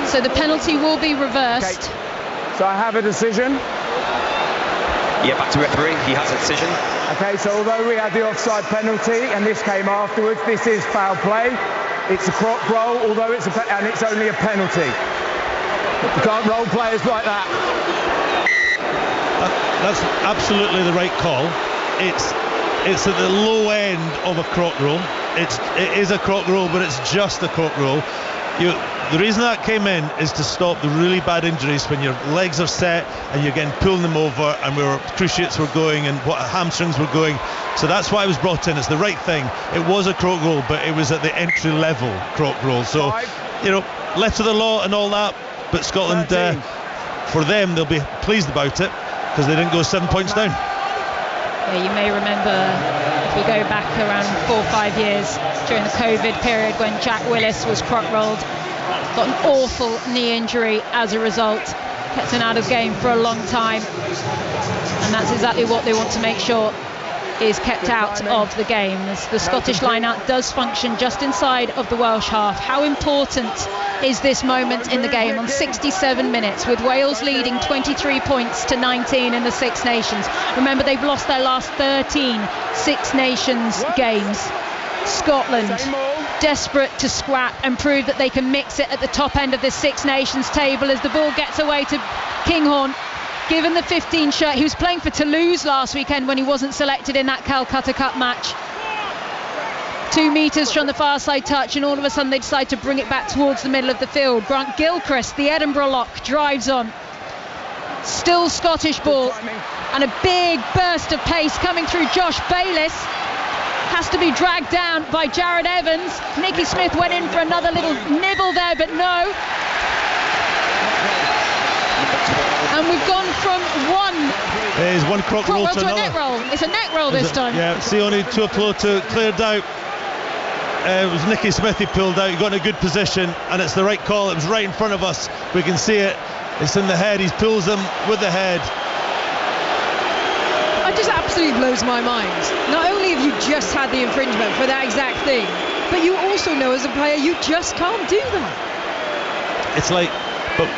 So the penalty will be reversed. Okay. So I have a decision. Yeah, back to referee. He has a decision. Okay, so although we had the offside penalty and this came afterwards, this is foul play. It's a croc roll, although it's and it's only a penalty. You can't roll players like that. That's absolutely the right call. It's at the low end of a croc roll. It is a croc roll, but it's just a croc roll. The reason that came in is to stop the really bad injuries when your legs are set and you're getting pulling them over, and cruciates were going and hamstrings were going. So that's why it was brought in. It's the right thing. It was a croc roll, but it was at the entry level croc roll. So, left of the law and all that. But Scotland, for them, they'll be pleased about it because they didn't go 7 points down. Yeah, you may remember, if we go back around 4 or 5 years during the COVID period when Jack Willis was croc rolled, got an awful knee injury as a result, kept him out of game for a long time, and that's exactly what they want to make sure is kept out of the game. As the Scottish line-out does function just inside of the Welsh half. How important is this moment in the game on 67 minutes with Wales leading 23 points to 19 in the Six Nations? Remember, they've lost their last 13 Six Nations games. Scotland desperate to scrap and prove that they can mix it at the top end of the Six Nations table as the ball gets away to Kinghorn. Given the 15 shirt, he was playing for Toulouse last weekend when he wasn't selected in that Calcutta Cup match. 2 metres from the far side touch, and all of a sudden they decide to bring it back towards the middle of the field. Grant Gilchrist, the Edinburgh lock, drives on. Still Scottish ball, and a big burst of pace coming through Josh Bayliss. Has to be dragged down by Jared Evans. Nicky Smith went in for another little nibble there, but no. And we've gone from There's one croc roll to a net roll. It's a net roll this time. Yeah, Sione Tuipulotu cleared out. It was Nicky Smith he pulled out. He got in a good position, and it's the right call. It was right in front of us. We can see it. It's in the head. He pulls them with the head. It just absolutely blows my mind. Not only have you just had the infringement for that exact thing, but you also know as a player you just can't do that. It's like, but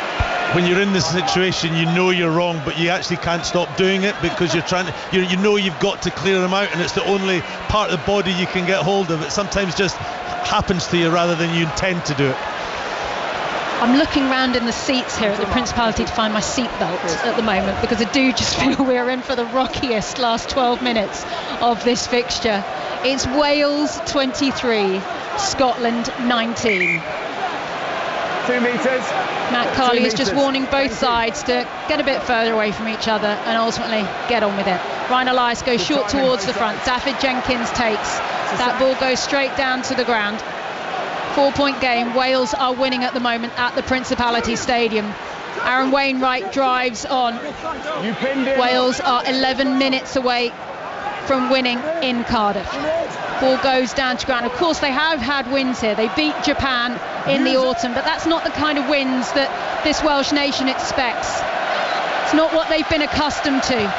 when you're in this situation, you know you're wrong, but you actually can't stop doing it because you're trying to, you know you've got to clear them out, and it's the only part of the body you can get hold of. It sometimes just happens to you rather than you intend to do it. I'm looking around in the seats here at the Principality to find my seatbelt at the moment, because I do just feel we're in for the rockiest last 12 minutes of this fixture. It's Wales 23, Scotland 19. 2 metres. Matt Carley is just warning both sides to get a bit further away from each other and ultimately get on with it. Ryan Elias goes short towards the front. David Jenkins takes. That ball goes straight down to the ground. 4-point game. Wales are winning at the moment at the Principality Stadium. Aaron Wainwright drives on. Wales are 11 minutes away from winning in Cardiff. Ball goes down to ground. Of course, they have had wins here. They beat Japan in the autumn, but that's not the kind of wins that this Welsh nation expects. It's not what they've been accustomed to.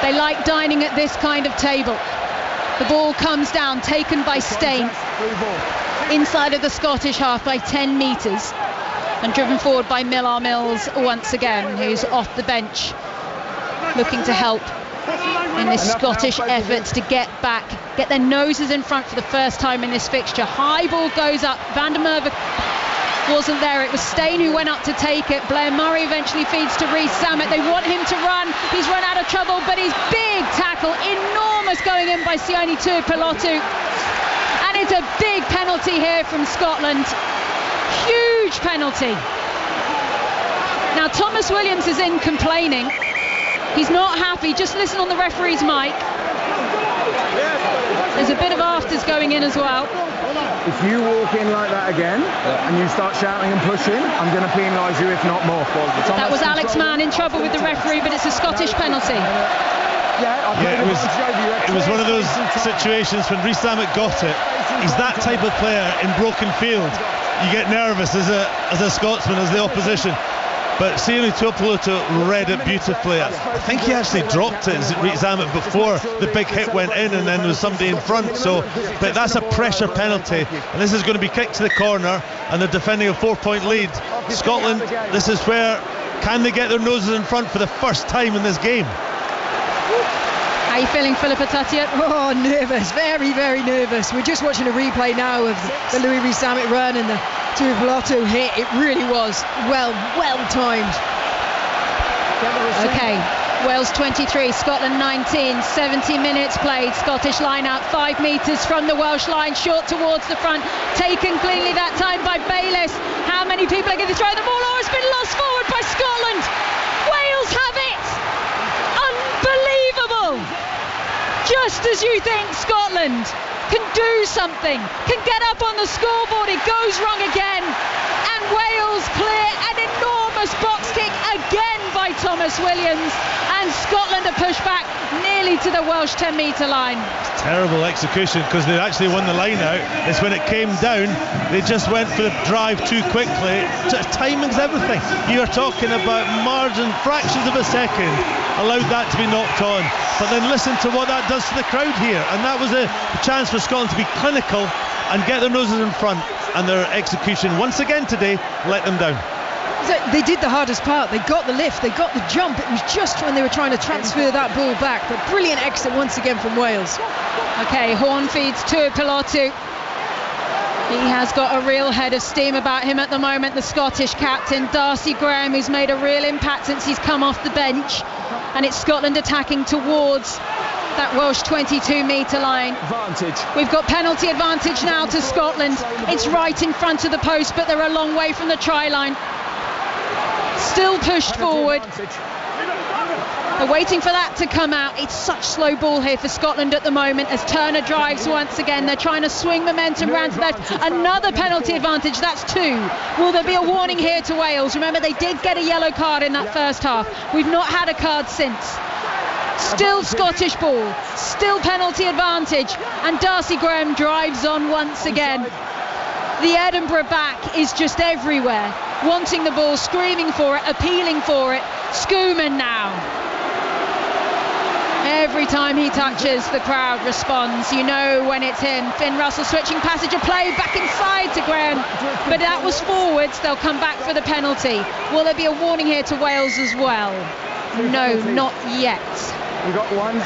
They like dining at this kind of table. The ball comes down, taken by Steyn, inside of the Scottish half by 10 metres, and driven forward by Millar Mills once again, who's off the bench, looking to help in this Scottish effort to get back, get their noses in front for the first time in this fixture. High ball goes up. Van der Merwe wasn't there. It was Steyn who went up to take it. Blair Murray eventually feeds to Rhys Sammet. They want him to run. He's run out of trouble, but his big tackle, enormous, going in by Sione Tuipulotu. And it's a big penalty here from Scotland. Huge penalty. Now Thomas Williams is in complaining. He's not happy. Just listen on the referee's mic. There's a bit of afters going in as well. If you walk in like that again and you start shouting and pushing, I'm going to penalise you, if not more. That was Alex Mann in trouble with the referee, but it's a Scottish penalty. It was one of those situations when Rees Zammit got it. He's that type of player in broken field. You get nervous as a Scotsman, as the opposition. But Sione Tuipulotu read it beautifully. I think he actually dropped it, Rees Zammit, before the big hit went in, and then there was somebody in front. But that's a pressure penalty, and this is going to be kicked to the corner, and they're defending a 4-point lead. Scotland, this is where, can they get their noses in front for the first time in this game? How are you feeling, Philippa Tatia? Oh, nervous, very, very nervous. We're just watching a replay now of the Louis Rees Zammit run and the Tuipulotu hit. It really was well timed. Okay, Wales 23, Scotland 19, 70 minutes played. Scottish line out 5 metres from the Welsh line, short towards the front, taken cleanly that time by Bayliss. How many people are going to throw the ball? Oh, it's been lost forward by Scotland. Wales have it. Unbelievable. Just as you think Scotland can do something, can get up on the scoreboard, it goes wrong again, and Wales clear an enormous box kick again by Thomas Williams, and Scotland are pushed back nearly to the Welsh 10-metre line. Terrible execution, because they actually won the line out. It's when it came down, they just went for the drive too quickly. Timing's everything. You're talking about margin, fractions of a second, allowed that to be knocked on. But then listen to what that does to the crowd here, and that was a chance for Scotland to be clinical and get their noses in front, and their execution once again today let them down. They did the hardest part. They got the lift, they got the jump. It was just when they were trying to transfer that ball back. But brilliant exit once again from Wales. Okay, Horn feeds Tuipulotu. He has got a real head of steam about him at the moment, the Scottish captain, Darcy Graham, who's made a real impact since he's come off the bench. And it's Scotland attacking towards that Welsh 22-metre line. We've got penalty advantage now to Scotland. It's right in front of the post, but they're a long way from the try line. Still pushed forward. They're waiting for that to come out. It's such slow ball here for Scotland at the moment as Turner drives once again. They're trying to swing momentum round to the left. Another penalty advantage. That's 2. Will there be a warning here to Wales? Remember, they did get a yellow card in that first half. We've not had a card since. Still Scottish ball. Still penalty advantage. And Darcy Graham drives on once again. The Edinburgh back is just everywhere, wanting the ball, screaming for it, appealing for it. Schoeman now. Every time he touches, the crowd responds. You know when it's him. Finn Russell switching passage of play back inside to Graham, but that was forwards. They'll come back for the penalty. Will there be a warning here to Wales as well? No, not yet. We've got one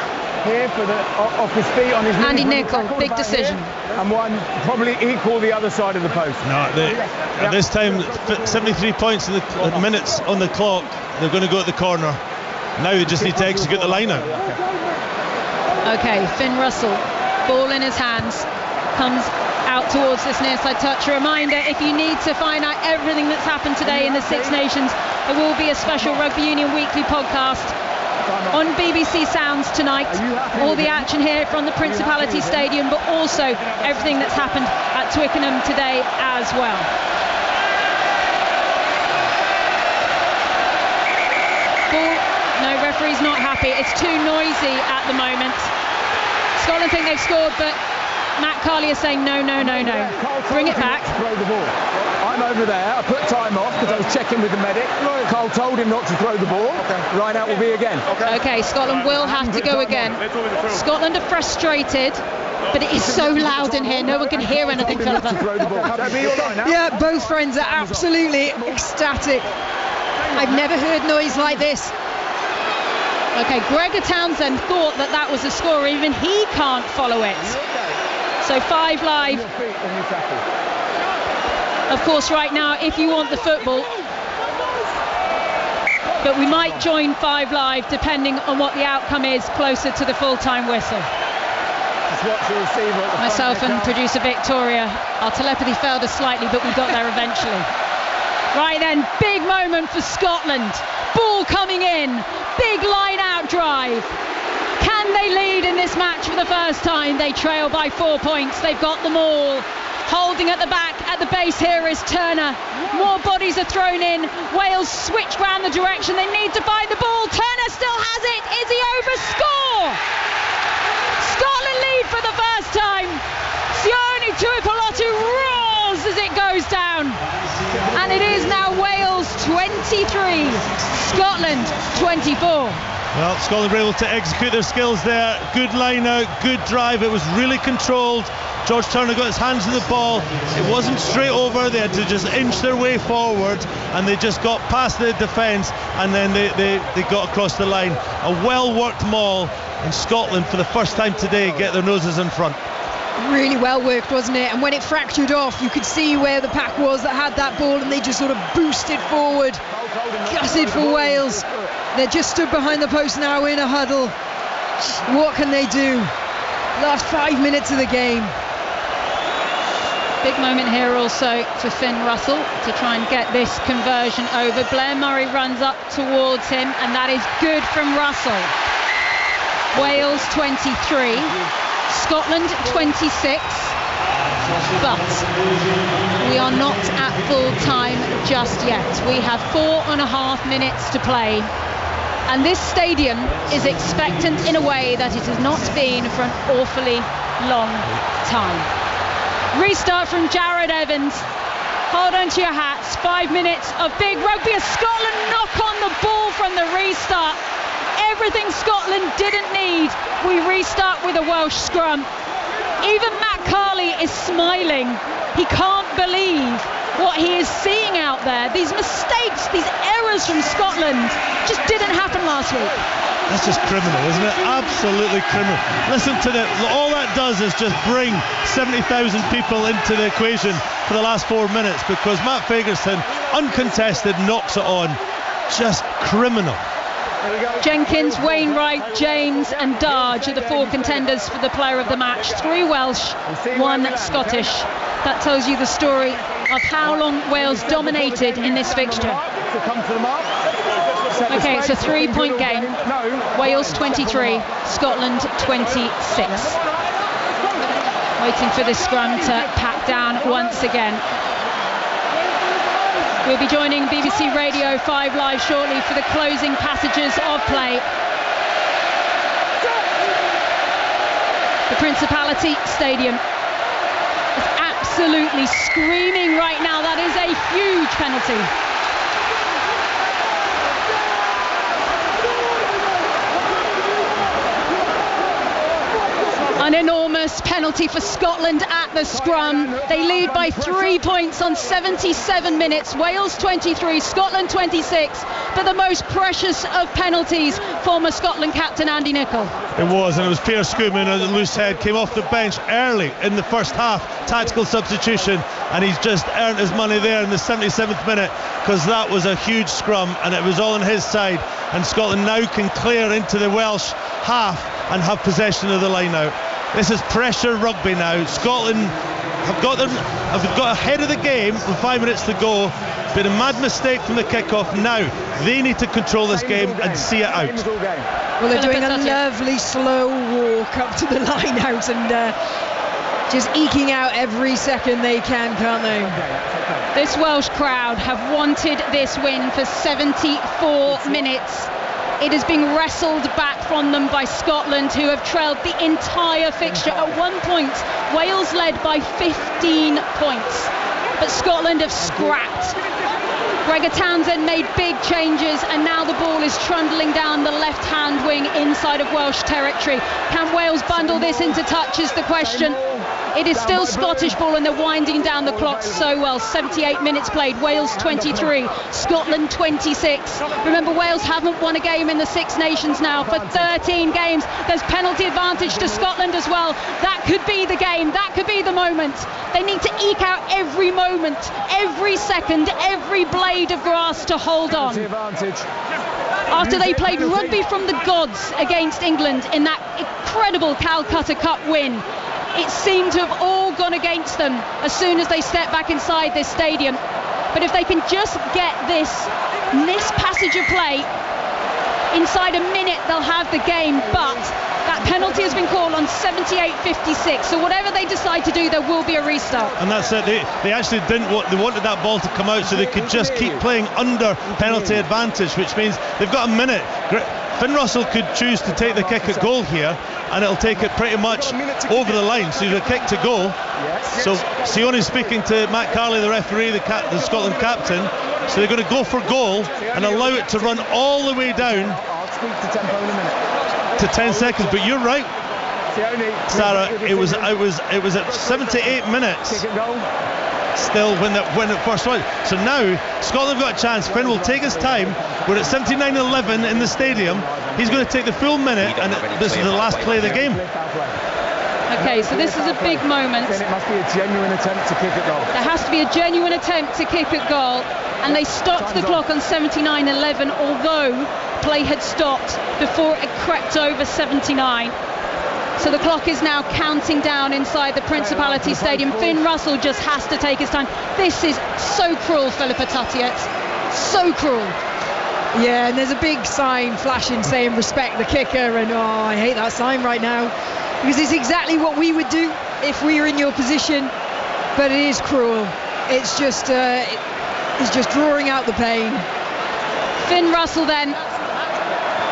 here for the off his feet on his Andy Nicol, big decision. And one probably equal the other side of the post. No, at this time, 73 points in the minutes on the clock. They're going to go at the corner. Now they just need to execute the line out. Okay, Finn Russell, ball in his hands, comes out towards this near side touch. A reminder, if you need to find out everything that's happened today in the Six Nations, there will be a special Rugby Union Weekly podcast on BBC Sounds tonight. All the action here from the Principality Stadium, but also everything that's happened at Twickenham today as well. Ball, no, referee's not happy. It's too noisy at the moment. Scotland think they've scored, but Matt Carley is saying no. Bring it back. Throw the ball. I'm over there. I put time off because I was checking with the medic. Carl told him not to throw the ball. Line out will be again. Okay, Scotland will have to go again. Scotland are frustrated, but it is so loud in here. No one can hear anything, Philippa. Yeah, both friends are absolutely ecstatic. I've never heard noise like this. Okay, Gregor Townsend thought that was a score. Even he can't follow it. So 5 Live. Of course, right now, if you want the football, but we might join 5 Live depending on what the outcome is closer to the full-time whistle. just watch the receiver at the Myself and producer Victoria, our telepathy failed us slightly, but we got there eventually. Right then, big moment for Scotland. Ball coming in, big line-out drive. Can they lead in this match for the first time? They trail by 4 points. They've got them all. Holding at the back, at the base here is Turner. More bodies are thrown in. Wales switch round the direction. They need to find the ball. Turner still has it. Is he over? Score! Scotland lead for the first time. Sione Tuipulotu roars as it goes down. And it is now Wales 23, Scotland 24. Well, Scotland were able to execute their skills there. Good line out, good drive. It was really controlled. George Turner got his hands on the ball. It wasn't straight over. They had to just inch their way forward, and they just got past the defence, and then they got across the line. A well-worked maul, and Scotland, for the first time today, get their noses in front. Really well worked, wasn't it? And when it fractured off, you could see where the pack was that had that ball, and they just sort of boosted forward. Gutted for Wales. They're just stood behind the post now in a huddle. What can they do? Last 5 minutes of the game. Big moment here also for Finn Russell to try and get this conversion over. Blair Murray runs up towards him, and that is good from Russell. Wales 23, Scotland 26, but we are not at full time just yet. We have 4.5 minutes to play, and this stadium is expectant in a way that it has not been for an awfully long time. Restart from Jared Evans. Hold on to your hats. 5 minutes of big rugby as Scotland knock on the ball from the restart. Everything Scotland didn't need. We restart with a Welsh scrum. Even Matt Carley is smiling. He can't believe what he is seeing out there. These mistakes, these errors from Scotland just didn't happen last week. That's just criminal, isn't it? Absolutely criminal. Listen to that. All that does is just bring 70,000 people into the equation for the last 4 minutes, because Matt Fagerson, uncontested, knocks it on. Just criminal. Jenkins, Wainwright, James and Darge are the 4 contenders for the player of the match. 3 Welsh, 1 Scottish. That tells you the story of how long Wales dominated in this fixture. Okay, it's a 3-point game. Wales 23, Scotland 26. Waiting for this scrum to pack down once again. We'll be joining BBC Radio 5 Live shortly for the closing passages of play. The Principality Stadium is absolutely screaming right now. That is a huge penalty. An enormous penalty for Scotland at the scrum. They lead by 3 points on 77 minutes. Wales 23, Scotland 26. But the most precious of penalties, former Scotland captain Andy Nicol. It was, and it was Pierre Schoeman, a loose head, came off the bench early in the first half, tactical substitution, and he's just earned his money there in the 77th minute, because that was a huge scrum and it was all on his side, and Scotland now can clear into the Welsh half and have possession of the line out. This is pressure rugby now. Scotland have got ahead of the game with 5 minutes to go. Been a mad mistake from the kickoff. Now they need to control this game and see it out. Well, they're doing a lovely slow walk up to the line out and just eking out every second they can, can't they? This Welsh crowd have wanted this win for 74 minutes. It has been wrestled back from them by Scotland, who have trailed the entire fixture. At one point, Wales led by 15 points, but Scotland have scrapped. Gregor Townsend made big changes, and now the ball is trundling down the left-hand wing inside of Welsh territory. Can Wales bundle this into touch is the question. It is still Scottish ball, and they're winding down the clock so well. 78 minutes played. Wales 23, Scotland 26. Remember, Wales haven't won a game in the Six Nations now for 13 games. There's penalty advantage to Scotland as well. That could be the game. That could be the moment. They need to eke out every moment, every second, every blade of grass to hold on. after they played rugby from the gods against England in that incredible Calcutta Cup win. It seemed to have all gone against them as soon as they stepped back inside this stadium. But if they can just get this passage of play inside a minute, they'll have the game. But that penalty has been called on 78:56, so whatever they decide to do, there will be a restart. And that's it. They actually didn't want. They wanted that ball to come out so they could just keep playing under penalty advantage, which means they've got a minute. Finn Russell could choose to take the kick at goal here, and it'll take it pretty much over the line. So the kick to goal. So Sione's speaking to Matt Carley, the referee, the Scotland captain. So they're going to go for goal and allow it to run all the way down to 10 seconds. But you're right, Sarah. It was at 78 minutes. Still when it first went. So now Scotland have got a chance. Finn will take his time. We're at 79-11 in the stadium. He's going to take the full minute, and this is the last play of the game. Okay, so this is a big moment. Then it must be a genuine attempt to kick at goal. There has to be a genuine attempt to kick at goal, and they stopped the clock on 79-11, although play had stopped before it crept over 79. So the clock is now counting down inside the Principality Stadium. Finn Russell just has to take his time. This is so cruel, Philippa Tuttiett. So cruel. Yeah, and there's a big sign flashing saying respect the kicker, and I hate that sign right now, because it's exactly what we would do if we were in your position. But it is cruel. It's just drawing out the pain. Finn Russell then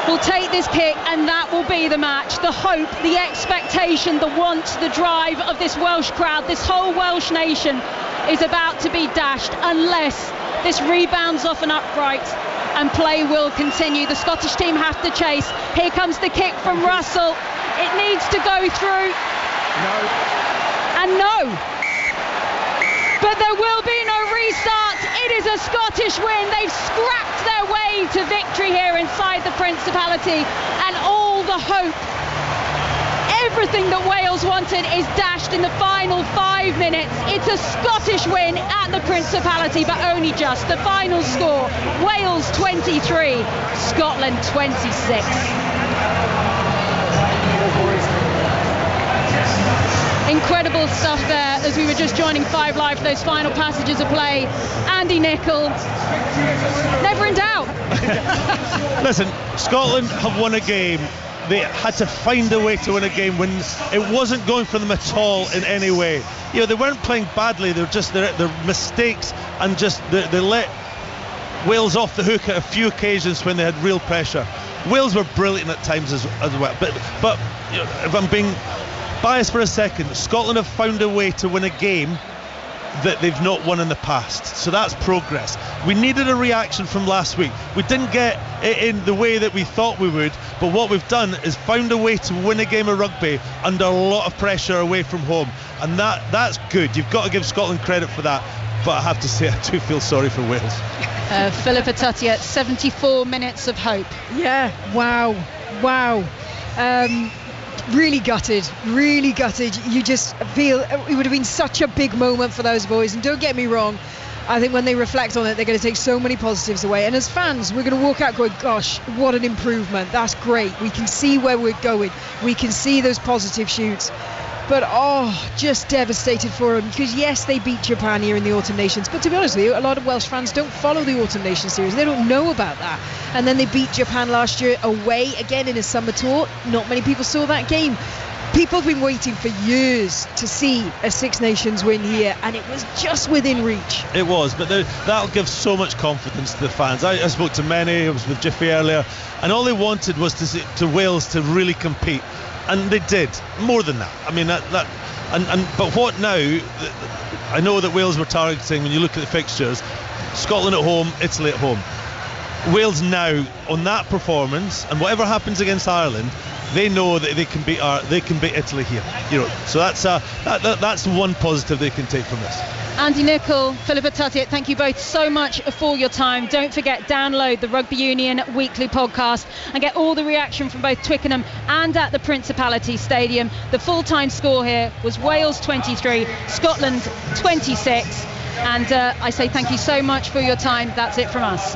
will take this kick, and that will be the match. The hope, the expectation, the want, the drive of this Welsh crowd, this whole Welsh nation is about to be dashed unless this rebounds off an upright and play will continue. The Scottish team have to chase. Here comes the kick from Russell. It needs to go through. No. And no. But there will be no restart. It is a Scottish win. They've scrapped their way to victory here inside the Principality, and all the hope, everything that Wales wanted, is dashed in the final 5 minutes. It's a Scottish win at the Principality, but only just. The final score, Wales 23, Scotland 26. Incredible stuff there as we were just joining 5 Live for those final passages of play. Andy Nicol, never in doubt. Listen, Scotland have won a game. They had to find a way to win a game when it wasn't going for them at all in any way. You know, they weren't playing badly. They're just their mistakes, and just they let Wales off the hook at a few occasions when they had real pressure. Wales were brilliant at times as well. But you know, if I'm being biased for a second, Scotland have found a way to win a game that they've not won in the past. So that's progress. We needed a reaction from last week. We didn't get it in the way that we thought we would, but what we've done is found a way to win a game of rugby under a lot of pressure away from home, and that's good. You've got to give Scotland credit for that, but I have to say I do feel sorry for Wales. Philippa Tuttiett, 74 minutes of hope. Yeah, wow. Really gutted. You just feel it would have been such a big moment for those boys, and don't get me wrong, I think when they reflect on it, they're going to take so many positives away, and as fans we're going to walk out going, gosh, what an improvement, that's great, we can see where we're going, we can see those positive shoots. But just devastated for them, because yes, they beat Japan here in the Autumn Nations, but to be honest with you, a lot of Welsh fans don't follow the Autumn Nations series, they don't know about that. And then they beat Japan last year away again in a summer tour. Not many people saw that game. People have been waiting for years to see a Six Nations win here, and it was just within reach. It was, but that'll give so much confidence to the fans. I spoke to many, I was with Jiffy earlier, and all they wanted was to Wales to really compete. And they did more than that. I mean, but what now? I know that Wales were targeting, when you look at the fixtures, Scotland at home, Italy at home. Wales now, on that performance, and whatever happens against Ireland, they know that they can beat Italy here. You know, so that's one positive they can take from this. Andy Nicol, Philippa Tuttiett, thank you both so much for your time. Don't forget, download the Rugby Union Weekly podcast and get all the reaction from both Twickenham and at the Principality Stadium. The full-time score here was Wales 23, Scotland 26. And I say thank you so much for your time. That's it from us.